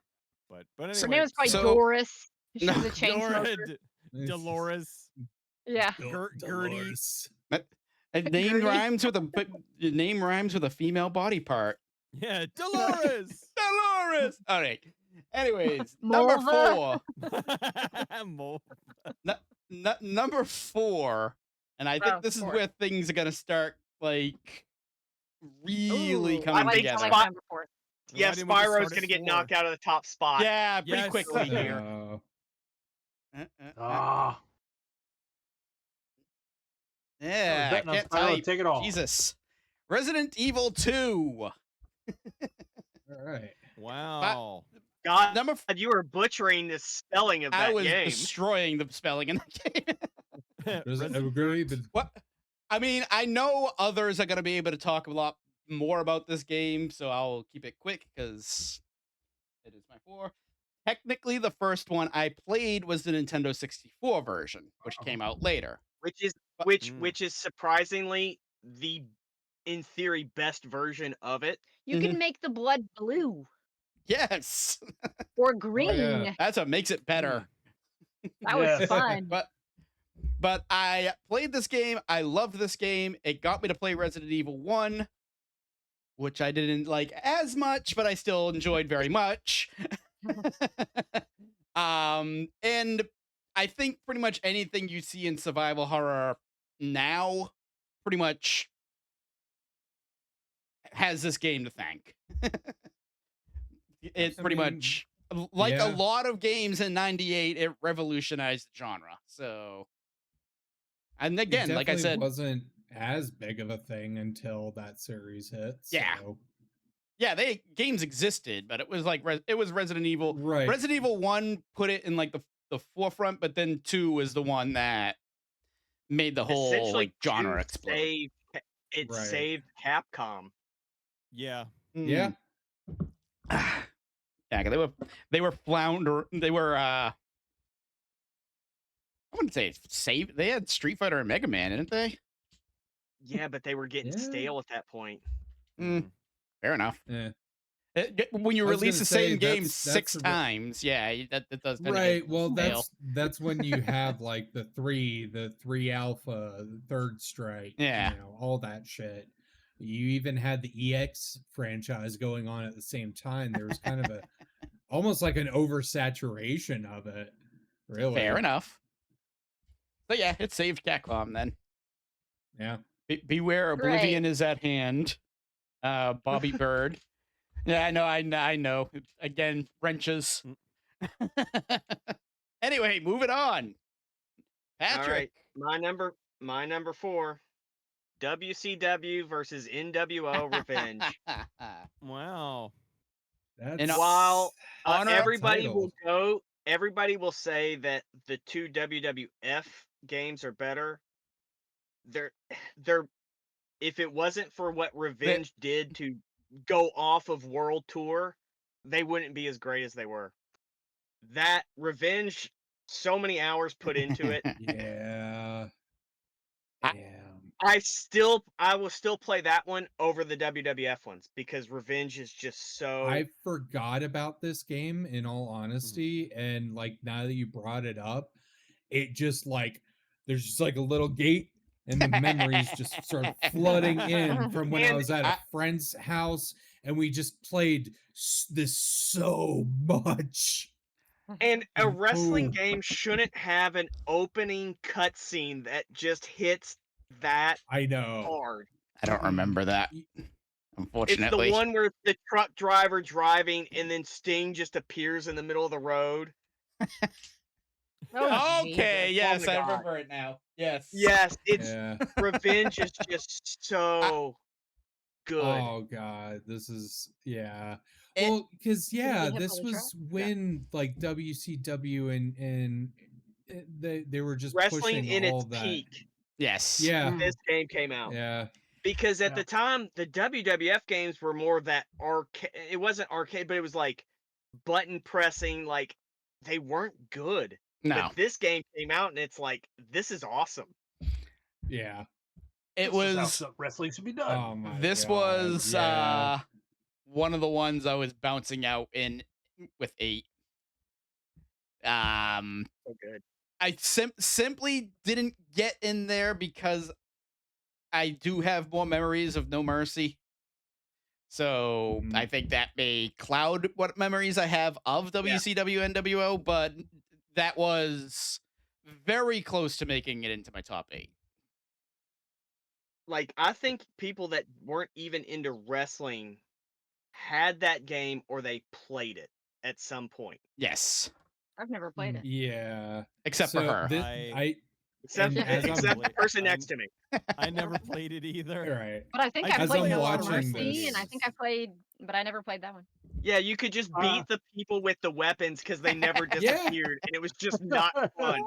but anyway, Her name was probably so- Doris. She No. was a chain Dora, smoker. Dolores. Yeah. Gertie. Dolores. A name Gertie. rhymes with a female body part. Yeah, Dolores. Dolores. All right. Anyways, number Mulva. 4. Mo- Number 4, and I think Oh, this is 4. where things are gonna start like really Ooh, coming I think together. Spot- number 4. Yeah, Why didn't we just Spyro's start gonna at get 4? knocked out of the top spot. Yeah, pretty Yes. quickly here. Ah, Yeah, I betting on can't Spyro to type. take it all. Jesus. Resident Evil 2. All right. Wow. God, Number you were butchering the spelling of I that was game. destroying the spelling in that game. Does it Resident- really the What? I mean, I know others are going to be able to talk a lot more about this game, so I'll keep it quick because it is my 4. Technically, the first one I played was the Nintendo 64 version, which came out later. which is But- which is surprisingly the, in theory, best version of it. You can make the blood blue Yes, or green. that's what makes it better. That was Yes. fun. But I played this game. I loved this game. It got me to play Resident Evil 1, which I didn't like as much, but I still enjoyed very much. And I think pretty much anything you see in survival horror now pretty much has this game to thank. It's I pretty mean, much like a yeah. lot of games in 98, it revolutionized the genre. So, and again, like I definitely said, wasn't as big of a thing until that series hit. Yeah. So. yeah, games existed, but it was like it was Resident Evil. Right. Resident Evil 1 put it in like the forefront, but then 2 was the one that made the whole Essentially, like genre 2 explode. It Right. saved Capcom. Yeah. Yeah. Yeah, 'cause they were flounder. They were I wouldn't say save. They had Street Fighter and Mega Man, didn't they? Yeah, but they were getting Yeah. stale at that point. Mm, fair enough. Yeah. When you I was release gonna the say, same game that's six the times, yeah, that does tend to right. get Well, stale. that's when you have like the three alpha, the third strike, Yeah. all that shit. You even had the EX franchise going on at the same time. There was kind of a almost like an oversaturation of it. Really. Fair enough. But yeah, it saved Capcom then. Yeah. Beware, Oblivion Great. is at hand. Bobby Bird. Yeah, I know. Again, wrenches. Anyway, moving on. All Patrick. right, my number 4, WCW versus NWO Revenge. Wow. That's While honor- everybody will say that the two WWF games are better. They're if it wasn't for what Revenge did to go off of World Tour, they wouldn't be as great as they were. That Revenge, so many hours put into it. yeah. I- Damn. I will still play that one over the WWF ones because Revenge is just so. I forgot about this game in all honesty, and like now that you brought it up, it just like there's just like a little gate and the memories just start flooding in from when I And was at a friend's house and we just played this so much. And a wrestling Ooh. game shouldn't have an opening cutscene that just hits that I know. hard. I don't remember that. It's Unfortunately. the one where the truck driver driving and then Sting just appears in the middle of the road. Oh, Okay, Jesus. yes, Oh my I God. remember it now. Yes. Yes, it's Yeah. Revenge is just so good. Oh god, this is It- well, because Did he get hit by this the was truck? when like WCW and they were just Wrestling pushing in all its that. peak. Yes. Yeah, This game came out. yeah. Because at Yeah. the time, the WWF games were more of that arcade. It wasn't arcade, but it was like button pressing. Like they weren't good. No. But this game came out, and it's like this is awesome. Yeah. It This is how was some wrestling should be done. Oh my this god. was yeah. one of the ones I was bouncing out in with 8. So good. I simply didn't get in there because I do have more memories of No Mercy. So Mhm. I think that may cloud what memories I have of WCW NWO, but that was very close to making it into my top 8. Like I think people that weren't even into wrestling had that game or they played it at some point. Yes. I've never played it. Yeah. Except for her. Except, and as I'm except the person next to me. I never played it either. right. But I think I As played I'm No watching Mercy, and I this- think I played, but I never played that one. Yeah, you could just beat the people with the weapons because they never Yeah. disappeared, and it was just not fun.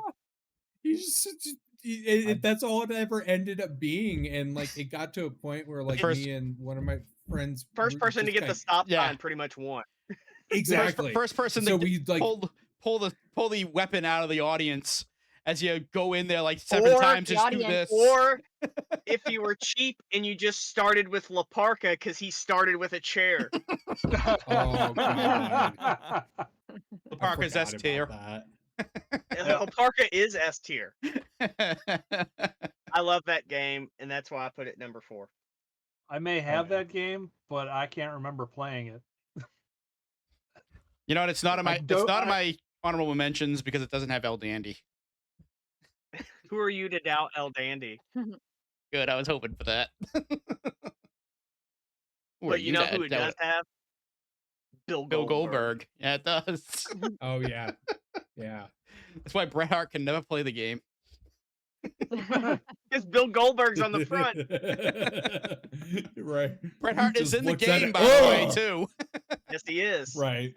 That's all it ever ended up being, and like it got to a point where like me and one of my friends First person to just get the kinda- stop Yeah. sign pretty much won. exactly First person so to we like pull the weapon out of the audience as you go in there like 7 times. the Just do audience- this. Or if you were cheap and you just started with La Parca because he started with a chair. oh god, The Parker's I S forgot tier. about La Parca is S tier. I love that game, and that's why I put it number 4. I may have yeah. that game, but I can't remember playing it. You know what? It's not in my I don't- in my honorable mentions because it doesn't have El Dandy. Who are you to doubt El Dandy? Good. I was hoping for that. Who are But you know to who it doubt does have? Bill Goldberg. Yeah, it does. that. Oh yeah, yeah. That's why Bret Hart can never play the game. Because Bill Goldberg's on the front. right. Bret Hart is Just in the looks at game, it, by the way, "Ugh!" too. Yes, he is. Right.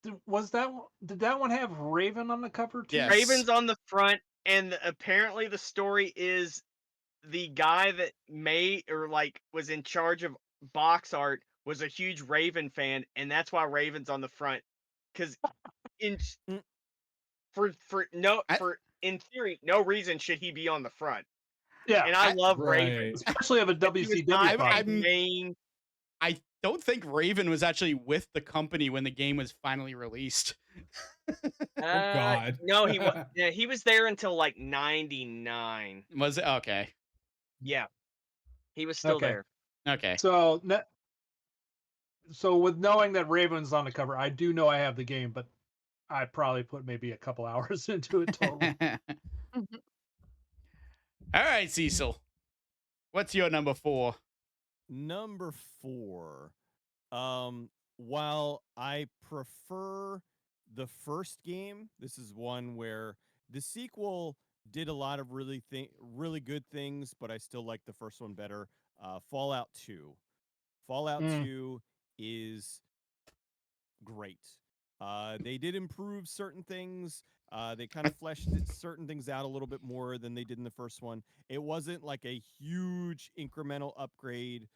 Did that one have Raven on the cover too? Yes. Raven's on the front, and apparently the story is the guy that was in charge of box art was a huge Raven fan, and that's why Raven's on the front. Because in in theory, no reason should he be on the front. Yeah, And I love Raven. Right. especially of a He was WCW not product. a main. don't think Raven was actually with the company when the game was finally released. Oh God. No, he was. Yeah, he was there until like '99. Was it? Okay. Yeah, he was still Okay. there. Okay. So, so with knowing that Raven's on the cover, I do know I have the game, but I probably put maybe a couple hours into it total. All right, Cecil. What's your number 4? Number 4. While I prefer the first game, this is one where the sequel did a lot of really good things, but I still like the first one better. Fallout 2. Fallout 2 is great. They did improve certain things. They kind of fleshed certain things out a little bit more than they did in the first one. It wasn't like a huge incremental upgrade.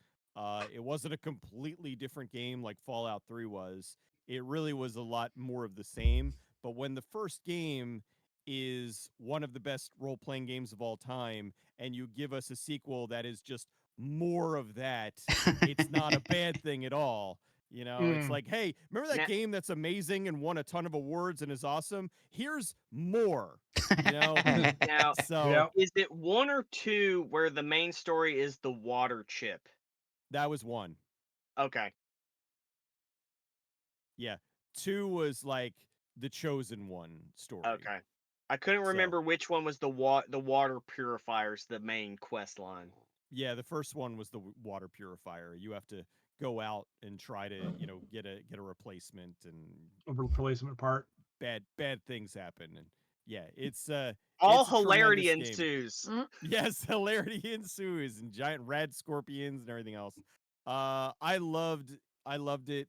It wasn't a completely different game like Fallout 3 was. It really was a lot more of the same. But when the first game is one of the best role-playing games of all time, and you give us a sequel that is just more of that, it's not a bad thing at all. You know, it's like, hey, remember that game that's amazing and won a ton of awards and is awesome? Here's more. You know, Now, so is it 1 or 2 where the main story is the water chip? that was 1. Okay. Yeah, 2 was like the chosen one story. Okay. I couldn't remember which one was the water purifiers, the main quest line. Yeah, the first one was the water purifier. You have to go out and try to, you know, get a replacement, and A replacement part. bad things happen. And yeah, it's All it's a hilarity tremendous game. ensues. Yes, hilarity ensues, and giant rad scorpions and everything else. I loved it.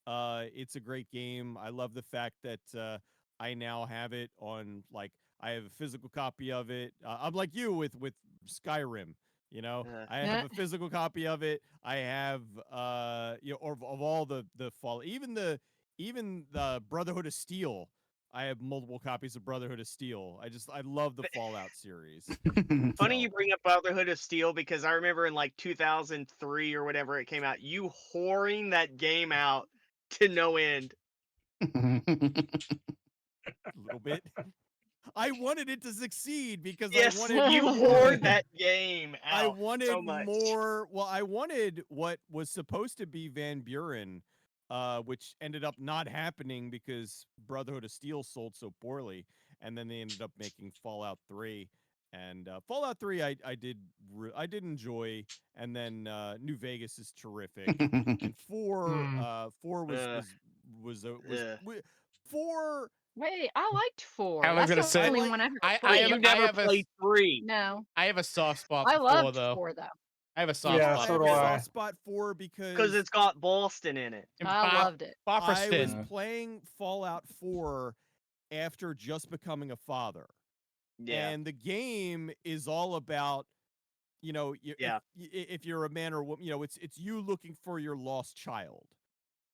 It's a great game. I love the fact that I now have it on, like, I have a physical copy of it. I'm like you with Skyrim. You know, I have a physical copy of it. I have you know, of all the fall, even the Brotherhood of Steel. I have multiple copies of Brotherhood of Steel. I love the Fallout series. Funny you bring up Brotherhood of Steel, because I remember in like 2003 or whatever it came out, you whoring that game out to no end. A little bit. I wanted it to succeed because Yes, I wanted you whored that game out. I wanted so much. more. Well, I wanted what was supposed to be Van Buren, which ended up not happening because Brotherhood of Steel sold so poorly, and then they ended up making Fallout 3. And Fallout 3, I did enjoy, and then New Vegas is terrific, and 4 was 4. Wait, I liked 4. I was That's gonna the say, only one I've ever I played. have- You never have a- played 3. No, I have a soft spot I for 4, loved though. 4 though. I have a soft Yeah, spot so for do I 4. have a I. soft spot 4 Because it's got Boston in it. And I loved it. I was Bofferston. playing Fallout 4 after just becoming a father. Yeah. And the game is all about, you know, Yeah. if you're a man or woman, you know, it's you looking for your lost child.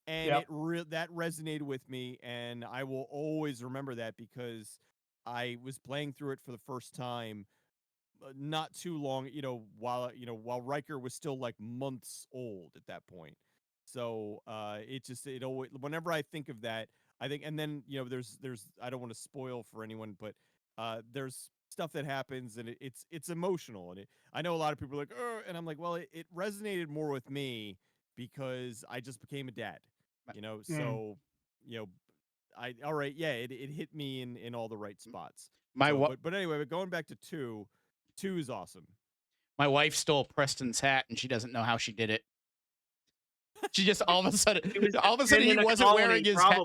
And Yep. that resonated with me, and I will always remember that because I was playing through it for the first time not too long, while Riker was still like months old at that point. So it always, whenever I think of that, I think, and then there's I don't want to spoil for anyone, but there's stuff that happens, and it's emotional, and I know a lot of people are like, and I'm like, well, it resonated more with me because I just became a dad, so all right, yeah, it hit me in all the right spots. But anyway, but going back to 2 is awesome. My wife stole Preston's hat, and she doesn't know how she did it. She just all of a sudden he wasn't wearing his hat.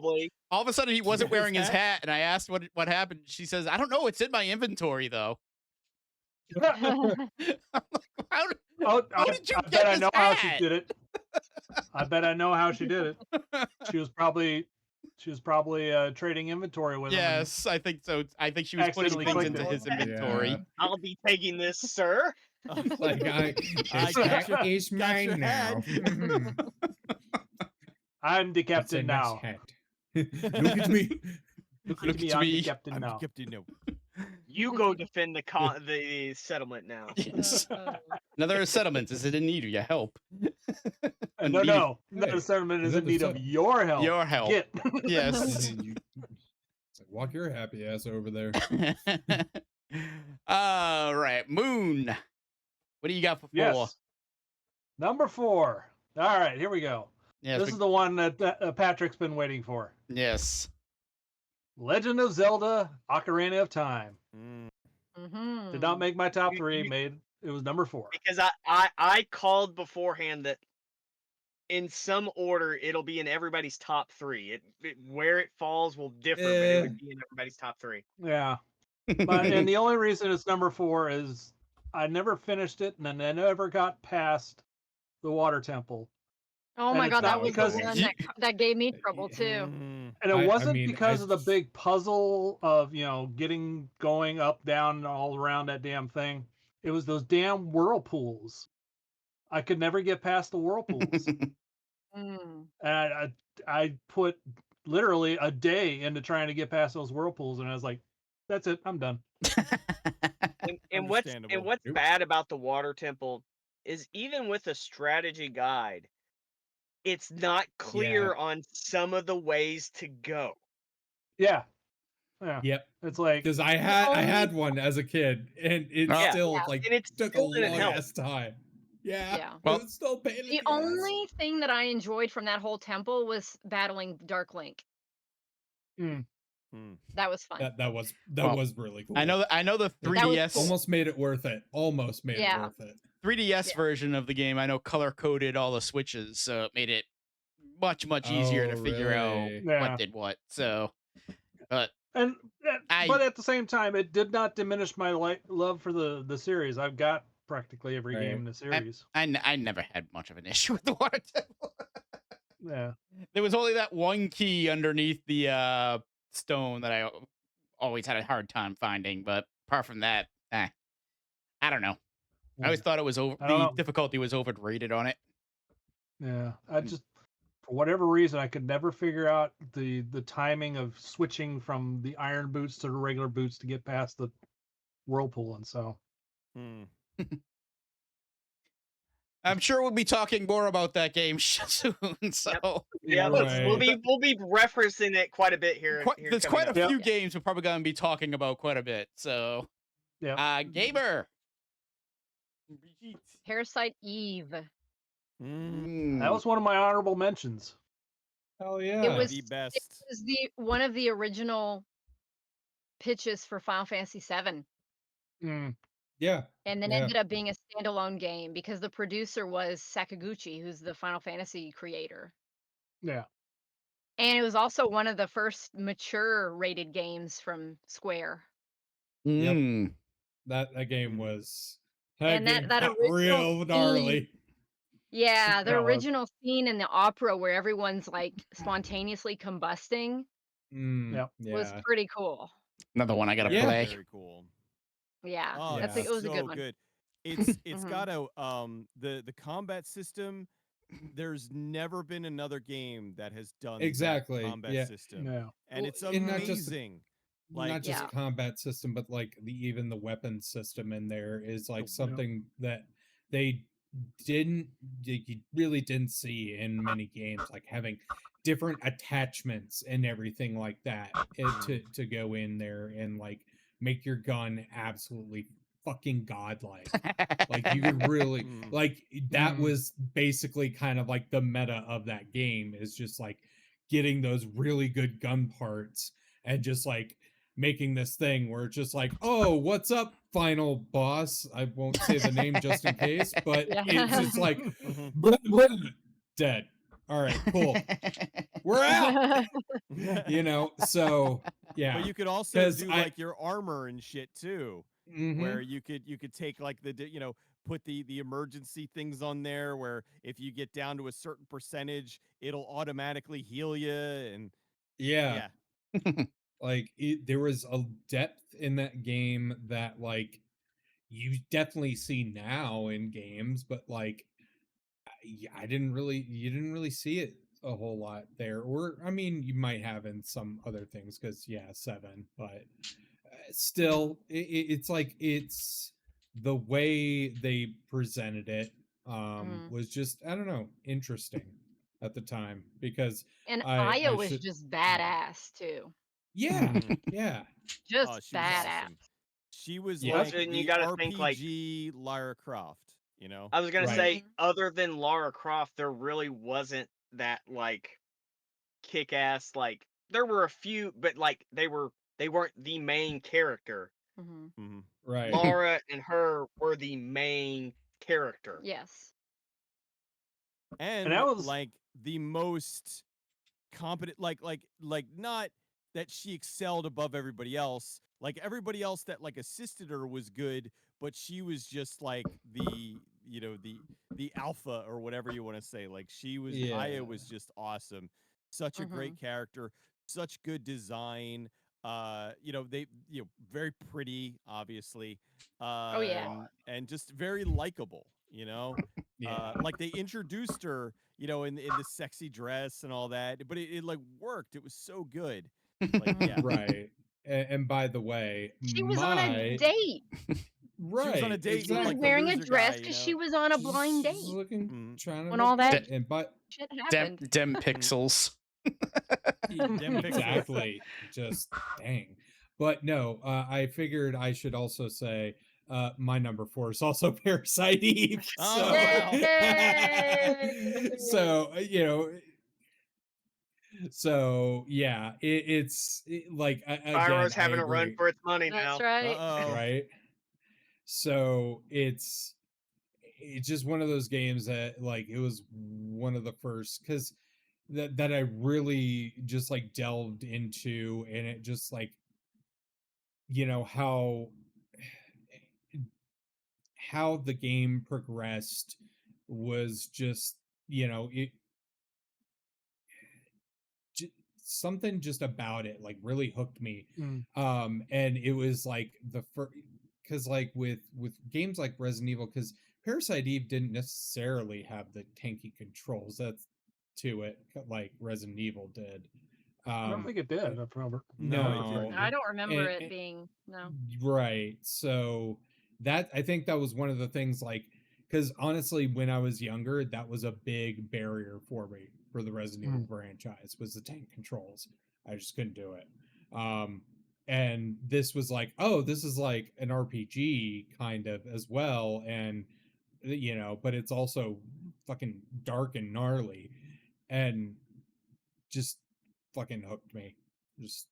All of a sudden he wasn't wearing his hat, and I asked what happened. She says, "I don't know. It's in my inventory, though." I'm like, how did you I get bet I this know how hat? she did it. I bet I know how she did it. She was probably trading inventory with him. Yes, I think so. I think she was putting Accidentally things clicked into it. his inventory. Yeah. I'll be taking this, sir. Like I this got hat your- is got your mine hat. now. Mhm. I'm the It's a captain nice now. hat. Look at me. Look Look at me, at I'm me. the captain I'm now. Captain No. You go defend the settlement now. Yes. Another settlement is in need of your help. No, no. The Hey, settlement is is in that the need of set- your help. Your help. Get. Yes. It's like, walk your happy ass over there. All right, Moon. What do you got for 4? Yes. Number 4. All right, here we go. Yes. This is the one that Patrick's been waiting for. Yes. Legend of Zelda: Ocarina of Time. Mm-hmm. Did not make my top You- 3. you- It was number 4. Because I called beforehand that in some order it'll be in everybody's top 3. Where it falls will differ, but it would be in everybody's top 3. Yeah, but and the only reason it's number 4 is I never finished it, and then I never got past the water temple. Oh And my it's god, that not was because- the one that gave me trouble too. And it I wasn't mean, because I- of the big puzzle of going up, down, all around that damn thing. It was those damn whirlpools. I could never get past the whirlpools. Mm. And I put literally a day into trying to get past those whirlpools, and I was like, "That's it, I'm done." And what's Understandable. Oops. bad about the water temple is even with a strategy guide, it's not clear on some of the ways to go. Yeah, Yep. it's like Because I had one as a kid, and it Yeah. still Yeah. like And it's took a still didn't long help. ass time. Yeah. Yeah. Well, It's still pain in The ass. only thing that I enjoyed from that whole temple was battling Dark Link. That was fun. That was Well, really cool. I know the It 3DS cool. almost made it worth it. Almost made Yeah. it worth it. 3DS Yeah. version of the game. I know color coded all the switches, so it made it much easier to Oh, figure out really? Yeah. what did what. So, but and I- but at the same time, it did not diminish my love for the series. I've got practically every Right. game in the series. I never had much of an issue with the water temple. Yeah. There was only that one key underneath the stone that I always had a hard time finding, but apart from that, I don't know. I always thought it was I don't the know. difficulty was overrated on it. Yeah, I just for whatever reason I could never figure out the timing of switching from the iron boots to the regular boots to get past the whirlpool, and so I'm sure we'll be talking more about that game soon. So Yeah, Right. we'll be referencing it quite a bit here. there's coming quite a up. Yep. few games we're probably going to be talking about quite a bit. So, yeah. Gamer. Parasite Eve. That was one of my honorable mentions. Hell yeah. It was the it best. was one of the original pitches for Final Fantasy VII, Yeah. and then Yeah. ended up being a standalone game because the producer was Sakaguchi, who's the Final Fantasy creator. Yeah. And it was also one of the first mature rated games from Square. Mm. That game was And that got original real gnarly. Yeah, the That was- original scene in the opera where everyone's like spontaneously combusting Yep. was Yeah. pretty cool. Another one I got to Yeah. play. Very cool. Yeah, Oh, Yeah. it was a good so one. good. It's Mhm. got a the combat system. There's never been another game that has done Exactly, that combat yeah. system, Yeah. and Well, it's and not just- amazing. Not just Yeah. combat system, but like even the weapon system in there is like yeah. something that they you really didn't see in many games, like having different attachments and everything like that to go in there and like make your gun absolutely fucking godlike. Like you could really Mm. like that Mm. was basically kind of like the meta of that game is just like getting those really good gun parts and just like making this thing where it's just like, oh, what's up, final boss? I won't say the name just in case, but Yeah. it's just like Mhm. dead. All right, cool. We're out. So yeah. But you could also 'Cause do I- like your armor and shit too, Mhm. where you could take like put the emergency things on there where if you get down to a certain percentage, it'll automatically heal you and Yeah. Like there was a depth in that game that like you definitely see now in games, but like you didn't really see it a whole lot there. Or I mean, you might have in some other things because 7, but still, it's like it's the way they presented it Mhm. was just, I don't know, interesting at the time, because And I Aya was should, just badass too. yeah, Mhm. yeah, Oh, Just she was badass. awesome. She was yeah, Plus, like then you the got to think like RPG Lara Croft, you know? I was gonna right, say, Mhm. other than Lara Croft, there really wasn't that like kick ass. Like there were a few, but like they weren't the main character. Mhm. Mhm. right, Laura and her were the main character. Yes. And that And was like the most competent, like not that she excelled above everybody else. Like everybody else that like assisted her was good, but she was just like the alpha or whatever you want to say. Like Aya yeah, was just awesome. Such a great Mhm. character, such good design. They very pretty, obviously. Oh yeah. And just very likable, you know? yeah, Like they introduced her, in the sexy dress and all that, but it like worked. It was so good. Like, yeah. Mhm. right. And by the way, She was on a date. She was on a right, date She with was like the exactly. wearing a loser guy, dress because she was on a blind She's date looking, Mhm. trying to when look all that good, and but shit Dem happened. dem pixels. Dem pixels. exactly, just dang. But no, I figured I should also say my number 4 is also Parasite Eve. Oh, So, wow. Yay! so so yeah, like again, Spyro's I having a run agree, for its money That's now. right. Uh-oh. right? So it's just one of those games that like it was one of the first, because that I really just like delved into, and it just like, how the game progressed was just, it j- something just about it like really hooked me. Mm. And it was like the first, because like with games like Resident Evil, because Parasite Eve didn't necessarily have the tanky controls that's to it like Resident Evil did. I don't um think it did. If I remember No, it correctly. no. I don't remember and, it and being no. right, so that, I think that was one of the things, like, because honestly when I was younger, that was a big barrier for me for the Resident Evil Mm. franchise, was the tank controls. I just couldn't do it. And this was like, oh, this is like an RPG kind of as well, and but it's also fucking dark and gnarly, and just fucking hooked me. Just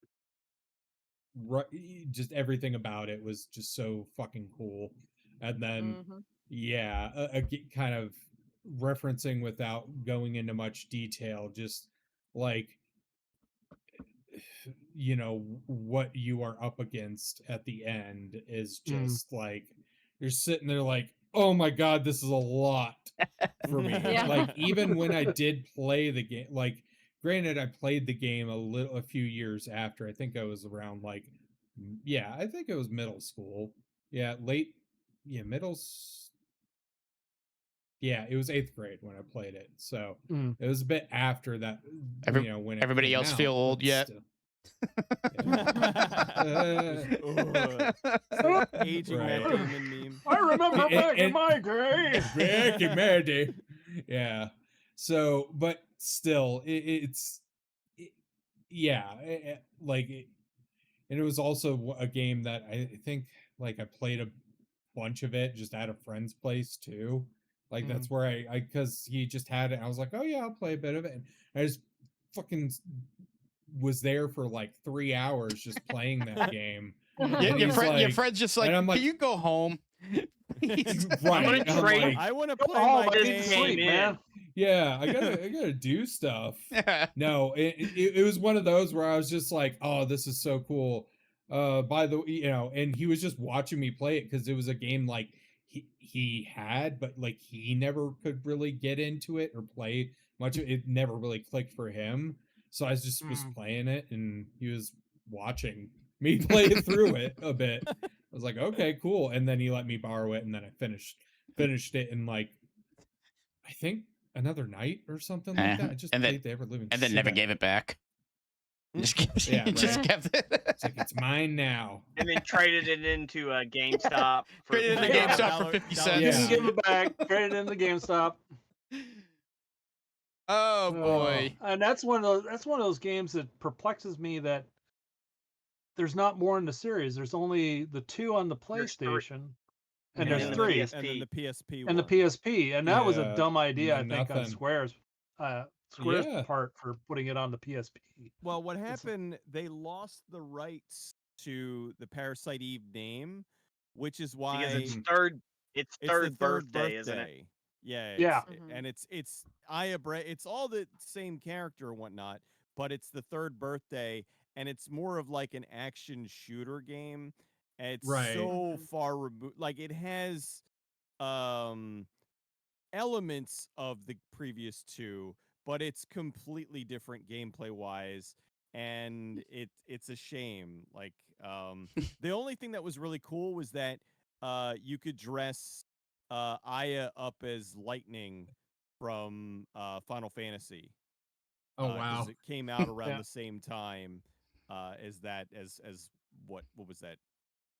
right, just everything about it was just so fucking cool. And then Mhm. yeah, kind of referencing without going into much detail, just like, what you are up against at the end is Mm. just like, you're sitting there like, oh my god, this is a lot for me. Yeah. Like even when I did play the game, like granted I played the game a few years after. I think I was around like, yeah, I think it was middle school. Yeah, late, yeah, yeah, it was 8th grade when I played it. So Mm. it was a bit after that, Every, when it everybody came else feel out, old but yet? still. Yeah. It's the aging Matt Right. Damon meme. I remember back in And my day. back in my day. Yeah. So, but still, it, yeah, like, and it was also a game that I think like I played a bunch of it just at a friend's place too. Like Mm. that's where I because he just had it. And I was like, oh yeah, I'll play a bit of it. And I just fucking was there for like 3 hours just playing that game. Your, And your he's friend, your like, friend's just and like, I'm can like, you go home? Please. right. gonna I'm trade- like, I want to Go play home. my I need game to came sleep, in. man. yeah, I gotta do stuff. Yeah. No, it was one of those where I was just like, oh, this is so cool. By the and he was just watching me play it because it was a game like he had, but like he never could really get into it or play much. It never really clicked for him. So I just was Mm. playing it, and he was watching me play through it a bit. I was like, okay, cool. And then he let me borrow it, and then I finished it in like, I think another night or something like that. I just And then played the ever living and then shit never out gave of it back. Just kept, Yeah, just right. kept it. It's like it's mine now. And then traded it into a GameStop for Traded in the Yeah, GameStop for dollar- 50 dollar- cents. Didn't Yeah. give it back. Traded it in the GameStop. Oh boy. And that's one of those games that perplexes me that there's not more in the series. There's only the 2 on the There's three. PlayStation, and And there's then the 3, PSP. and then the PSP and the one. PSP, and that was a Yeah, dumb idea, I and think, on nothing. Square's Yeah. part for putting it on the PSP. Well, what It's- happened? They lost the rights to the Parasite Eve name, which is why Because it's Mhm. third it's the third third birthday, isn't it? Yeah, Yeah. and it's Aya it's all the same character and whatnot, but it's the third birthday, and it's more of like an action shooter game. And it's Right. so far removed. Like it has elements of the previous 2, but it's completely different gameplay wise, and it's a shame. Like the only thing that was really cool was that you could dress Aya up as Lightning from Final Fantasy. Oh 'Cause wow. it came out around Yeah. the same time as that as what was that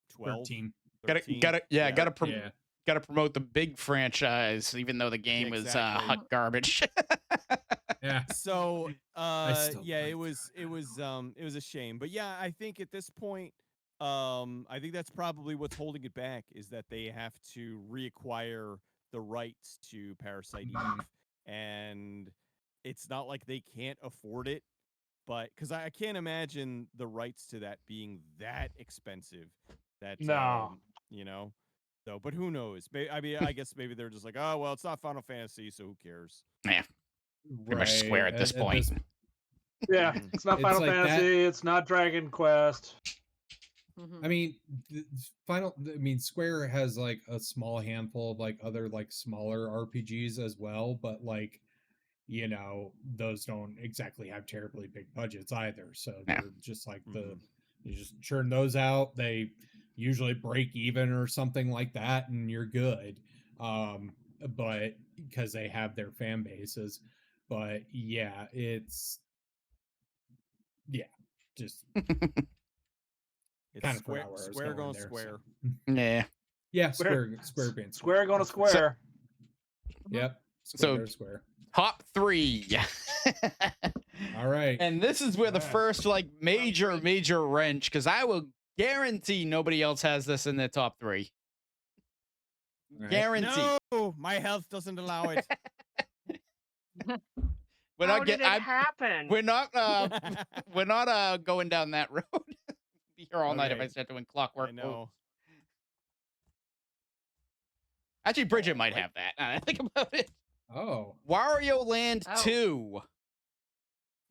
12 13. Gotta 13? gotta yeah, Yeah. gotta Yeah. gotta promote the big franchise, even though the game was exactly. hot garbage. Yeah. So still yeah, like it was a shame. But yeah, I think at this point I think that's probably what's holding it back, is that they have to reacquire the rights to Parasite Mhm. Eve, and it's not like they can't afford it, but because I can't imagine the rights to that being that expensive. That No. you know. So, but who knows? I mean, I guess maybe they're just like, oh well, it's not Final Fantasy, so who cares? Yeah, pretty much Square at this point. Yeah, Mhm. it's not It's Final like that- Fantasy. It's not Dragon Quest. I mean, Square has like a small handful of like other like smaller RPGs as well, but like, you know, those don't exactly have terribly big budgets either. So Yeah. they're just like Mhm. you just churn those out. They usually break even or something like that, and you're good. But because they have their fan bases, but yeah, it's just It's kind of Square, forgot where I was Square going going there, so. Square. Yeah. Yeah, Square- Square being Square going to Square. Yep. So- Square, Square. Top 3. All right. And this is where the Alright. first like major wrench, because I will guarantee nobody else has this in their top 3. All right. Guarantee. No, my health doesn't allow it. We're How not did get- it happen? We're not we're not going down that road. Be here all night if I Okay. start doing clockwork. I know. Actually, Bridget might Right. have that. Now that I think about it. Oh. Wario Land Oh. 2.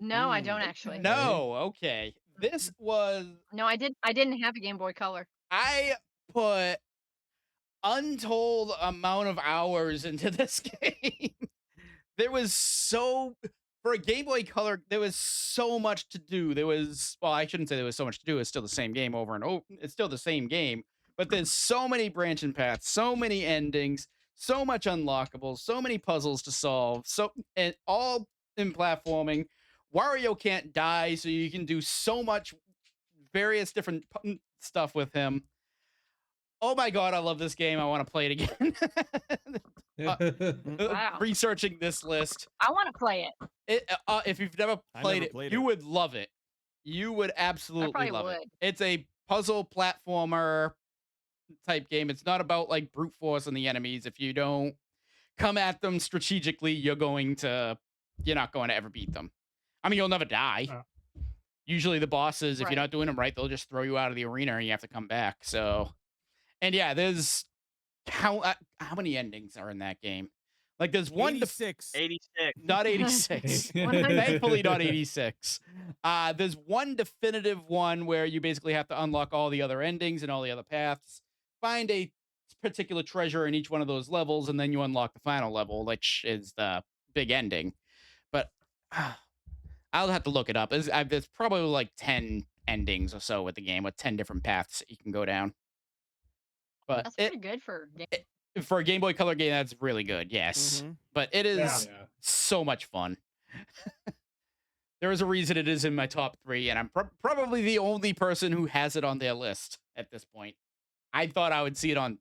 No, I don't Mm, actually. No, okay. This was No, I didn't have a Game Boy Color. I put untold amount of hours into this game. There was for a Game Boy Color, there was so much to do. Well, I shouldn't say there was so much to do. It's still the same game over and over. It's still the same game, but there's so many branching paths, so many endings, so much unlockable, so many puzzles to solve. And all in platforming. Wario can't die, so you can do so much various different stuff with him. Oh my god, I love this game. I want to play it again. Wow. Researching this list, I want to play it. if you've never I played never it, played you it. would love it. You would absolutely probably love it. would. It's a puzzle platformer type game. It's not about like brute force on the enemies. If you don't come at them strategically, you're not going to ever beat them. I mean, you'll never die. Usually the bosses, if you're Right. not doing them right, they'll just throw you out of the arena and you have to come back. So, and yeah, there's how many endings are in that game? Like there's one 86. 86. not 86. 100. Thankfully not 86. There's one definitive one where you basically have to unlock all the other endings and all the other paths, find a particular treasure in each one of those levels, and then you unlock the final level, which is the big ending. But I'll have to look it up. There's probably like 10 endings or so with the game, with 10 different paths that you can go down. But That's pretty good for a game. for a Game Boy Color game, that's really good. Yes, Mhm. but it is Yeah. Yeah. so much fun. There is a reason it is in my top 3, and I'm probably the only person who has it on their list at this point. I thought I would see it on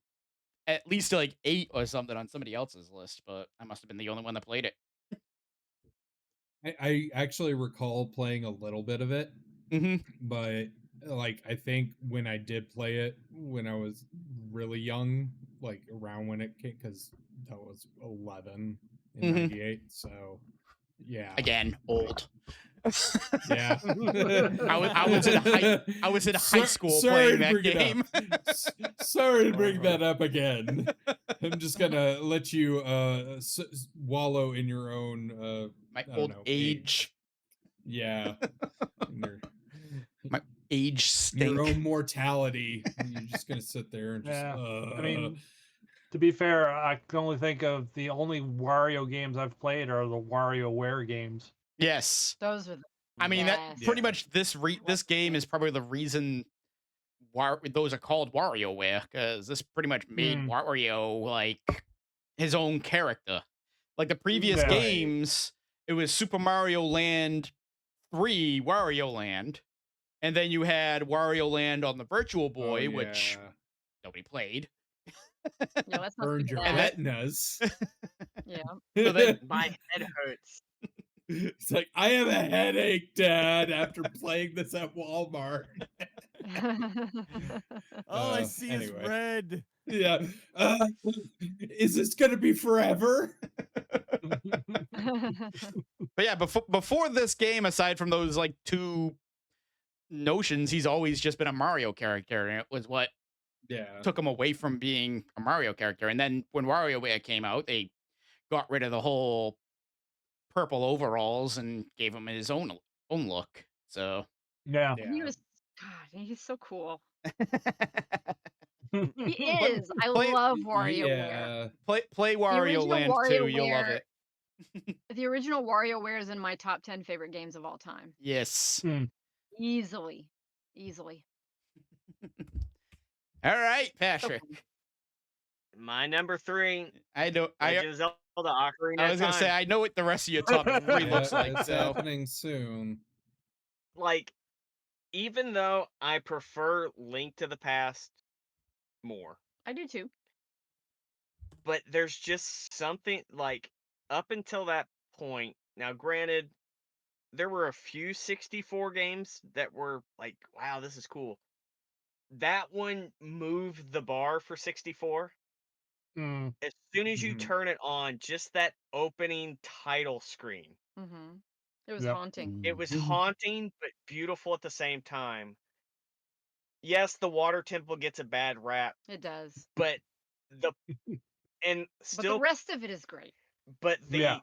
at least like 8 or something on somebody else's list, but I must have been the only one that played it. I actually recall playing a little bit of it, Mm-hmm. but like I think when I did play it when I was really young, like around when it came, because that was 11 in Mhm. 98. So yeah, Again, old. yeah. I was in high school sorry playing to that bring it game. up. Sorry to bring that up again. I'm just gonna let you wallow in your own My I don't old know, age. yeah. My age Your stink. own mortality. You're just gonna sit there and just. Yeah. I mean, to be fair, I can only think of the only Wario games I've played are the WarioWare games. Yes. Those are the I mean, that Yes. pretty Yeah. much this game is probably the reason those are called WarioWare, because this pretty much made Mm. Wario like his own character. Like the previous Yeah. Right. games, it was Super Mario Land 3, Wario Land, and then you had Wario Land on the Virtual Boy, which yeah. nobody played. Yeah, let's not Burned speak of your that. retinas. Yeah. So then My head hurts. It's like, I have a headache, Dad, after playing this at Walmart. All I see is Anyway. red. Yeah. Is this gonna be forever? But yeah, before this game, aside from those like 2 notions, he's always just been a Mario character, and it was what Yeah. took him away from being a Mario character. And then when WarioWare came out, they got rid of the whole purple overalls and gave him his own look. So Yeah. And he Yeah. was God, he's so cool. Yeah. He is. I Play- love WarioWare. Yeah. play Wario original Land 2, you'll love WarioWare- it. The original WarioWare is in my top 10 favorite games of all time. Yes. Easily. Easily. All right, So Patrick. fun. My number 3, I know. Legend of Zelda: Ocarina I of was gonna say Time. I know what the rest of your top 3 Yeah, looks like. it's So happening soon. Like, even though I prefer Link to the Past more, I do too. but there's just something like up until that point. Now, granted, there were a few 64 games that were like, wow, this is cool. That one moved the bar for 64. As soon as you Mhm. turn it on, just that opening title screen. Mm-hmm. It was Yep. haunting. It was Mm-hmm. haunting, but beautiful at the same time. Yes, the water temple gets a bad rap, It does. but the and But the still, rest of it is great. but Yeah.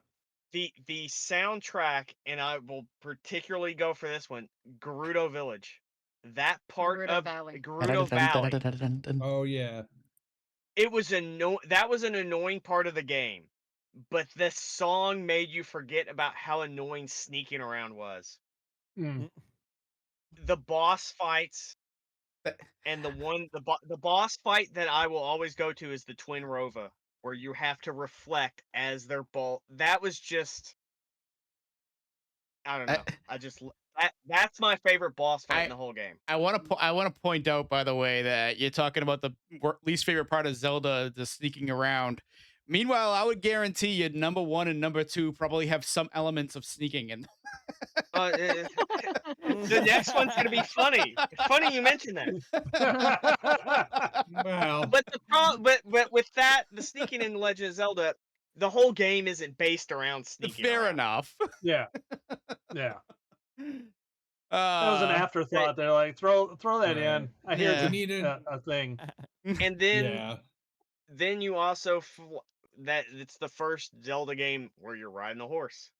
the soundtrack, and I will particularly go for this one, Gerudo Village. That part Gerudo of Valley. Gerudo Valley, Oh yeah. it was that was an annoying part of the game, but the song made you forget about how annoying sneaking around was. Mm. The boss fights, and the boss fight that I will always go to is the Twin Rova, where you have to reflect as their ball. That was just, I don't know. That's my favorite boss fight in the whole game. I want to point out, by the way, that you're talking about the least favorite part of Zelda, the sneaking around. Meanwhile, I would guarantee you number 1 and number 2 probably have some elements of sneaking in. The next one's gonna be funny. Funny you mentioned that. Wow. But but with that, the sneaking in Legend of Zelda, the whole game isn't based around sneaking Fair around. enough. Yeah. Yeah. That was an Uh, afterthought. They're like, throw that Right. in. I hear Yeah. We need a thing. And then Yeah. then you also that it's the first Zelda game where you're riding a horse.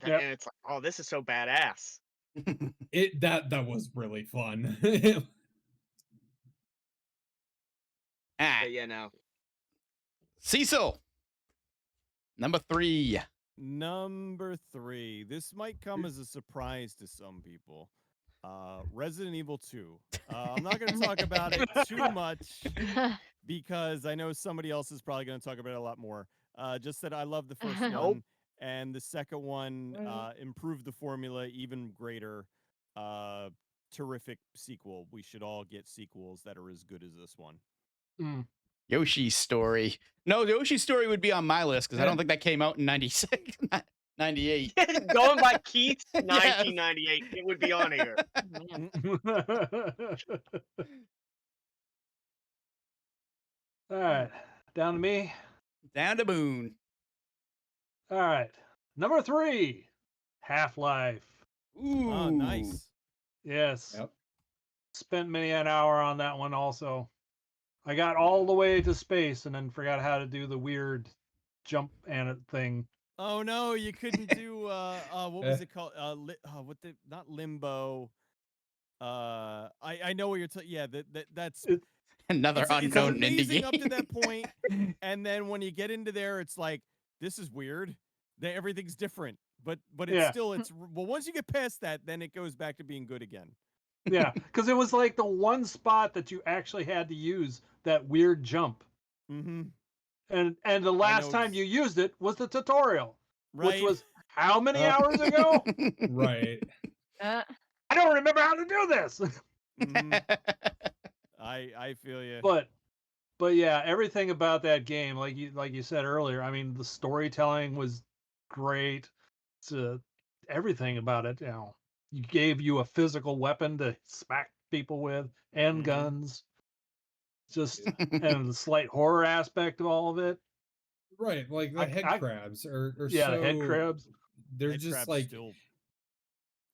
Yep. And it's like, oh, this is so badass. That was really fun. But yeah, no. Cecil, number 3. Number 3. This might come as a surprise to some people. Resident Evil 2. I'm not going to talk about it too much because I know somebody else is probably going to talk about it a lot more. Just that I love the first Nope. one, and the second one Mhm. improved the formula even greater. Terrific sequel. We should all get sequels that are as good as this one. Mm. Yoshi's Story. No, Yoshi's Story would be on my list because I don't think that came out in 96, 98. Going by Keith's Yes. 1998, it would be on here. Man. All right, down to me. Down to Moon. All right, number 3, Half-Life. Ooh. Oh, nice. Yes, Yep. spent many an hour on that one also. I got all the way to space and then forgot how to do the weird jump thing. Oh no, you couldn't do what was it called? Not limbo. I know what you're yeah, that's It- Another it's unknown indie amazing game. up to that point, and then when you get into there, it's like this is weird. Everything's different, but it's Yeah. still well. Once you get past that, then it goes back to being good again. Yeah, because it was like the one spot that you actually had to use that weird jump. Mm-hmm. And the last know time you used it was the tutorial, which Right. was how many hours ago? Right. Uh, I don't remember how to do this. Mhm. I feel you. But yeah, everything about that game, like you said earlier, I mean, the storytelling was great. Everything about it, you gave you a physical weapon to smack people with, and Mhm. guns. Just and the slight horror aspect of all of it. Right. Like the head crabs are Yeah, so the head crabs. they're Head just crabs like still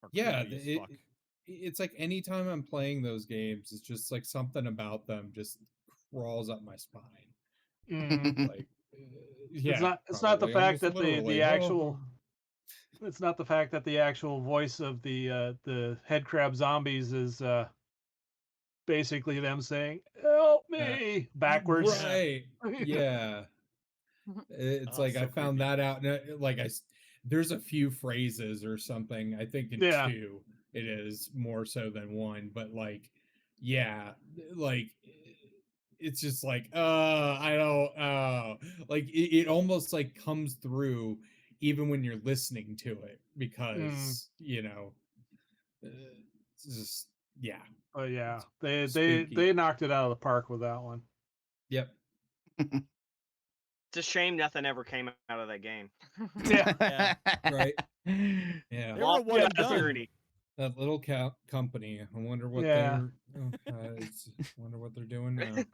are yeah, creepy as fuck. it's like anytime I'm playing those games, it's just like something about them just crawls up my spine. Mhm. Like yeah, It's not the probably fact almost that the literally. actual it's not the fact that the actual voice of the head crab zombies is basically them saying "Help me" backwards. Right. Yeah. It's Oh, like I so found creepy. that out, and like there's a few phrases or something. I think in Yeah. 2 it is more so than 1, but like, yeah, like it's just like, I don't, like it almost like comes through even when you're listening to it because it's just yeah, But yeah, it's spooky. they knocked it out of the park with that one. Yep. It's a shame nothing ever came out of that game. Yeah. Yeah. Right. Yeah. They were a one and done. Obscurity. That little company. I wonder what Yeah. wonder what they're doing now.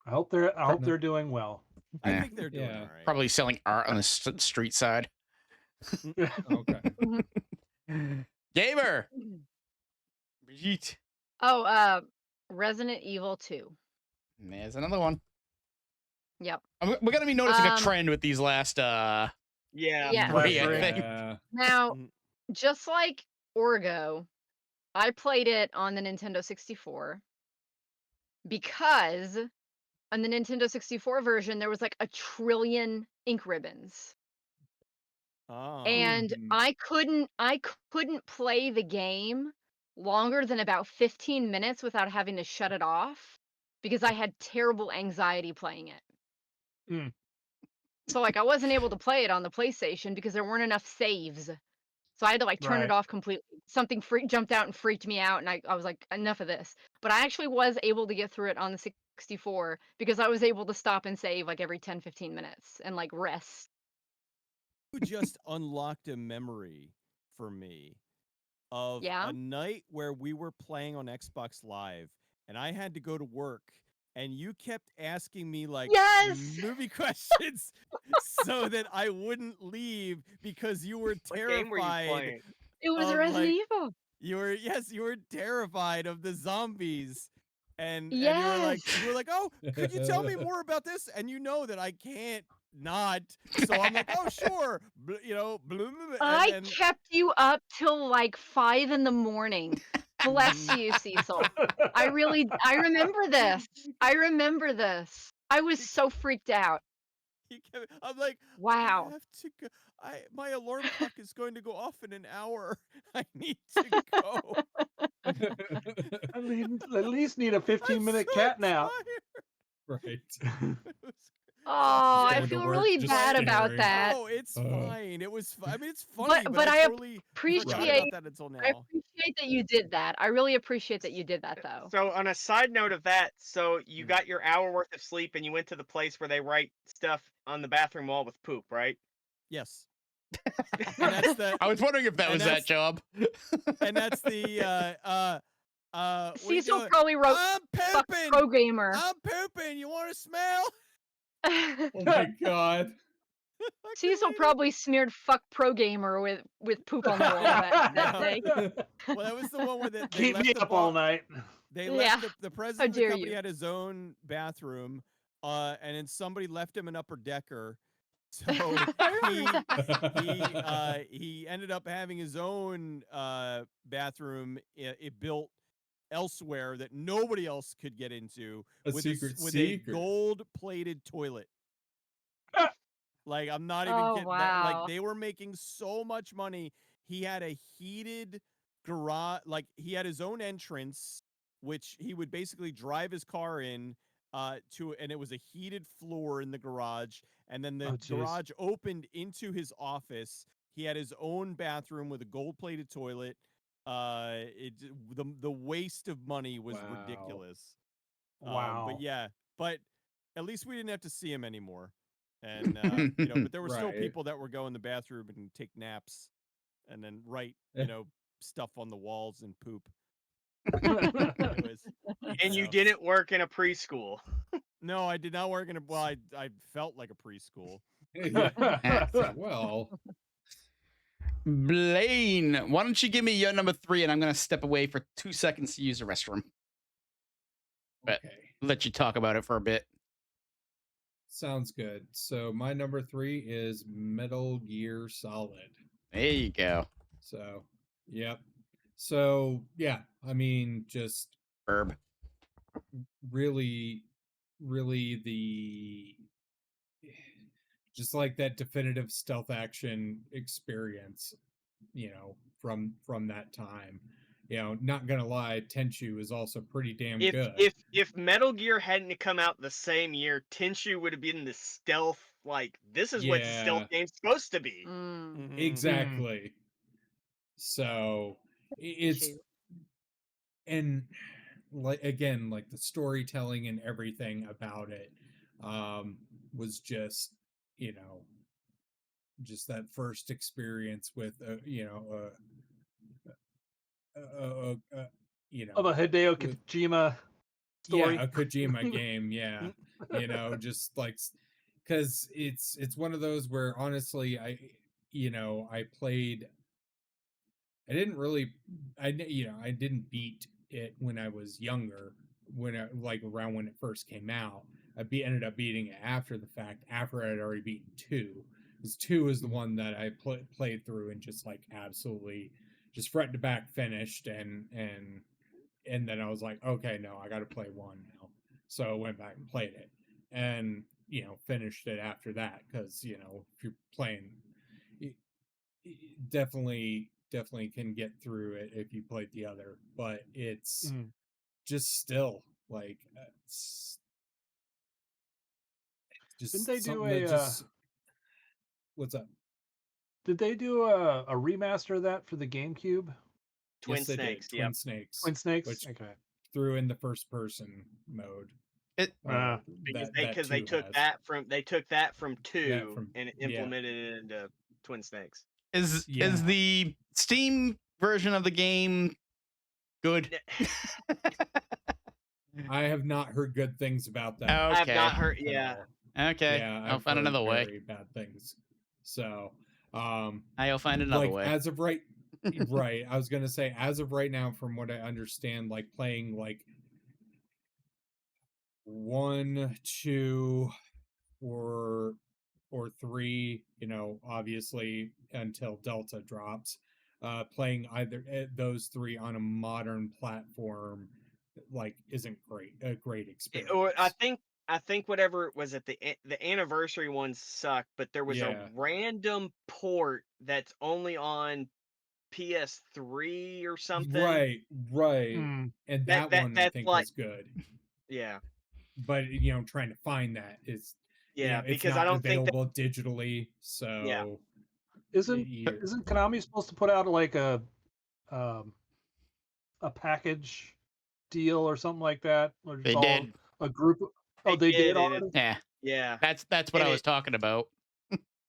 I hope they're doing well. I Yeah. think they're doing Yeah. all right. Probably selling art on the street side. Okay. Gamer. Brigitte. Oh, Resident Evil 2. There's another one. Yep. We're gonna be noticing a Um, trend with these last Yeah. Yeah. three, I Right. think. Yeah. Now, Mhm. just like Orgo, I played it on the Nintendo 64 because on the Nintendo 64 version there was like a trillion ink ribbons. Oh. And Mhm. I couldn't play the game longer than about 15 minutes without having to shut it off because I had terrible anxiety playing it. Mm. So like I wasn't able to play it on the PlayStation because there weren't enough saves. So I had to like turn it Right. off completely. Something jumped out and freaked me out, and I was like, enough of this. But I actually was able to get through it on the 64 because I was able to stop and save like every 10, 15 minutes and like rest. You just unlocked a memory for me of Yeah. a night where we were playing on Xbox Live and I had to go to work and you kept asking me like Yes. movie questions so that I wouldn't leave because you were What game were you terrified playing? It was of Resident like Evil. you were terrified of the zombies. And you Yes. were like, oh, could you tell me more about this? And you know that I can't not. So I'm like, oh, sure. I kept you up till like 5 in the morning. Bless you, Cecil. I remember this. I remember this. I was so freaked out. I'm like, Wow. I have to go. My alarm clock is going to go off in an hour. I need to go. I mean, at least need a I'm 15-minute so cat nap. Right. tired. Oh, I Going to feel work, really just bad about staring. that. Oh, it's fine. It was. I mean, it's But- funny, but I I totally forgot about Appreciate that until I now. appreciate that you did that. I really appreciate that you did that though. So on a side note of that, so you Mm. got your hour worth of sleep and you went to the place where they write stuff on the bathroom wall with poop, right? Yes. And that's the. I was wondering if that and was that that's- job. And that's the. What do you Cecil do? probably wrote I'm "fuck pooping. pro gamer." I'm pooping. You want to smell? Oh my god. Cecil probably smeared "fuck pro gamer" with poop on the wall that No. day. Well, that was the one where they Keep left me the up all bar- night. They Yeah. left the How president of the dare company you. had his own bathroom, and then somebody left him an upper decker. So he ended up having his own bathroom built elsewhere that nobody else could get into A with secret with secret. a gold-plated toilet. Like, I'm not even Oh, kidding. Like wow. they were making so much money. He had a heated garage. Like, he had his own entrance, which he would basically drive his car in and it was a heated floor in the garage. And then the Oh, jeez. garage opened into his office. He had his own bathroom with a gold-plated toilet. The waste of money was Wow. ridiculous. Wow. But yeah, but at least we didn't have to see him anymore. And but there were still Right. people that would go in the bathroom and take naps and then write, stuff on the walls and poop. Anyways, And you so- didn't work in a preschool. No, I did not work in a. Well, I felt like a preschool. Well, Blaine, why don't you give me your number 3 and I'm going to step away for 2 seconds to use the restroom. But- okay. Let you talk about it for a bit. Sounds good. So my number 3 is Metal Gear Solid. There you go. So, yep. So, yeah, I mean, just Herb. really just like that definitive stealth action experience, from that time. Not gonna lie, Tenchu is also pretty damn good. If Metal Gear hadn't come out the same year, Tenchu would have been the stealth. Like, this is what the Yeah. stealth game's supposed to be. Mm, Mhm. Exactly. So it's shoot. and like again, like the storytelling and everything about it was just, just that first experience with Of a Hideo with- Kojima story. yeah, a Kojima game, yeah. Just like because it's one of those where honestly I played. I didn't really, I didn't beat it when I was younger, like around when it first came out. Ended up beating it after the fact, after I'd already beaten 2. Because 2 is the one that I played through and just like absolutely just front to back finished, and then I was like, okay, no, I got to play 1 now. So I went back and played it, and finished it after that, because if you're playing, definitely can get through it if you played the other, but it's just still like just Didn't they do something that a, just what's up? Did they do a remaster of that for the GameCube? Twin Yes, they did. Snakes, Twin yep. Snakes, Twin Snakes? which Okay. threw in the first person mode. It- Because that they 2 took has. that from 2 from- and yeah. implemented it into Twin Snakes. Is Yeah. the Steam version of the game good? I have not heard good things about that. I have Okay. not heard. at Yeah, all. Okay. Yeah, I'll I've find heard another way. very bad things. So, I'll find another like way. as of right, right. I was gonna say, as of right now, from what I understand, like playing like 1, 2, or 3. Obviously until Delta drops. Playing either those 3 on a modern platform, like, isn't a great experience. or I think whatever it was at the anniversary one sucked, but there was Yeah. a random port that's only on PS3 or something. Right, Mm. and That- that one I that's think like- was good. Yeah. But trying to find that is Yeah, it's because not I don't think that. available digitally. So Isn't you- isn't Konami supposed to put out like a package deal or something like that? Or just They all did. a group? Oh, they did and already. Yeah, yeah, that's what And I was it- talking about.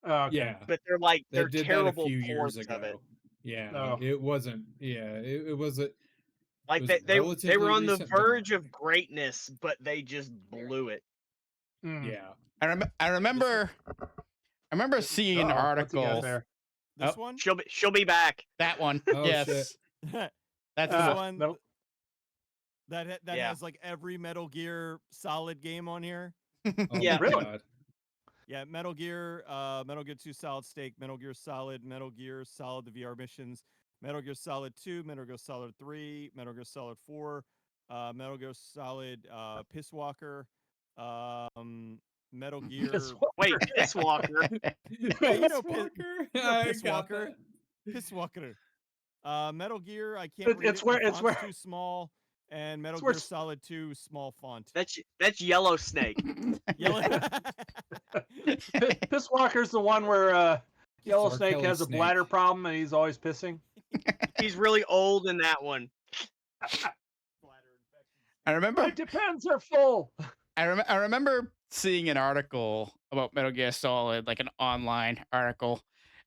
Oh, okay. yeah, but they're they they're did that a terrible few years ports of it. ago. Yeah, Oh. it wasn't. Yeah, it was a. Like was they were relatively on the recent, but verge not- of greatness, but they just blew it. Mm. Yeah. I remember seeing an Uh-oh, what's he got article. there? This Oh. one? She'll be back. That one. Oh, yes. shit. That's This the one Metal- that Yeah. has like every Metal Gear Solid game on here. Oh Yeah. my Really? God. Yeah, Metal Gear 2 Solid Snake, Metal Gear Solid, Metal Gear Solid the VR missions, Metal Gear Solid 2, Metal Gear Solid 3, Metal Gear Solid 4, Metal Gear Solid Piss Walker, Metal Gear Piss Wait, Walker. Piss Walker. Yeah, you know, Piss Walker. you know I Piss got Walker. that. Piss Walker. Metal Gear, I can't It- read it's it. where- The it's font's where- too small, and Metal it's where Gear s- Solid 2 small font. That's Yellow Snake. Yellow. Piss Walker's the one where Yellow R. Snake Kelly has a Snake. bladder problem and he's always pissing. He's really old in that one. I remember My depends are full. I remember seeing an article about Metal Gear Solid, like an online article,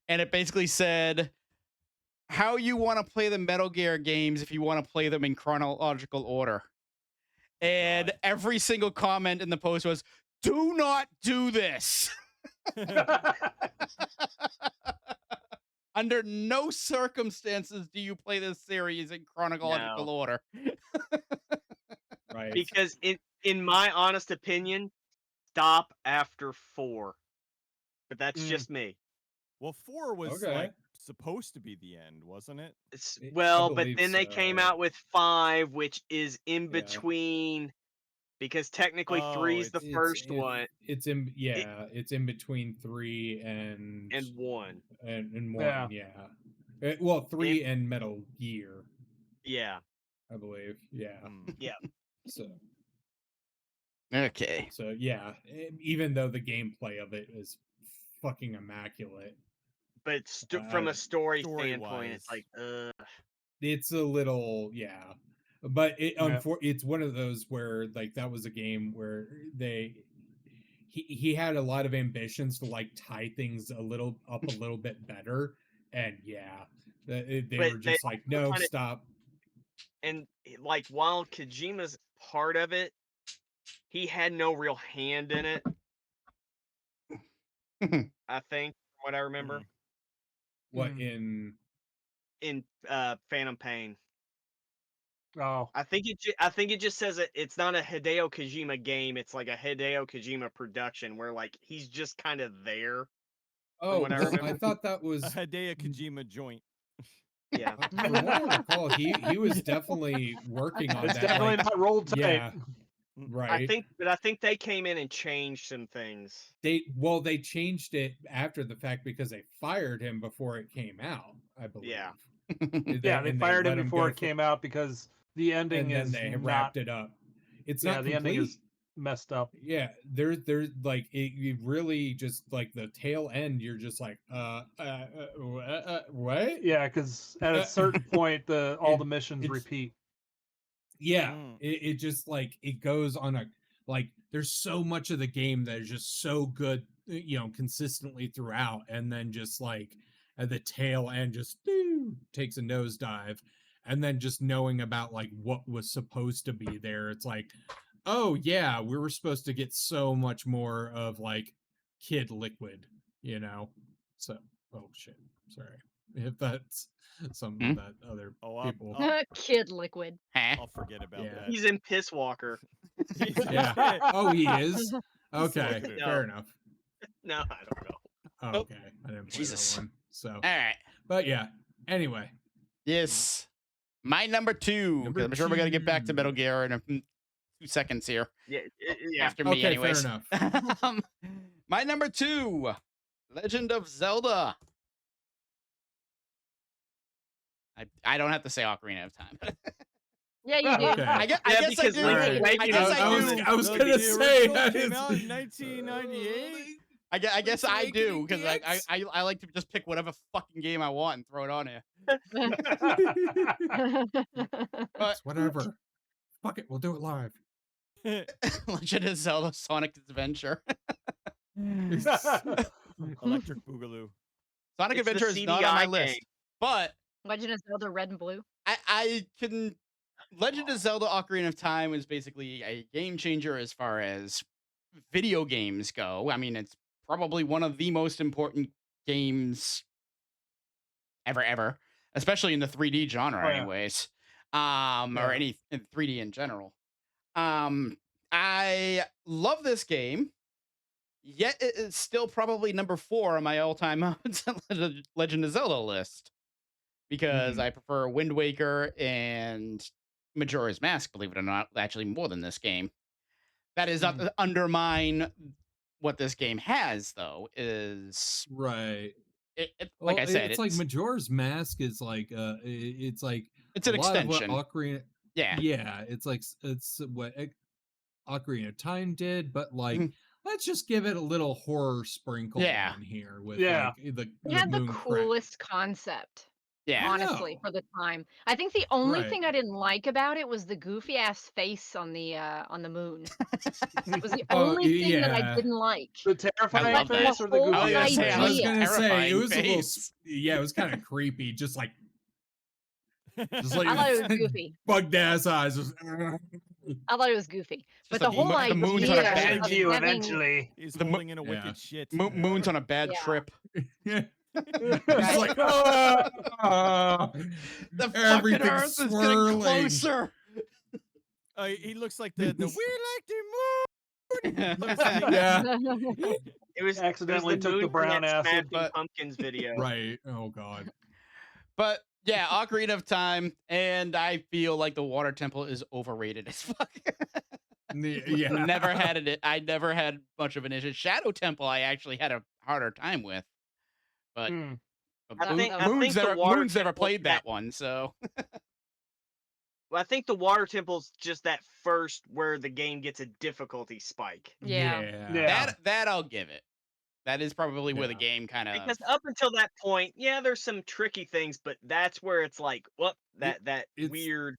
and it basically said how you want to play the Metal Gear games if you want to play them in chronological order. And God. every single comment in the post was, "Do not do this." Under no circumstances do you play this series in chronological order. Right. Because in my honest opinion, stop after 4. But that's Mm. just me. Well, 4 was Okay. like supposed to be the end, wasn't it? I Well, but believe then they came so. out with 5, which is in Yeah. between, because technically Oh, 3 is the it's- first one It's in it's in between 3 and 1. and 1. Yeah. Yeah. Well, 3 and Metal Gear, Yeah. I believe. Yeah. Hmm. So Okay. yeah, even though the gameplay of it is fucking immaculate, But from a story Story-wise. standpoint, it's like, it's a little but Yeah. it's one of those where like that was a game where he had a lot of ambitions to like tie things a little bit better, and they But were they just like, also no, kinda- stop. and like while Kojima's part of it, he had no real hand in it. I think, from what I remember, What Mm. in Phantom Pain. Oh, I think it just says it's not a Hideo Kojima game. It's like a Hideo Kojima production where like he's just kind of there. Oh, what I well, remember. I thought that was A Hideo Kojima joint. Yeah. from what I recall, he was definitely working on it's that. definitely like, not rolled tight. yeah, right. I think they came in and changed some things. They changed it after the fact because they fired him before it came out, I believe. Yeah. Yeah, they and fired him let before go it came out because the ending and then is they not. wrapped it up. It's Yeah, not the ending complete. is messed up. Yeah, there's like it really just like the tail end. You're just like what? Yeah, because at a certain point, all the missions it's- repeat. Yeah, Mm. it just like it goes on a like there's so much of the game that is just so good, consistently throughout, and then just like at the tail end just takes a nosedive, and then just knowing about like what was supposed to be there, it's like, oh yeah, we were supposed to get so much more of like Kid Liquid, So oh shit, sorry if that's something that other Oh, people. Kid Liquid. Huh? I'll forget about Yeah. that. He's in Piss Walker. Yeah. Oh, he is. Okay, Liquid. No. fair enough. No, I don't know. Oh, okay, I didn't play Jesus. that one. So, All right. but yeah. Anyway, Yes. My number 2. 'Cause Number I'm sure we're gonna get back to Metal 2. Gear in 2 seconds here. Yeah, yeah. After me, okay, anyways. fair enough. My number 2, Legend of Zelda. I don't have to say Ocarina of Time. Yeah, you do. Okay. I guess Yeah, I because do. we Alright. were I guess waiting I on- do. I was Look, gonna the say original that came is out in 1998. I guess Link's I do Awakening because DX? I like to just pick whatever fucking game I want and throw it on here. But It's whatever. Fuck it, we'll do it live. Legend of Zelda: Sonic Adventure. Electric Boogaloo. Sonic It's the Adventure is not on my CDI list, game. but Legend of Zelda Red and Blue. I can. Legend of Zelda: Ocarina of Time is basically a game changer as far as video games go. I mean, it's probably one of the most important games ever, especially in the 3D genre, Oh, yeah. anyways. Yeah. Or any in 3D in general. I love this game. Yet it is still probably number 4 on my all-time Legend of Zelda list because I prefer Wind Waker and Majora's Mask, believe it or not, actually more than this game. That is not to undermine what this game has, though. Is Right. like I said, it's like Majora's Mask is like it's like it's a an lot of what extension. Ocarina. Yeah, Yeah, it's like it's what Ocarina of Time did, but like Mhm. let's just give it a little horror sprinkle Yeah. in here with Yeah. like the It had the moon crack. coolest concept, yeah. honestly, know. for the time. I think the only Right. thing I didn't like about it was the goofy ass face on the moon. It was the Oh, only thing that I yeah. didn't like. The terrifying love that. face or the whole goofy I was ass gonna say, face? I was idea. gonna say it Terrifying was a little. face. Yeah, it was kind of creepy. Just like like I thought it was goofy. bugged ass eyes. Just, I thought it was goofy. But just the like whole the moon's on a idea bad of you having eventually. He's The mo- holding in a Yeah. wicked shit. Moon's on a bad Yeah. trip. It's Right. like The fucking everything's Earth is getting swirling. closer. He looks like the we like the moon. Looks like- Yeah. It was Accidentally it was took the moon from brown that acid, Smashing but- Pumpkins video. Right. Oh god. But yeah, Ocarina of Time, and I feel like the Water Temple is overrated as fuck. Yeah. Never had it. I never had much of an issue. Shadow Temple, I actually had a harder time with. But Hmm. I think Moon's the never Water Moon's never Temple played that that- one, so Well, I think the Water Temple's just that first where the game gets a difficulty spike. Yeah. Yeah. that I'll give it. That is probably where the Yeah. game kind of Because up until that point, yeah, there's some tricky things, but that's where it's like, well, that it's- weird.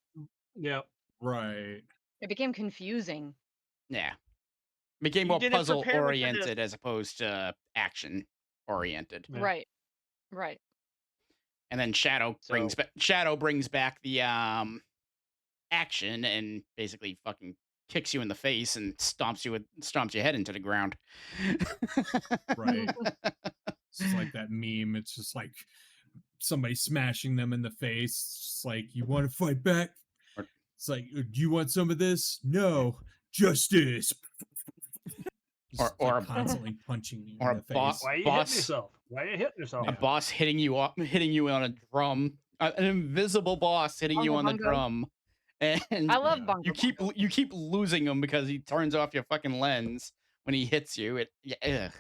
Yeah. Right. It became confusing. became You more didn't puzzle prepare me for this. oriented as opposed to action oriented. Yeah. Right. Right. And then Shadow brings back the action and basically fucking kicks you in the face and stomps your head into the ground. Right. It's just like that meme. It's just like somebody smashing them in the face. It's just like, you want to fight back? Or- It's like, do you want some of this? No. Justice. Just, Or like, a- constantly punching you or in a the boss- face. Why are you Boss- hitting yourself? Why are you hitting yourself? A boss hitting you on a drum, an invisible boss hitting you Bongo on the Bongo. drum, and I love Yeah. Bongo. you keep losing him because he turns off your fucking lens when he hits you. Yeah.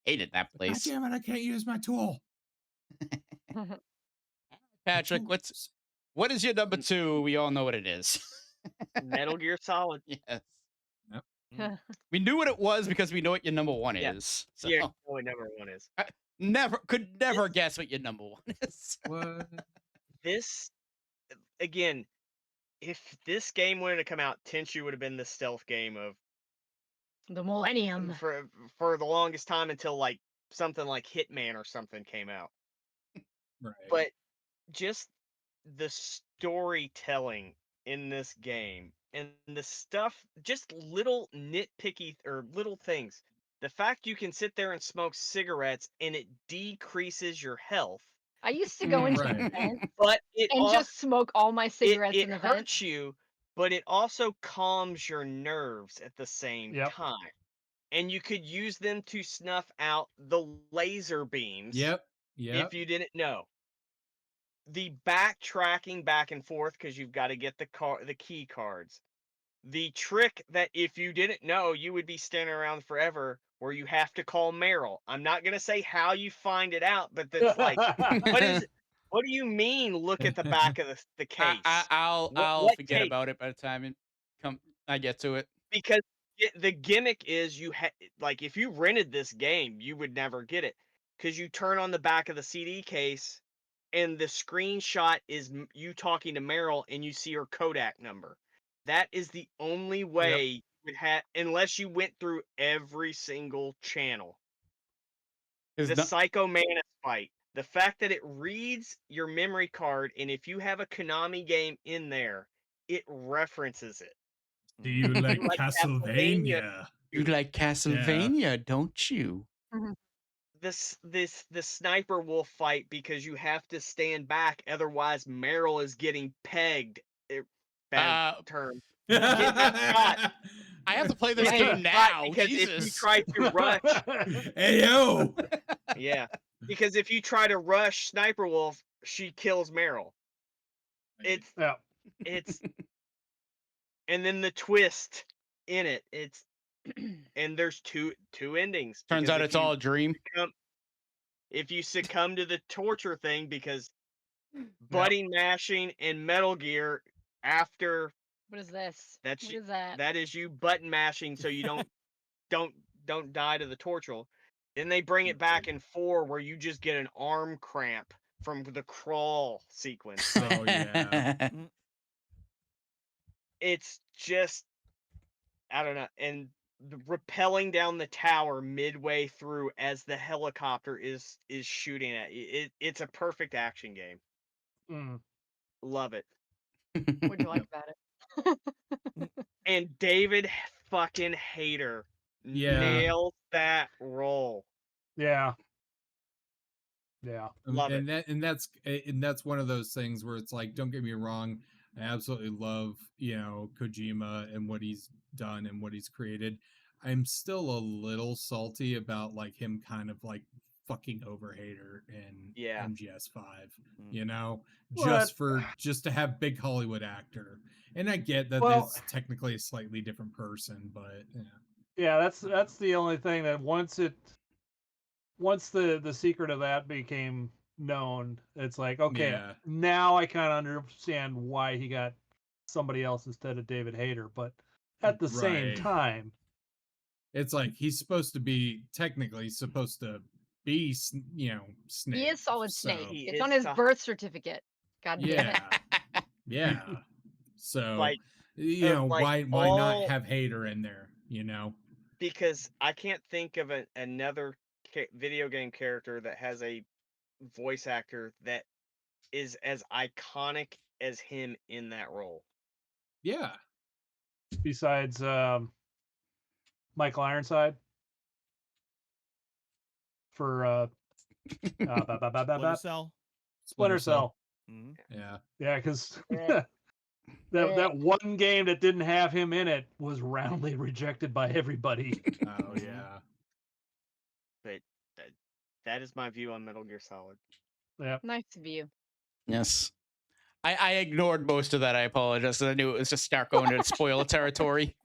Hated that God place. damn it, I can't use my tool. Patrick, what is your number 2? We all know what it is. Metal Gear Solid. Yes. Yep. We knew what it was because we know what your number 1 Yeah. is. So Yeah, only number one is. could never guess what your number 1 is. What? This again, if this game wanted to come out, Tenchu would have been the stealth game of The Millennium. for the longest time until like something like Hitman or something came out. Right. But just the storytelling in this game and the stuff, just little nitpicky or little things. The fact you can sit there and smoke cigarettes and it decreases your health, I used to go into Right. an event but it and also, just smoke all my cigarettes it in the vent. hurts you, but it also calms your nerves at the same Yep. time. And you could use them to snuff out the laser beams. Yep. Yep. If you didn't know. The backtracking back and forth because you've got to get the key cards. The trick that if you didn't know, you would be standing around forever where you have to call Meryl. I'm not gonna say how you find it out, but that's like what What do you mean? Look at the back of the case. I'll What forget case? about it by the time I get to it. Because the gimmick is like if you rented this game, you would never get it because you turn on the back of the CD case, and the screenshot is you talking to Meryl, and you see her Kodak number. That is the only way you would have, unless you went through every single channel. The Psycho Manus fight. The fact that it reads your memory card, and if you have a Konami game in there, it references it. Do you like like Castlevania? You like Castlevania, don't you? The sniper will fight because you have to stand back, otherwise Meryl is getting pegged. Bad term. Hey I have to play this Right. game now. Because Jesus. if you try to rush, yo. yeah, because if you try to rush Sniper Wolf, she kills Meryl. It's and then the twist in it. And there's two endings. Turns out it's all a dream. If you succumb to the torture thing, because button mashing and Metal Gear after What is this? what is that? That is you button mashing so you don't die to the torture. Then they bring it back in 4 where you just get an arm cramp from the crawl sequence. Oh yeah. It's just, I don't know, and rappelling down the tower midway through as the helicopter is shooting at you. It's a perfect action game. Love it. What'd you like about it? And David fucking Hayter nailed that role. Yeah. Love and that's one of those things where it's like, don't get me wrong, I absolutely love, Kojima and what he's done and what he's created. I'm still a little salty about like him kind of like fucking over Hater in MGS5, just to have big Hollywood actor. And I get that it's technically a slightly different person, but yeah, that's the only thing that once the secret of that became known, it's like, okay, now I kind of understand why he got somebody else instead of David Hayter. But at the same time, it's like he's technically supposed to be, Snake. He is Solid Snake. It's on his birth certificate. God damn it. Yeah. So, like, why not have Hater in there, Because I can't think of another video game character that has a voice actor that is as iconic as him in that role. Yeah. Besides Michael Ironside for Splinter Cell. Splinter Cell. Yeah. Yeah, because that one game that didn't have him in it was roundly rejected by everybody. Oh yeah. But that is my view on Metal Gear Solid. Yeah. Nice view. Yes. I ignored most of that. I apologize. I knew it was just start going to spoiler territory.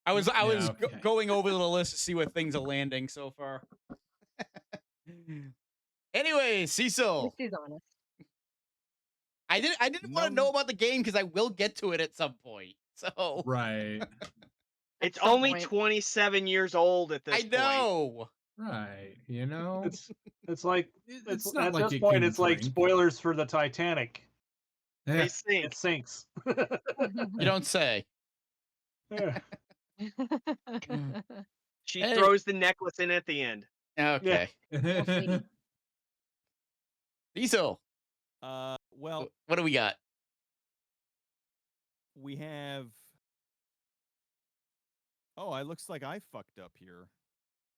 I was going over the list to see where things are landing so far. Anyway, Cecil. He's honest. I didn't want to know about the game because I will get to it at some point. So right. It's only 27 years old at this point. I know. Right. It's like it's at this point it's like spoilers for the Titanic. They sink. It sinks. You don't say. Yeah. She throws the necklace in at the end. Okay. Cecil. Well, what do we got? We have. Oh, it looks like I fucked up here.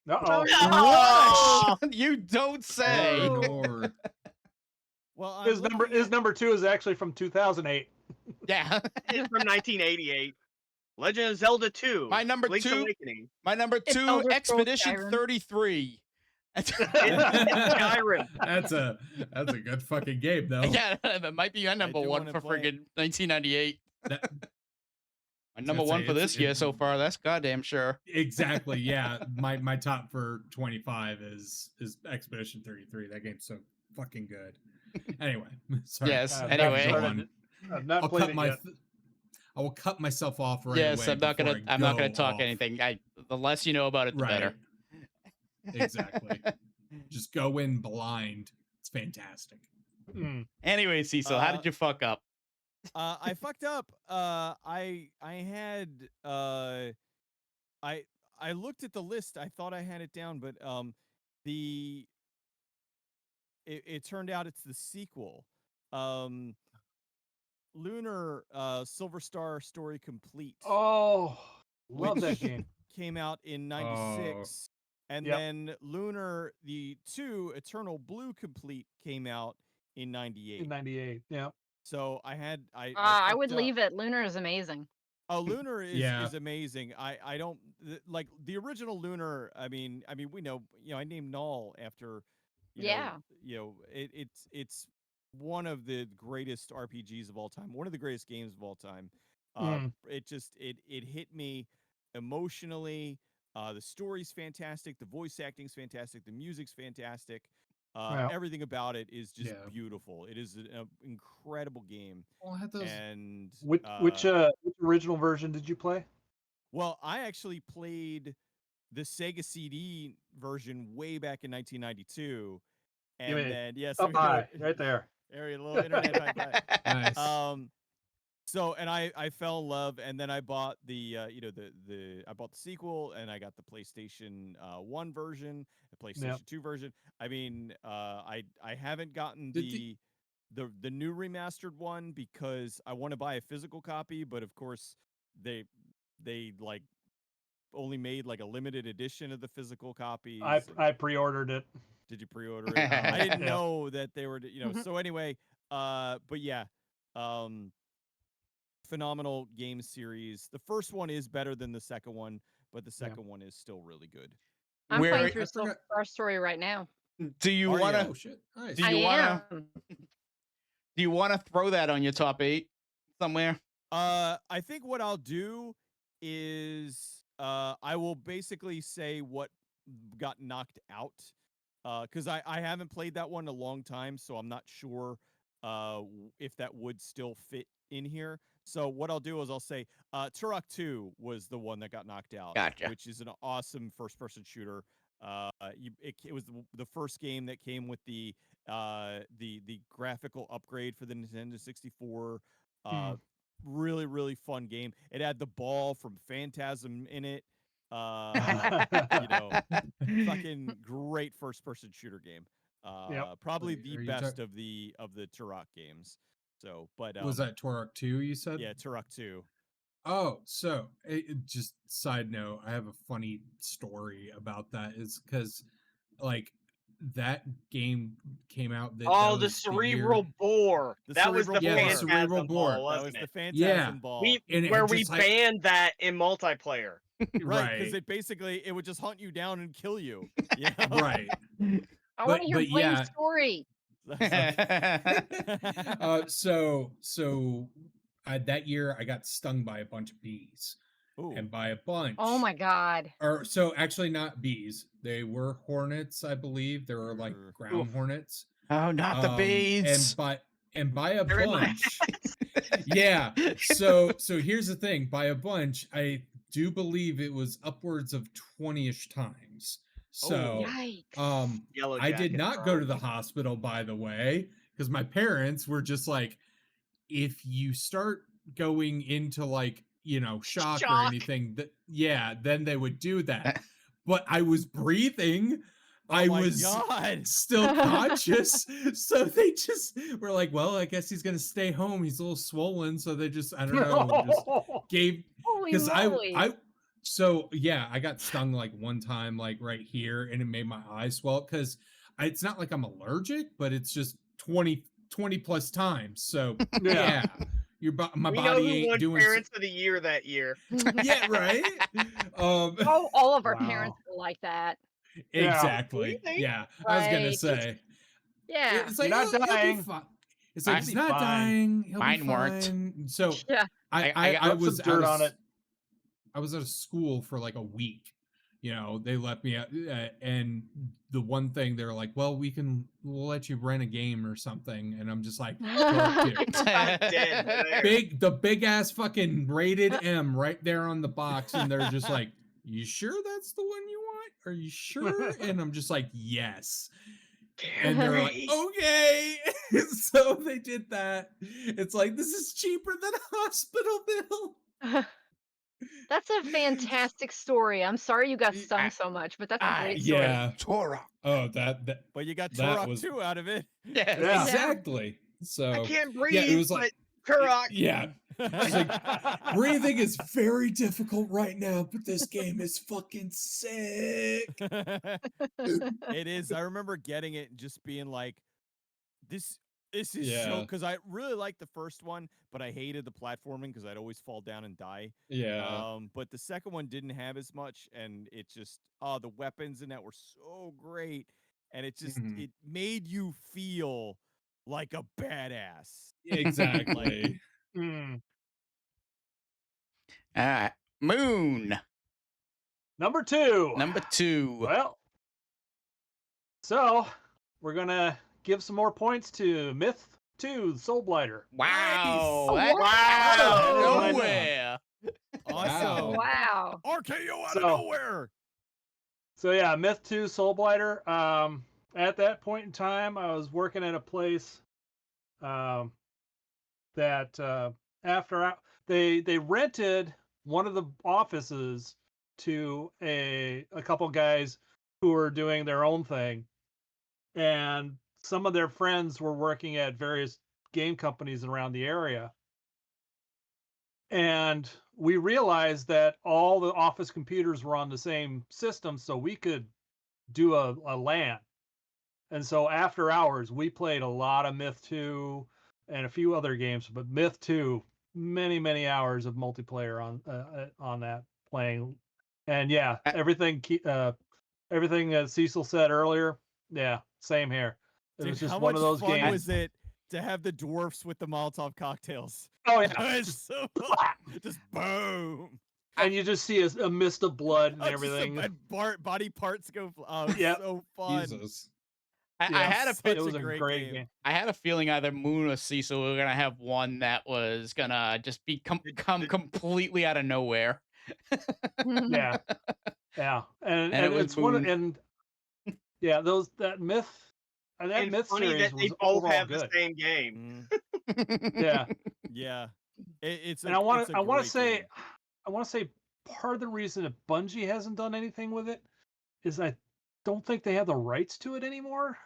Uh-oh. What? You don't say. Well, his number 2 is actually from 2008. Yeah. It's from 1988. Legend of Zelda 2. My number Link's 2. Awakening. My number 2, Expedition 33. It's Skyrim. That's a good fucking game though. Yeah, that might be my number 1 for friggin' 1998. My number 1 for this year so far. That's goddamn sure. Exactly. Yeah. My top for 25 is Expedition 33. That game's so fucking good. Anyway, sorry. Yes. I've Anyway. not Go started on. it. I've not I'll played cut it my. yet. I will cut myself off right Yes, away. I'm not gonna. before I I'm not gonna go talk off. anything. The less you know about it, the better. Right. Exactly. Just go in blind. It's fantastic. Mm. Anyway, Cecil, how did you fuck up? I fucked up. I had I looked at the list. I thought I had it down, but the it turned out it's the sequel. Um, Lunar Silver Star Story Complete. Oh, love that Which game. came out in '96, and Yep. then Lunar the 2 Eternal Blue Complete came out in '98. In '98. Yeah. So I had I I would fucked up. leave it. Lunar is amazing. Oh, Lunar Yeah. is amazing. I don't like the original Lunar. I mean we know, I named Null after Yeah. it's one of the greatest RPGs of all time, one of the greatest games of all time. Mm. It hit me emotionally. The story's fantastic, the voice acting's fantastic, the music's fantastic. Yeah. Everything about it is just Yeah. beautiful. It is an incredible game. Well, I had those. And Which original version did you play? well, I actually played the Sega CD version way back in 1992, Give and me then yes, up high, right there. There, a little internet high five. Nice. So and I fell in love, and then I bought the I bought the sequel, and I got the PlayStation 1 version, the PlayStation 2 version. I mean, I haven't gotten Did the new remastered one because I want to buy a physical copy, but of course they like only made like a limited edition of the physical copies. I pre-ordered it. Did you pre-order it? I didn't Yeah. know that they were, so anyway, but yeah, phenomenal game series. The first one is better than the second one, but the second one is still really good. I'm Where- playing I through forgot- Star Story right now. Do you Are you? want Oh to? shit! Nice. Do you I wanna- am. Do you want to throw that on your top 8 somewhere? I think what I'll do is I will basically say what got knocked out, because I haven't played that one in a long time, so I'm not sure if that would still fit in here. So what I'll do is I'll say Turok 2 was the one that got knocked out, Gotcha. which is an awesome first-person shooter. It was the first game that came with the graphical upgrade for the Nintendo 64. Really, really fun game. It had the ball from Phantasm in it. Fucking great first-person shooter game. Probably Wait, the are you best of the Turok games. So, but Was that Turok 2 you said? yeah, Turok 2. Oh, so just side note, I have a funny story about that. Is because like that game came out. That Oh, that the was cerebral year... boar. The That was the cerebral boar. Phantasm Cerebral boar. ball, That wasn't was the it? Phantasm Yeah. ball. And it Where we just, like- banned that in multiplayer. Right, because it basically it would just hunt you down and kill you. You know? Right. I want to hear but Blaine's yeah. story. So that year I got stung by a bunch of bees, Ooh. and by a bunch. Oh my god. Or so actually not bees. They were hornets, I believe. They were like Oof. ground hornets. Oh, not the bees. And by a They're in my bunch. Yeah. So here's the thing. By a bunch, I do believe it was upwards of 20-ish times. So Yikes. Yellow I did Jacket not go to the Frog. hospital, by the way, because my parents were just like, if you start going into like, shock or Shock. anything, then they would do that. But I was breathing. Oh I my was God. still conscious. So they just were like, well, I guess he's going to stay home. He's a little swollen. So they just, I don't know, just gave, Holy because moly. so yeah, I got stung like one time, like right here, and it made my eyes swell because it's not like I'm allergic, but it's just 20 plus times. So yeah, my We know body who ain't won doing. Parents of the Year that year. Yeah, right. Oh, all of our Wow. parents are like that. Exactly. Really? Yeah, I was gonna Right. say. Yeah. It's like You're not "Oh, he'll be dying. fine." It's like I'll he's be not fine. dying. He'll Mine be weren't. fine. So Yeah. I Rub was some dirt out of, on it. I was out of school for like a week, you know, they let me out, and the one thing they're like, well, we'll let you rent a game or something, and I'm just like, fuck you. I did there. The big ass fucking rated M right there on the box, and they're just like, you sure that's the one you want? Are you sure? And I'm just like, yes. And they're like, okay. So they did that. It's like, this is cheaper than a hospital bill. That's a fantastic story. I'm sorry you got stung so much, but that's a great story. Yeah. Turok. Oh, that But you got that Turok was 2 out of it. Yes. Yeah. exactly. So I can't breathe. yeah, it was like Turok. yeah. It's like, breathing is very difficult right now, but this game is fucking sick. It is. I remember getting it and just being like, this is so, Yeah. because I really liked the first one, but I hated the platforming because I'd always fall down and die. Yeah. But the second one didn't have as much, and it just the weapons in that were so great, and it just Mhm. it made you feel like a badass. Exactly. Mm. All right. Moon. Number 2. Number 2. Well, so we're gonna give some more points to Myth 2, Soul Blighter. Wow. Nice. That out Wow. of nowhere. Awesome. Wow. RKO out So- of nowhere. So yeah, Myth 2, Soul Blighter. At that point in time, I was working at a place that they rented one of the offices to a couple guys who were doing their own thing, and some of their friends were working at various game companies around the area. And we realized that all the office computers were on the same system, so we could do a LAN. And so after hours, we played a lot of Myth 2 and a few other games, but Myth 2, many hours of multiplayer on that playing. And yeah, everything that Cecil said earlier, yeah, same here. It was Dude, just how one much of those fun games. was it to have the dwarfs with the Molotov cocktails? Oh It yeah, was so fun. Just boom. and you just see a mist of blood and Oh, just everything. body parts go. Oh, it's Yeah. so fun. Jesus. I Yeah, had a Such it was a a great great game. game. I had a feeling either Moon or Cecil were gonna have one that was gonna just be come completely out of nowhere. Yeah, yeah, and And it was it's one Moon. and yeah, that Myth and that And Myth funny series that they was both overall have good. the same game. Mm, Yeah, yeah, it's. and I want to say part of the reason that Bungie hasn't done anything with it is I don't think they have the rights to it anymore.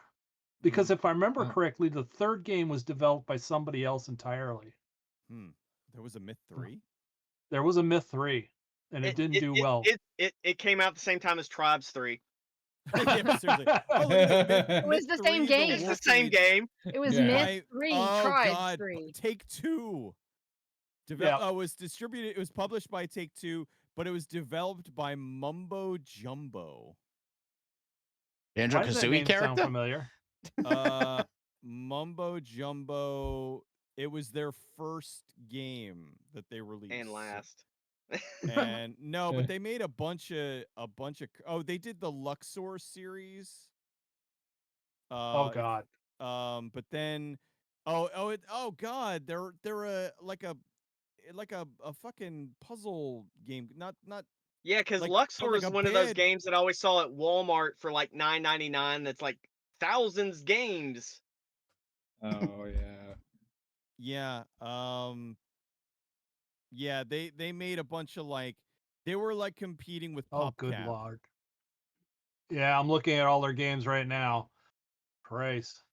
Because if I remember Oh. correctly, the third game was developed by somebody else entirely. There was a Myth 3. There was a Myth 3, and it didn't do well. It came out the same time as Tribes 3. Yeah, but seriously. Oh, look at Myth, It was Myth the same 3, game. It's the Warp same Age game. It was Yeah. Myth 3, Tribes God, 3. Take Two. Yeah. It was distributed. It was published by Take Two, but it was developed by Mumbo Jumbo. Why does that Banjo-Kazooie name sound character? familiar? Mumbo Jumbo. It was their first game that they released. And last. And no, but they made a bunch of. Oh, they did the Luxor series. Oh God. But then, oh God, they're a fucking puzzle game. Not Yeah, because like- Luxor like is a one of those bed. games that I always saw at Walmart for like $9.99. That's like thousands games. Oh yeah. Yeah. Yeah, they made a bunch of they were like competing with Oh, PopCap. good lord. Yeah, I'm looking at all their games right now. Christ.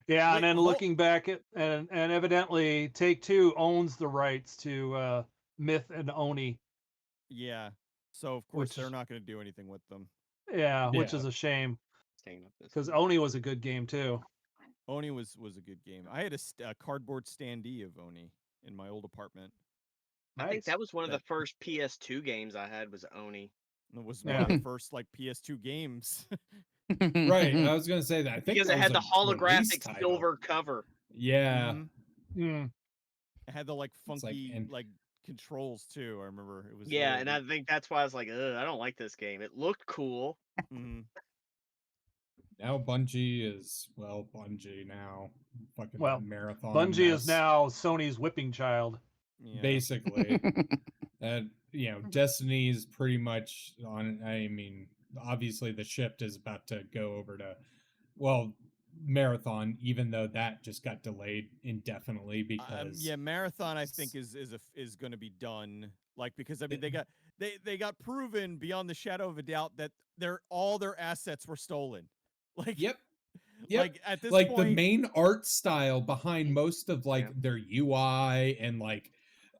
Yeah, Wait, and then hold- looking back at and evidently Take Two owns the rights to Myth and Oni. Yeah. So of course Which they're is- not going to do anything with them. Yeah, which Yeah. is a shame Staying up this because one. Oni was a good game too. Oni was a good game. I had a cardboard standee of Oni in my old apartment. I think Nice. that was one of the That- first PS2 games I had was Oni. It was Yeah. one of the first PS2 games. Right. I was gonna say that. I think Because that it had the was a release holographic title. silver cover. Yeah. Mhm. Mm. It had the It's like funky in- controls too. I remember it was Yeah, really and I think that's why I was like, ugh, I don't like this game. It looked cool. Mhm. Now Bungie is Bungie now. Fucking Well, marathon Bungie is mess. now Sony's whipping child. Yeah. Basically. And Destiny is pretty much on. I mean, obviously the shift is about to go over to Marathon, even though that just got delayed indefinitely because Yeah, Marathon I think is going to be done. Like because I mean they got proven beyond the shadow of a doubt that all their assets were stolen. Like Yep. like at this like point the main art style behind most of Yeah. their UI and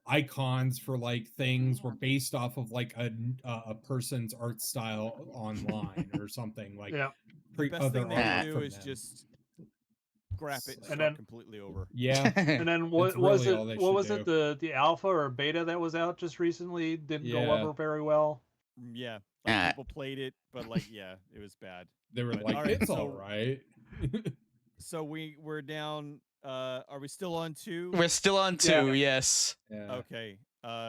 icons for things were based off of a person's art style online or something Yeah. the best other thing they can artwork do from is them. just scrap it and And start then- completely over. Yeah. And then what It's was really it? all they What should was it? The alpha or beta that was out just recently didn't go Yeah. over very well. Yeah, like Ah. people played it, but like yeah, it was bad. They were But, like, all right, it's so- all right. So we're down. Are we still on 2? We're still on 2, yes. Yeah. Okay.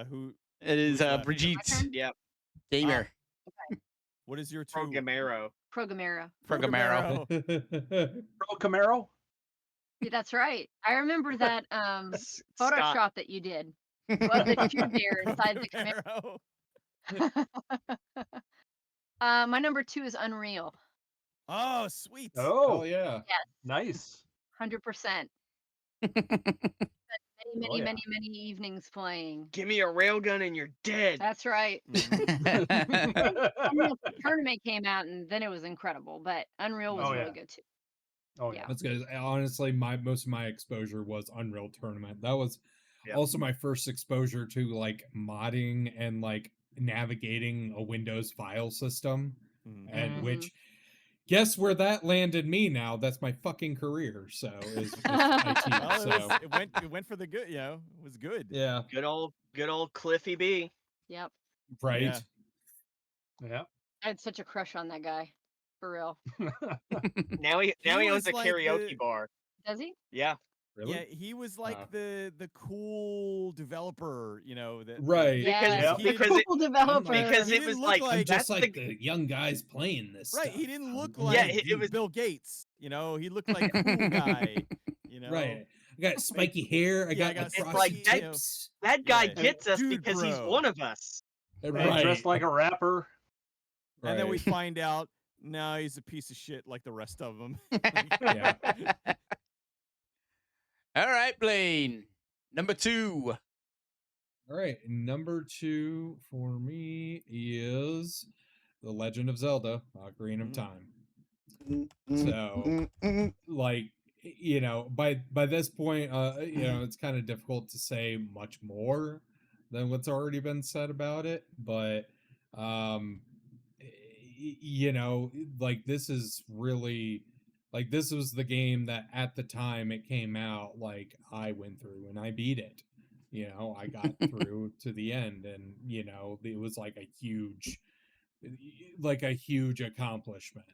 Who? It is Who's left? Brigitte turn? Yep. Gamer. What is your 2? Programero. Programera. Programero. Pro Camaro. Yeah, that's right. I remember that Scott. Photoshop that you did. Well, the two there inside the Programero. my number 2 is Unreal. Oh, sweet. Oh, yeah. nice. 100%. Many, Oh, yeah. many evenings playing. Give me a railgun and you're dead. That's right. Mhm. Unreal Tournament came out and then it was incredible, but Unreal was Oh, really yeah. good too. Oh Yeah. yeah. That's good. Honestly, most of my exposure was Unreal Tournament. That was Yep. also my first exposure to modding and navigating a Windows file system. Mhm. And Mhm. which guess where that landed me now? That's my fucking career. So is IT. Well, So it went for the good. You know, it was good. yeah. Good old Cliffy B. Yep. Right. Yeah. Yeah. I had such a crush on that guy. For real. Now he He owns was a like karaoke the- bar. Does he? Yeah. Really? Yeah, he was like Huh. the cool developer, you know, that Right. Yeah. Because he because it Cool developer. because he it didn't was look like like- I'm just that's like the the young guys playing this right. stuff. He didn't look I'm- like it was- Bill Gates, you know. He looked like cool guy, you know. Right. I got spiky hair. I Yeah, I got got frosty spiky, you know, tips. that guy Yeah. gets us Dude, because he's bro. one of us. And Right. dressed like a rapper. And then we Right. find out no, he's a piece of shit like the rest of them. Yeah. All right, Blaine. Number 2. All right, number 2 for me is The Legend of Zelda: Ocarina of Mhm. Time. Mm, So, by this point, it's kind of difficult to say much more than what's already been said about it, but this is really this was the game that at the time it came out, I went through and I beat it. I got through to the end, and it was like a huge accomplishment,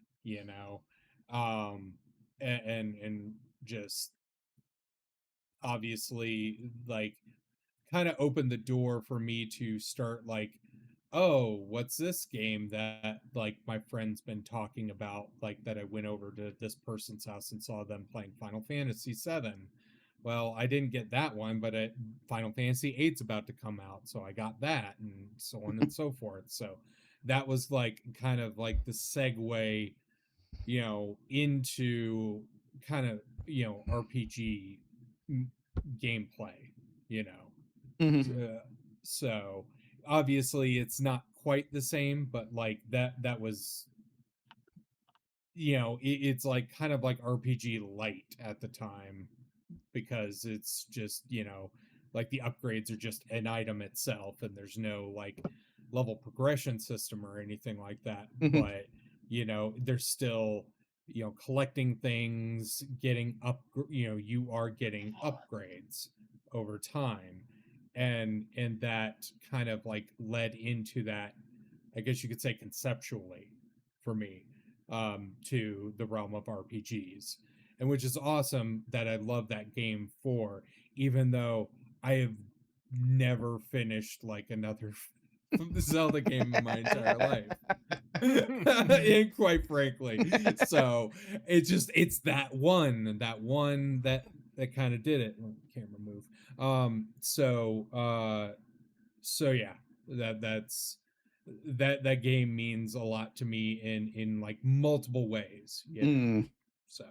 and just obviously kind of opened the door for me to start oh, what's this game that my friend's been talking about, that I went over to this person's house and saw them playing Final Fantasy VII. Well, I didn't get that one, but Final Fantasy VIII's about to come out, so I got that, and so on and so forth. So that was kind of the segue, into kind of RPG gameplay, Mhm. so obviously it's not quite the same, but that was it's kind of like RPG light at the time, because it's just the upgrades are just an item itself, and there's no level progression system or anything like that. Mhm. But there's still collecting things, getting you are getting upgrades over time, and that kind of led into that, I guess you could say, conceptually for me, to the realm of RPGs, and which is awesome that I love that game for, even though I have never finished like another Zelda game in my entire life. And quite frankly, so it's that one that kind of did it. Oh, camera move. So yeah, that game means a lot to me in like multiple ways. You know? Mm, So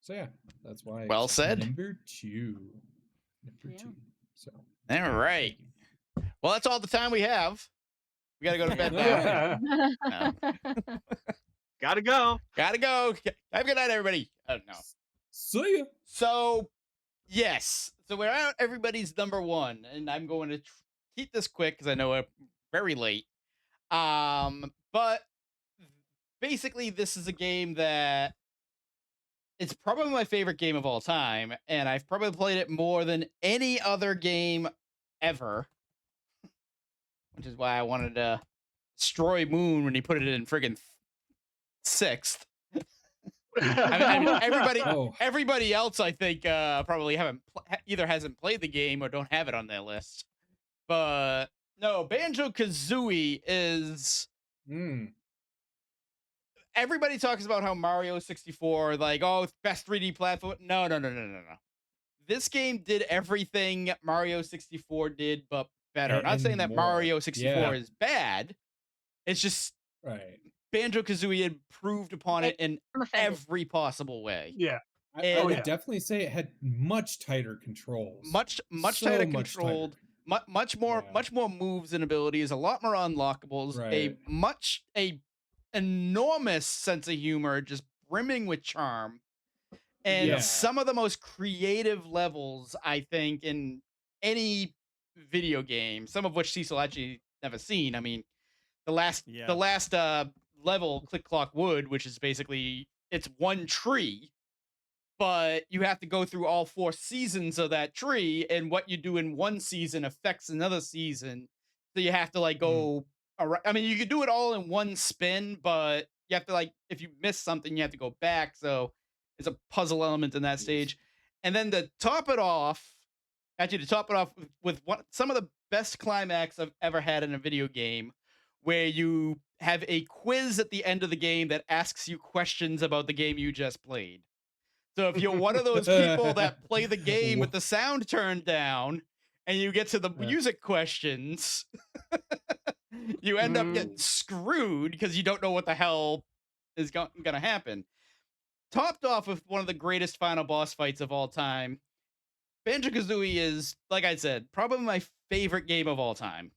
yeah, that's why well it's said. number two. Yeah. So All right. thank you. Well, that's all the time we have. We got to go to bed Yeah. now. No. Gotta go. Gotta go. Have a good night, everybody. Oh, no. See ya. So, yes. So we're at everybody's number one, and I'm going to keep this quick because I know we're very late. But basically, this is a game that it's probably my favorite game of all time, and I've probably played it more than any other game ever, which is why I wanted to destroy Moon when he put it in friggin' sixth. I mean, everybody, Oh. everybody else, I think, probably either hasn't played the game or don't have it on their list. But no, Banjo-Kazooie is. Everybody talks about how Mario 64, like, oh, it's best 3D platform. No. This game did everything Mario 64 did, but better. I'm not And saying that more. Mario 64 Yeah. is bad. It's just Right. Banjo-Kazooie improved upon it in I'm offended. every possible way. Yeah. I And- would definitely say it had much tighter controls. Much So tighter much controlled, tighter. much more moves and abilities, a lot more unlockables, Right. a enormous sense of humor, just brimming with charm, and Yeah. some of the most creative levels I think in any video game. Some of which Cecil actually never seen. I mean, the last level, Click Clock Wood, which is basically it's one tree, but you have to go through all 4 seasons of that tree, and what you do in one season affects another season. So you have to like go around. I mean, you could do it all in one spin, but you have to like if you miss something, you have to go back. So it's a puzzle element in that stage. And then to top it off, with some of the best climax I've ever had in a video game, where you have a quiz at the end of the game that asks you questions about the game you just played. So if you're one of those people that play the game with the sound turned down and you get to the music questions, you end up getting screwed because you don't know what the hell is going to happen. Topped off with one of the greatest final boss fights of all time. Banjo-Kazooie is, like I said, probably my favorite game of all time.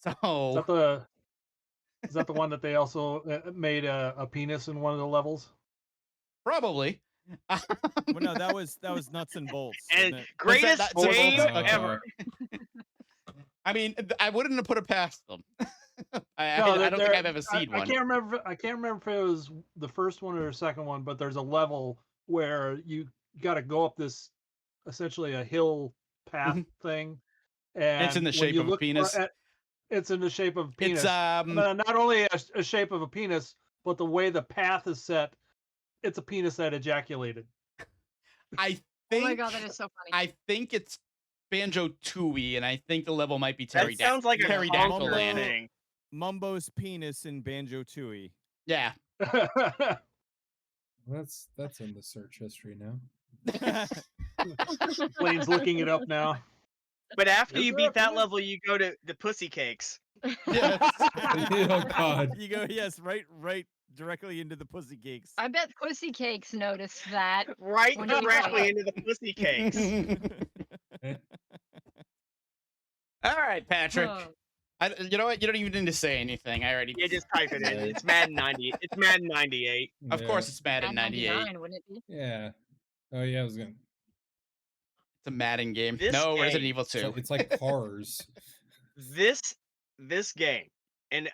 So Is that the one that they also made a penis in one of the levels? probably. Well, no, that was nuts and bolts. And wasn't it? greatest that- game okay. ever. I mean, I wouldn't have put it past them. I No, don't think I've ever seen I one. can't remember. I can't remember if it was the first one or the second one, but there's a level where you got to go up this essentially a hill path thing, and It's in the when shape you of a look penis. it's in the shape of a penis. It's Not only a shape of a penis, but the way the path is set, it's a penis that ejaculated. I Oh think my god, that is so funny. I think it's Banjo-Tooie, and I think the level might be Terry. That sounds like a Pterodactyl Conker Land. thing. Mumbo's penis in Banjo-Tooie. Yeah. That's in the search history now. Blaine's looking it up now. But after Is you there beat a that penis? level, you go to the pussy cakes. Yes. Oh God. You go, yes, right directly into the pussy cakes. I bet Pussy Cakes noticed that. Right When you directly play into the pussy cakes. All right, Patrick. Oh. You know what? You don't even need to say anything. I already. You just type it in. It's Madden 90. It's Madden 98. Of course, it's Madden At 98. 99, wouldn't it be? Yeah. Oh yeah, I was gonna. It's a Madden game. This No, game- Resident Evil 2. It's like Cars. This game, and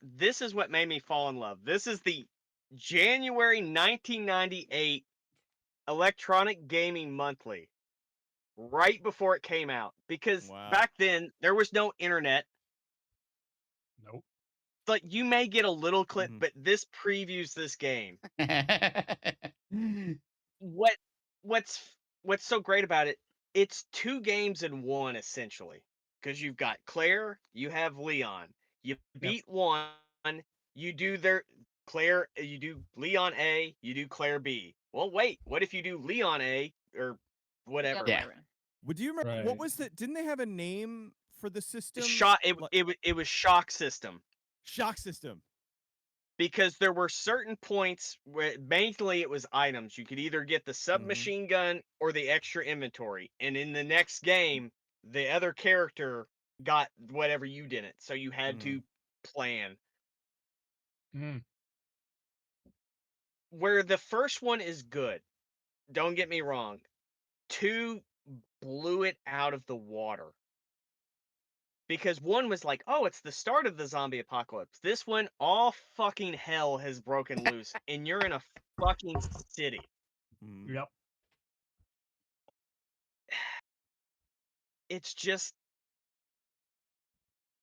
this is what made me fall in love. This is the January 1998 Electronic Gaming Monthly, right before it came out. Because Wow. back then there was no internet. Nope. Like you may get a little clip, Mhm. but this previews this game. What's so great about it? it's 2 games in one essentially, because you've got Claire, you have Leon. You beat one, you do you do Leon A, you do Claire B. Well, wait, what if you do Leon A or The whatever? other way Yeah. around. Would you remember Right. what was the? Didn't they have a name for the system? It was shock system. Shock system. Because there were certain points where mainly it was items. You could either get the submachine gun or the extra inventory. And in the next game, the other character got whatever you didn't. So you had to plan. Mm. Where the first one is good, don't get me wrong. 2 blew it out of the water. Because 1 was like, oh, it's the start of the zombie apocalypse. This one, all fucking hell has broken loose, and you're in a fucking city. Yep. It's just,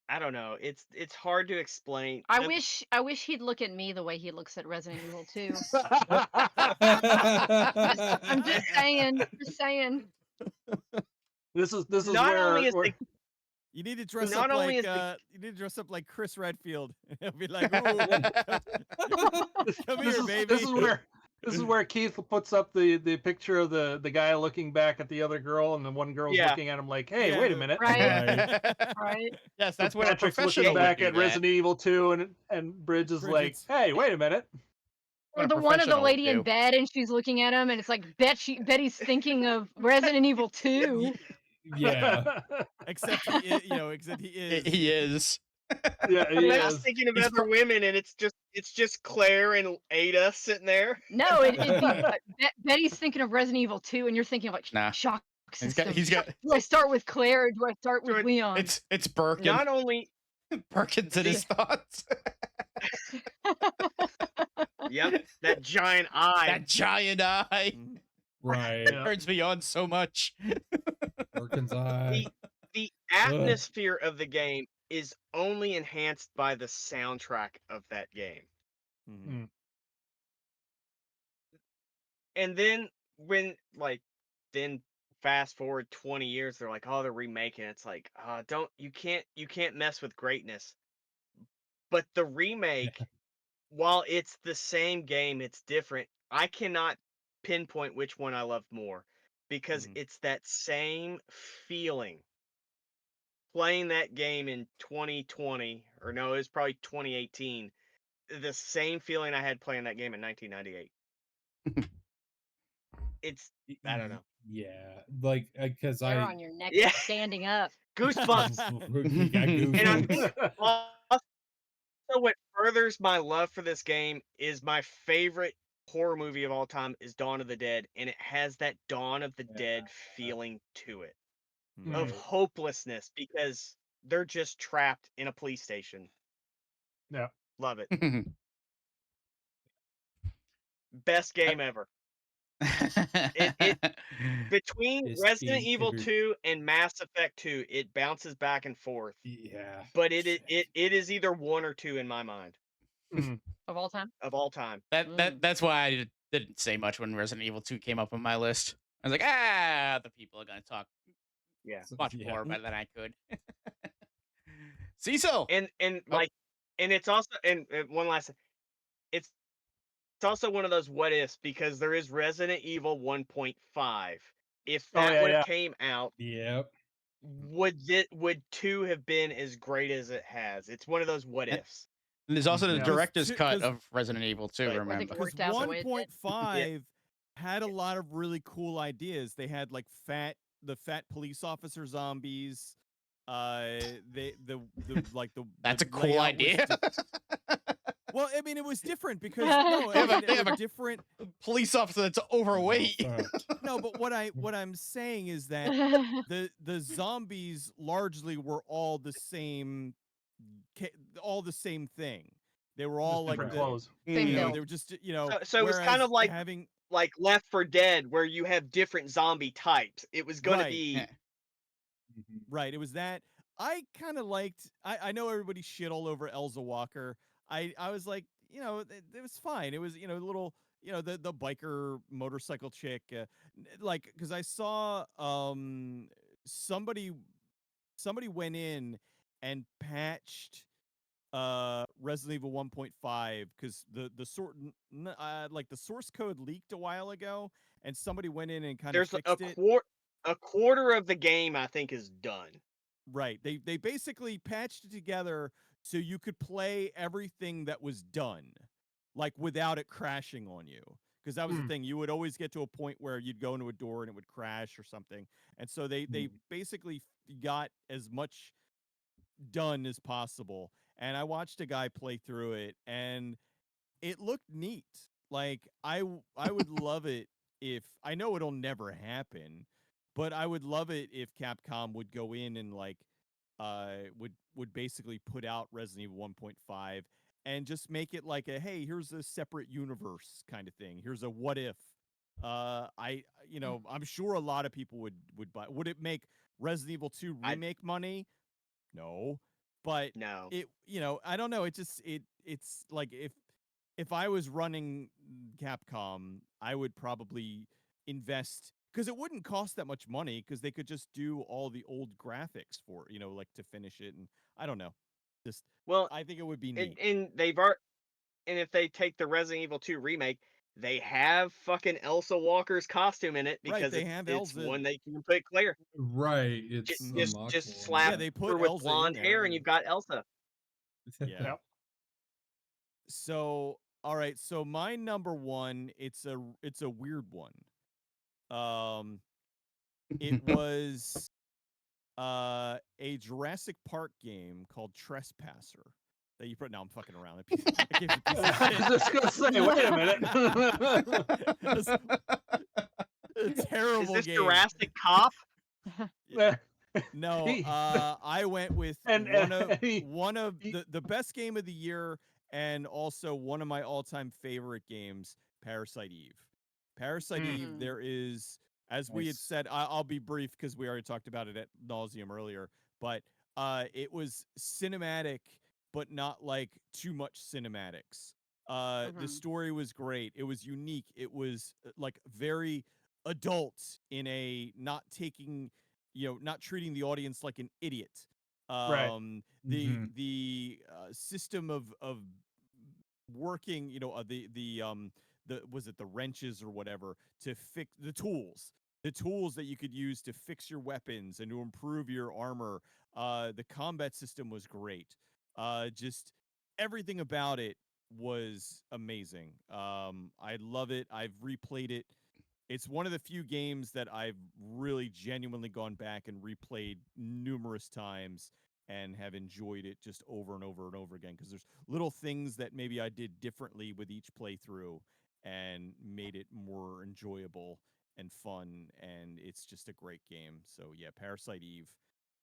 I don't know. It's hard to explain. I wish he'd look at me the way he looks at Resident Evil 2. I'm just saying. Just saying. This is Not only is where the You need to dress Not up only like is the- you need to dress up like Chris Redfield. He'll be like, "Ooh, come here, baby." This is where Keith puts up the picture of the guy looking back at the other girl, and the one girl's Yeah. looking at him like, "Hey, Yeah. wait a minute!" Right. Right. Yes, So that's what a Patrick's professional looking would back do at that. Resident Evil 2, and Bridge is like, Bridget's- "Hey, wait a minute!" Or What a the one of the professional would lady in do. bed and she's looking at him and it's like Betty's thinking of Resident Evil 2. Yeah. Except he is, except he is. He is. Yeah, I'm he not is. thinking of He's other women, and it's just Claire and Ada sitting there. No, it'd be Betty's thinking of Resident Evil 2 and you're thinking of like Nah. shock He's got. system. He's got. Do I start with Claire or do I start with Right. Leon? It's Birkin. Not only, Birkin's in his thoughts. yep, that giant eye. That giant eye Right. Yeah. turns me on so much. Birkin's eye. The atmosphere of the game is only enhanced by the soundtrack of that game. Mhm. And then then fast forward 20 years, they're like, oh, they're remaking it. It's like, you can't mess with greatness. But the remake, while it's the same game, it's different. I cannot pinpoint which one I love more because it's that same feeling. Playing that game in 2020, or no, it was probably 2018. The same feeling I had playing that game in 1998. It's, I don't know. Yeah. Like, because Hair on your neck Yeah. standing up. Goosebumps. You got And I goosebumps. think also what furthers my love for this game is my favorite horror movie of all time is Dawn of the Dead, and it has that Dawn of the Dead feeling to it of hopelessness because they're just trapped in a police station. Yeah. Love it. Best game ever. Between Best Resident game Evil ever. 2 and Mass Effect 2, it bounces back and forth. Yeah. But it is either 1 or 2 in my mind Of all time? of all time. That's why I didn't say much when Resident Evil 2 came up on my list. I was like, the people are gonna talk Yeah. much more about than I could. Cecil. And it's also and one last thing. It's also one of those what ifs because there is Resident Evil 1.5. If that would have came out, Yep. would 2 have been as great as it has? It's one of those what ifs. And there's also the Yeah. director's cut of Resident Evil 2, Right. remember? It Because worked out the way it did. 1.5 had a lot of really cool ideas. They had like the fat police officer zombies. That's a cool layout was idea. Well, I mean, it was different because They have a different. police officer that's overweight. No, but what I'm saying is that the zombies largely were all the same thing. They were all like different the, clothes. Same you know, build. they were just So it was kind whereas of like having like Left 4 Dead where you have different zombie types. It was going to Right. be Yeah. right. It was that I kind of liked. I know everybody shit all over Elza Walker. I was like, it was fine. It was a little. the biker motorcycle chick, like because I saw somebody went in and patched Resident Evil 1.5 because like the source code leaked a while ago, and somebody went in and kind of There's fixed it. a quarter of the game I think is done. Right. They basically patched it together so you could play everything that was done, like without it crashing on you. Because that was the thing. You would always get to a point where you'd go into a door and it would crash or something. And so they basically got as much done as possible. And I watched a guy play through it, and it looked neat. Like I would love it if I know it'll never happen, but I would love it if Capcom would go in and like would basically put out Resident Evil 1.5 and just make it like a hey, here's a separate universe kind of thing. Here's a what if. I'm sure a lot of people would buy. Would it make Resident Evil 2 remake money? No. But No. I don't know. It's like if I was running Capcom, I would probably invest because it wouldn't cost that much money because they could just do all the old graphics for like to finish it, and I don't know. Just Well, I think it would be and, neat. and if they take the Resident Evil 2 remake, they have fucking Elsa Walker's costume in it Right, because they have it's Elsa. one they can put clear. Right. It's Just unlockable. slap Yeah, they put her with Elsa in blonde there, hair and you've got Elsa. Yeah. Yep. So all right, so my number one, it's a weird one. It was a Jurassic Park game called Trespasser that you put. No, I'm fucking around. I gave you a piece of I was just gonna say, wait a minute. It's a terrible Is this game. Jurassic Cop? No, I went with And- one of the best game of the year, and also one of my all-time favorite games, Parasite Eve. Parasite Eve, there is, as we had Nice. said, I'll be brief because we already talked about it at nauseum earlier, but it was cinematic, but not like too much cinematics. The story was great. It was unique. It was like very adult in a not treating the audience like an idiot. Right. The system of working, the was it the wrenches or whatever to fix the tools that you could use to fix your weapons and to improve your armor. The combat system was great. Just everything about it was amazing. I love it. I've replayed it. It's one of the few games that I've really genuinely gone back and replayed numerous times and have enjoyed it just over and over and over again because there's little things that maybe I did differently with each playthrough and made it more enjoyable and fun, and it's just a great game. So yeah, Parasite Eve,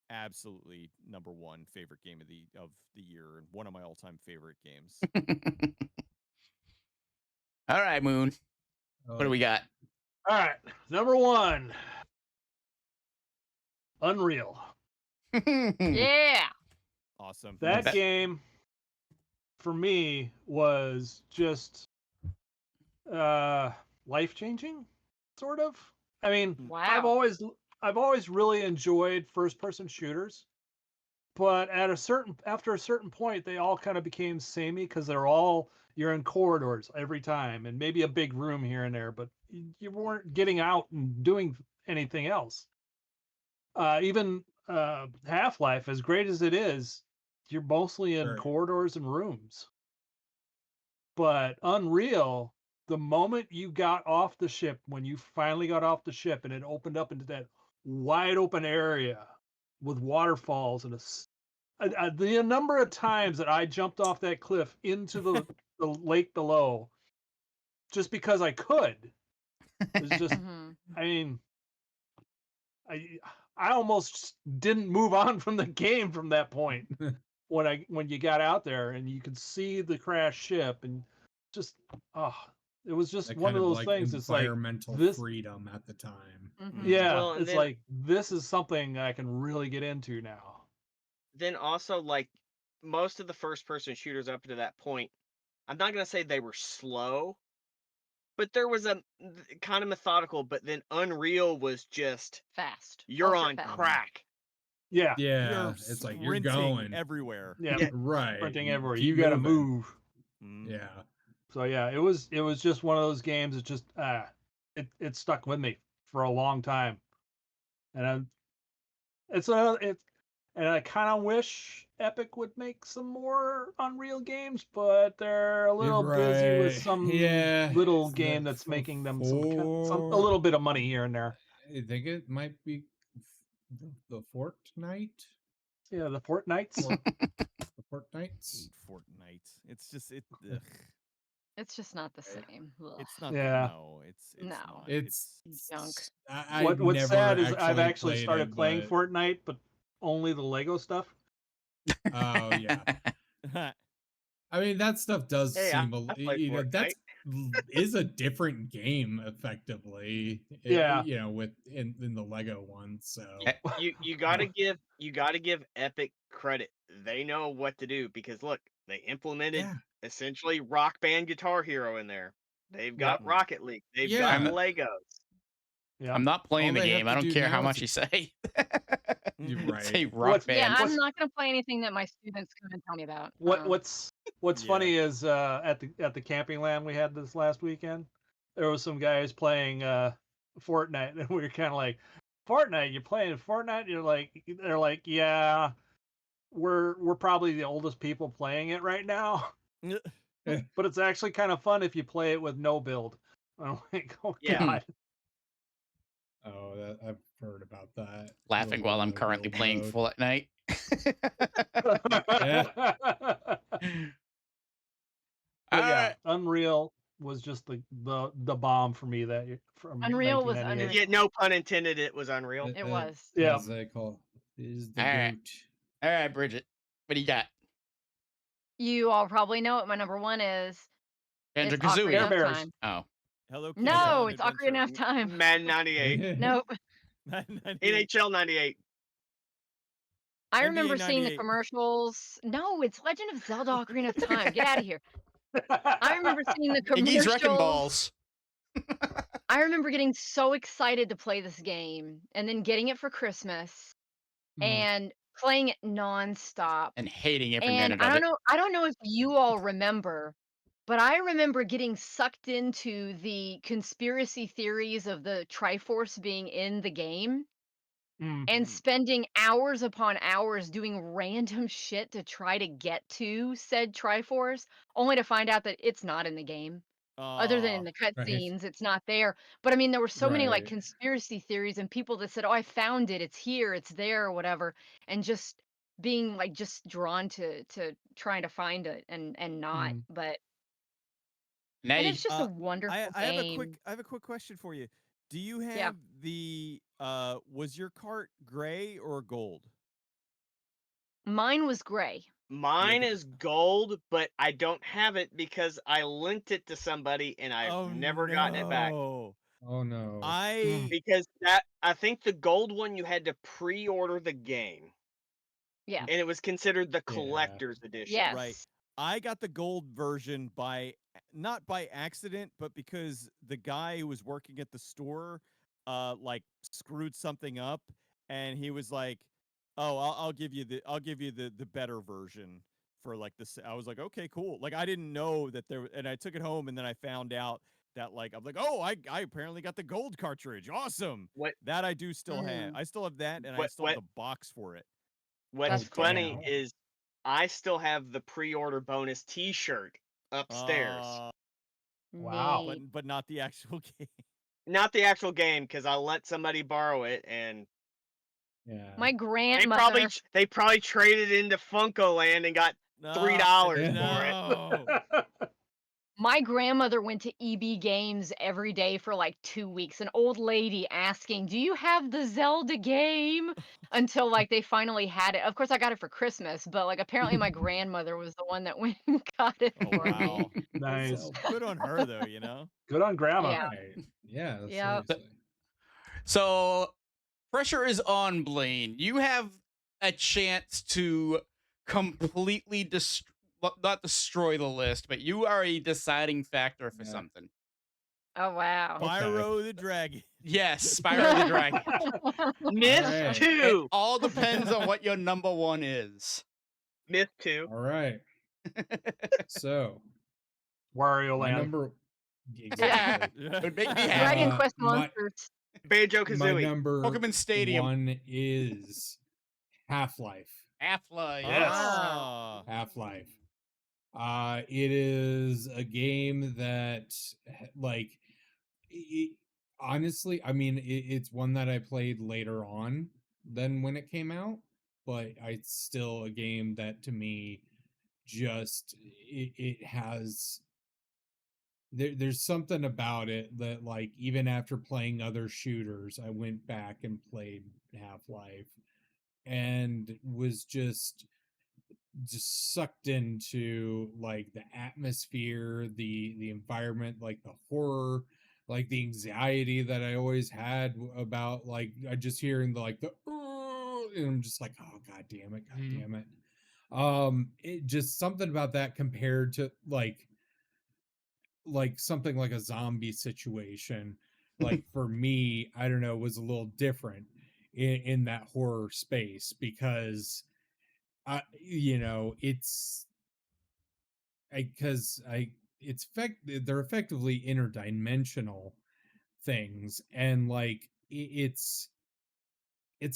absolutely number one favorite game of the year and one of my all-time favorite games. All right, Moon. What do we got? All right, number one, Unreal. Yeah. Awesome. That bet. game for me was just life changing, sort of. I mean, I've Wow. always really enjoyed first person shooters, but after a certain point, they all kind of became samey because you're in corridors every time, and maybe a big room here and there, but you weren't getting out and doing anything else. Even Half-Life, as great as it is, you're mostly in Right. corridors and rooms. But Unreal, the moment you got off the ship, when you finally got off the ship and it opened up into that wide open area with waterfalls and the number of times that I jumped off that cliff into the lake below just because I could, was just, I mean, I almost didn't move on from the game from that point when you got out there and you could see the crashed ship and just it was just That one kind of of those like things. It's like environmental this, freedom at the time. yeah. Well, and it's then- like this is something I can really get into now. Then also, like, most of the first person shooters up to that point, I'm not going to say they were slow, but there was a kind of methodical, but then Unreal was just Fast. you're Ultra on fast. crack. Yeah, Yeah, You're it's like you're sprinting going. everywhere. yeah, Yeah. Right. sprinting you everywhere. keep You got to moving. move. Mm. Yeah. So yeah, it was just one of those games that just it stuck with me for a long time, and and I kind of wish Epic would make some more Unreal games, but they're a little busy with Right. some Yeah. little Is game that that's for making them some a 4? little bit of money here and there. I think it might be the Fortnite. Yeah, the Fortnites. The Fortnites. Hate Fortnite. It's just ugh. It's just not the Right. same. Ugh. It's not. Yeah. No, it's No. not. It's junk. I've What's sad never is I've actually played started it, playing but Fortnite, but only the Lego stuff. oh yeah. I mean, that stuff does Hey, seem I play that's Fortnite. is a different game effectively. Yeah. In the Lego one. So You gotta give Epic credit. They know what to do because look, they implemented yeah, essentially Rock Band Guitar Hero in there. They've got Yep. Rocket League. They've Yeah. got Legos. Yeah. I'm not playing All the they have game. to I don't do care how now is much you say. You're It's right. a rock Yeah, band. I'm not going to play anything that my students come and tell me about. What's Yeah. funny is at the camping land we had this last weekend, there was some guys playing Fortnite, and we were kind of like, Fortnite, you playing Fortnite? They're like, yeah, we're probably the oldest people playing it right now, but it's actually kind of fun if you play it with no build. I'm like, oh Yeah. god. Oh, I've heard about that. Laughing while I'm No currently build playing mode. Fortnite. But All yeah, right. Unreal was just the bomb for me from Unreal was 1998. Unreal. Yeah, no pun intended. It was unreal. It was. Yeah. As they call is the All right. goat. All right, Bridget. What do you got? You all probably know what my number one is. It's Banjo-Kazooie. Ocarina of Bears. Time. Oh. Hello Kitty. No, Island it's Adventure. Ocarina of Time. Madden 98. Nope. 98. NHL 98. I NBA remember seeing the 98. commercials. No, it's Legend of Zelda Ocarina of Time. Get out of here. I remember seeing the Iggy's Wrecking commercials. Balls. I remember getting so excited to play this game and then getting it for Christmas and playing it nonstop. And hating every And minute of it. I don't know if you all remember, but I remember getting sucked into the conspiracy theories of the Triforce being in the game and spending hours upon hours doing random shit to try to get to said Triforce, only to find out that it's not in the game. Other than in the Right. cutscenes, it's not there. But I mean, there were so many like Right. conspiracy theories and people that said, "Oh, I found it. It's here. It's there," or whatever, and just being like just drawn to trying to find it and not. But Now and you, it's just a wonderful I have game. a quick question for you. Do you have Yeah. the was your cart gray or gold? Mine was gray. Mine the- is gold, but I don't have it because I lent it to somebody and I've never gotten it back. no. Oh no. Because I think the gold one you had to pre-order the game. Yeah. And it was considered the Yeah. collector's edition. Yes. Right. I got the gold version not by accident, but because the guy who was working at the store like screwed something up, and he was like, "Oh, I'll give you the better version for like this." I was like, "Okay, cool." Like I didn't know that there, and I took it home, and then I found out that like I'm like, "Oh, I apparently got the gold cartridge. Awesome." What That I do still have. I still have that, and I still have the box for it. What's That's cool. funny damn. is I still have the pre-order bonus T-shirt upstairs. Wow. Neat. But not the actual game. Not the actual game because I let somebody borrow it and Yeah. My they grandmother. probably traded into Funko Land and got $3 for it. No. My grandmother went to EB Games every day for like 2 weeks. An old lady asking, "Do you have the Zelda game?" Until like they finally had it. Of course, I got it for Christmas, but like apparently my grandmother was the one that went and got it Oh for me. wow. Nice. Good on her though, you know. Good on grandma. Yeah. Right. Yeah. Yep. Seriously. so pressure is on, Blaine. You have a chance to completely not destroy the list, but you are a deciding factor for Yeah. something. Oh wow. Spyro the Dragon. Yes, Spyro the Dragon. Myth Alright. It 2. all depends on what your number one is. Myth 2. All right. So Wario my Land. number exactly. It would make me Uh, happy. Dragon Quest my- Monsters. My Banjo-Kazooie. number Pokemon Stadium. 1 is Half-Life. Half-Life. Yes. Ah. Half-Life. It is a game that, like, honestly, I mean, it's one that I played later on than when it came out, but it's still a game that to me just it has there's something about it that, like, even after playing other shooters, I went back and played Half-Life and was just sucked into, like, the atmosphere, the environment, like the horror, like the anxiety that I always had about, like, I just hearing the, like, the and I'm just like, oh god damn it, god Mhm. damn it. It just something about that compared to like something like a zombie situation, like, for me, I don't know, was a little different in that horror space because it's because they're effectively interdimensional things, and, like, it's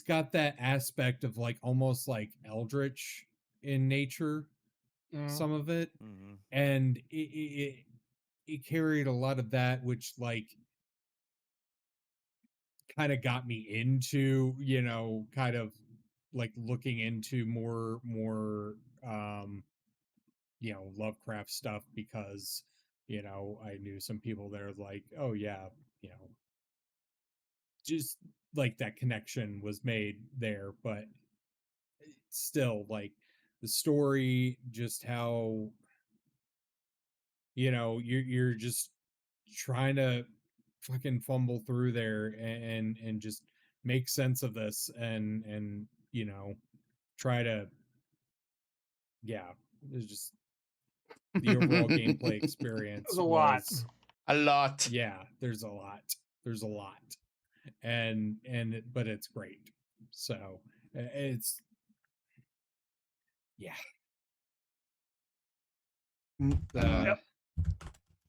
got that aspect of, like, almost like eldritch in nature, some of it, Mhm. and it carried a lot of that, which, like, kind of got me into, kind of like looking into more Lovecraft stuff because, I knew some people there, like, oh yeah, just like that connection was made there, but still, like, the story, just how, you're just trying to fucking fumble through there and just make sense of this and try to, yeah, it's just the overall gameplay experience There's a lot. was, A lot. yeah, there's a lot but it's great, so it's, yeah. Uh,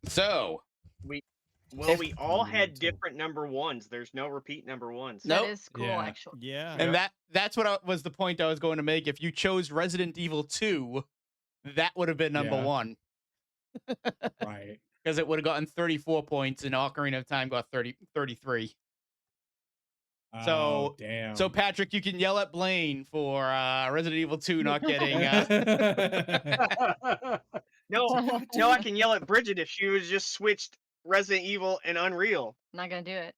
so, We If- we all had Mental. different number ones. There's no repeat number ones. Nope. That is cool, Yeah. actually. Yeah. and that's what was the point I was going to make. If you chose Resident Evil 2, that would have been number Yeah. one Right. because it would have gotten 34 points, and Ocarina of Time got 33. Oh, So- damn. So, Patrick, you can yell at Blaine for Resident Evil 2 not getting. No, no, I can yell at Bridget if she was just switched Resident Evil and Unreal. Not gonna do it.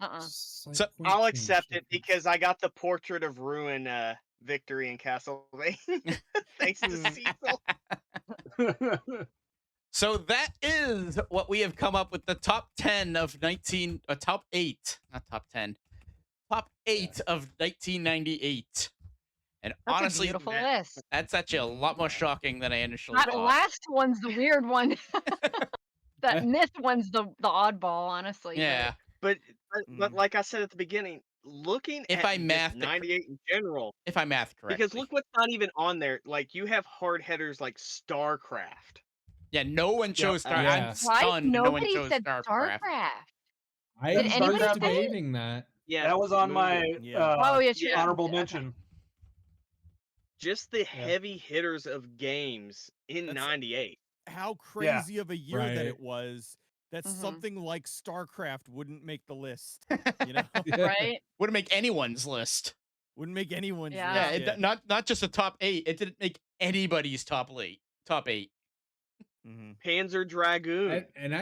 Just, like, So- point I'll change accept it difference. because I got the Portrait of Ruin victory in Castlevania. Thanks to Cecil. So that is what we have come up with, the top 10 of top 8, not top 10, top 8 of 1998. And That's honestly, a beautiful that- list. that's actually a lot more shocking than I initially That thought. last one's the weird one. That myth one's the oddball, honestly. but- Yeah. But Mm. like I said at the beginning, looking If at I just mathed it 98 in general, If I math correctly. because look what's not even on there. Like, you have hard headers like StarCraft. Yeah, no one chose Star. Yeah. I'm Right? stunned no one Nobody chose said StarCraft. StarCraft. I Did was anybody say it? debating that. Yeah, That was on my Yeah. Oh, yeah, true. Yeah. honorable Okay. mention. just the heavy hitters of games in That's- '98. How crazy of a year that Right. it was that Mhm. something like StarCraft wouldn't make the list. You know, Right? Wouldn't make anyone's list. wouldn't make anyone's Yeah. Yeah, list. not just a top 8. It didn't make anybody's top 8. Mhm. Panzer Dragoon. And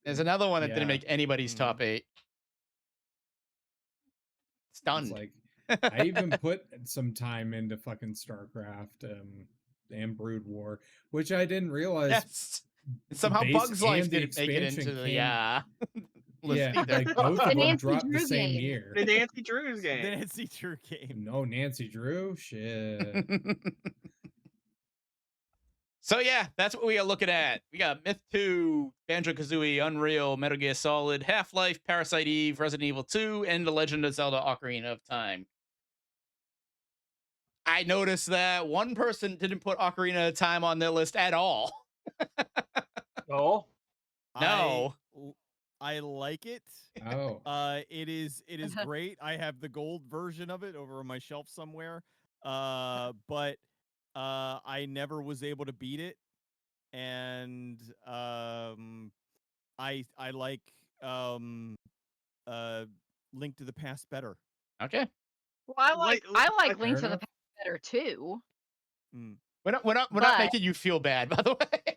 There's another one that Yeah. didn't make anybody's Mhm. top 8. it's Stunned. like, I even put some time into fucking StarCraft and Brood War, which I didn't realize. Yes. Somehow base Bugs Life and the didn't make it into expansion the came- list Yeah, either. like both The of them Nancy dropped the Drew same game. year. The Nancy Drew's The game. Nancy Drew game. No, Nancy Drew, shit. So yeah, that's what we are looking at. We got Myth 2, Banjo-Kazooie, Unreal, Metal Gear Solid, Half-Life, Parasite Eve, Resident Evil 2, and The Legend of Zelda: Ocarina of Time. I noticed that one person didn't put Ocarina of Time on their list at all. Oh, No. I like it. Oh. It is great. I have the gold version of it over on my shelf somewhere. But I never was able to beat it, and I like Link to the Past better. Okay. Well, I like Link to the enough. Past better too. Mm. We're not But- making you feel bad, by the way.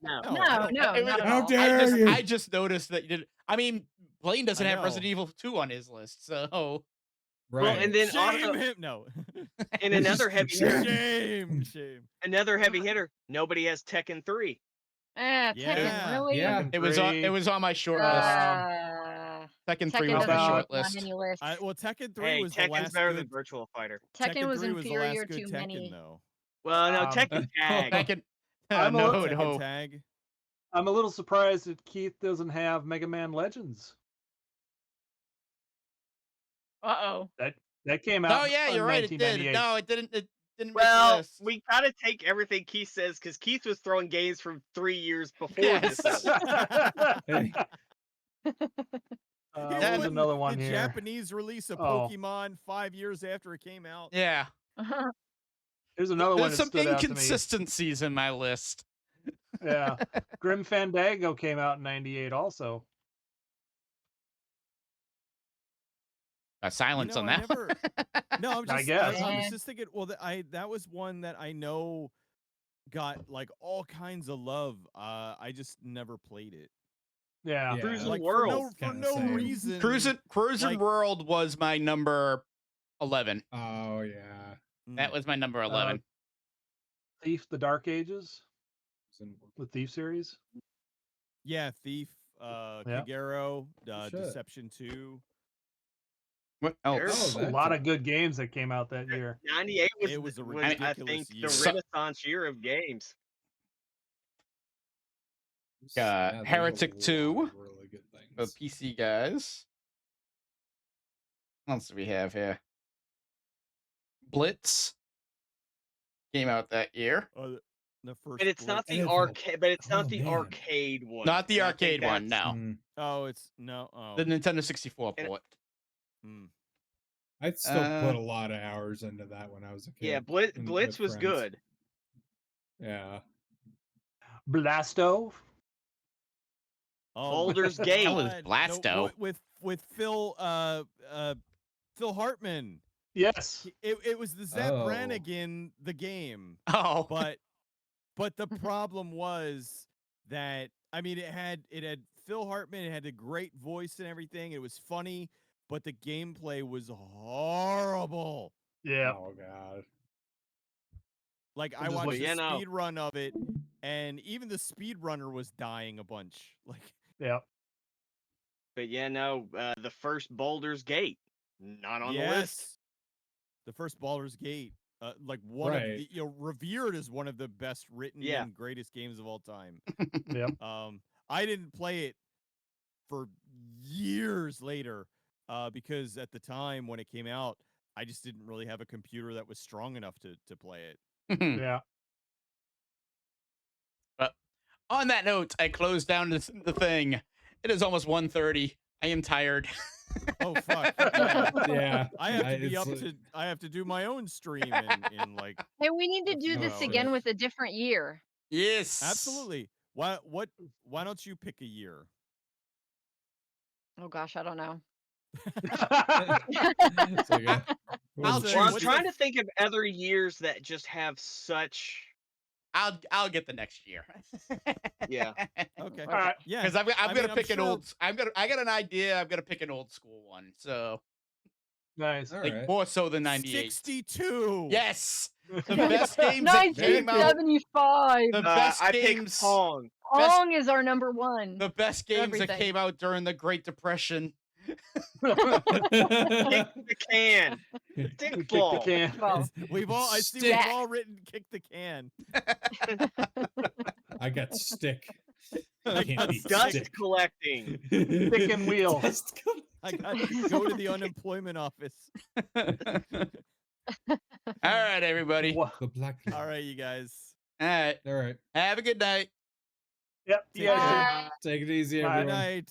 No. No, I don't- No, It was- not at How all. dare you? I just noticed that you did. I mean, Blaine doesn't I have know. Resident Evil 2 on his list, so Right. Well, and then Shame also him. No. in another heavy hitter, Shame. another heavy hitter, nobody has Tekken 3. Tekken, Yeah. really? Yeah. Tekken it was on my short list. Tekken 3 Tekken was my doesn't short make it on list. any list. Well, Tekken 3 Hey, was the Tekken's last better good. than Virtual Fighter. Tekken was 3 was the last inferior good to Tekken, many. though. Well, no, Um, Tekken Tag. Tekken. I'm a no, little- Tekken no. Tag. I'm a little surprised that Keith doesn't have Mega Man Legends. Uh-oh. That came out. No, yeah, in you're right. It did. 1998. No, it didn't. It didn't make the Well, list. we gotta take everything Keith says because Keith was throwing games from 3 years before Yes. this. Hey, He's There's putting another one the here. Japanese release of Oh. Pokemon 5 years after it came out. Yeah. There's another one There's that some stood out to me. inconsistencies in my list. Yeah, Grim Fandango came out in '98 also. Silence on I that. never- No, I'm just. I guess. I Yeah. was just thinking. Well, that was one that I know got like all kinds of love. I just never played it. Yeah. Yeah. Cruising Like World. for Kinda no same. reason. Cruising like- World was my number 11. Oh yeah. That was my number 11. Thief: The Dark Ages, Some- the Thief series. Yeah, Thief, Kagero, Shit. Deception 2. What? Oh, There's Oh, A that's lot a- of good games that came out that year. 98 was, It was a I ridiculous think, year. the Renaissance year of games. Yeah, there's a Heretic lot 2. of really good the things. PC guys. What else do we have here? Blitz came out that year. The first. And it's not Blitz. the NFL. arcade, but it's not Oh, the man. arcade one. Not the and I think arcade one, that's- no. Mm, Oh, it's no. Oh. The Nintendo 64 And- port. Mm. I'd still put Uh, a lot of hours into that when I was a kid. Yeah, Blitz, and Blitz with was friends. good. Yeah. Blasto. Oh, Baldur's my Gate. That was God. Blasto. With Phil Phil Hartman. Yes. It was the Zap Oh. Brannigan the game. Oh, But the problem was that I mean it had Phil Hartman, it had a great voice and everything. It was funny, but the gameplay was horrible. Yeah. Oh god. Like I Just watched like- a Yeah, no. speed run of it, and even the speed runner was dying a bunch. Like Yeah. But yeah, no, the first Baldur's Gate, not on the list. yes, the first Baldur's Gate, like one of Right. the, revered as one of the best written Yeah. and greatest games of all time. Yeah. I didn't play it for years later, because at the time when it came out, I just didn't really have a computer that was strong enough to play it. Yeah. on that note, I closed down the thing. It is almost 1:30. I am tired. Oh fuck! Yeah. Yeah. I have to be it's up like- to. I have to do my own stream in like Hey, we need to A do few this hours. again with a different year. Yes, absolutely. Why don't you pick a year? Oh gosh, I don't know. It's like a- I'll was say- Well, I'm what's trying the- to think of other years that just have such. I'll get the next year. Yeah. Okay. All right. Yeah. Because I'm I gonna mean, I'm pick an sure- old. I got an idea. I'm gonna pick an old school one. So Nice. All like right. more so than 98. 62. Yes, the best games that came out. 1975. The best I games. pick Pong. Pong is our number one. The best games that Everything. came out during the Great Depression. Kick the can. Kick the Stickball. can. Well, We've all I see Stick. we've all written kick the can. I got stick. I Can't got beat Dust stick. collecting. Stick and wheel. Dust I got to go to the unemployment office. All right, everybody. Wha- The black. All right, you guys. All right. All right. Have a good night. Yep. Take You guys care. too. bye. Take it easy, Bye. everyone. Good night.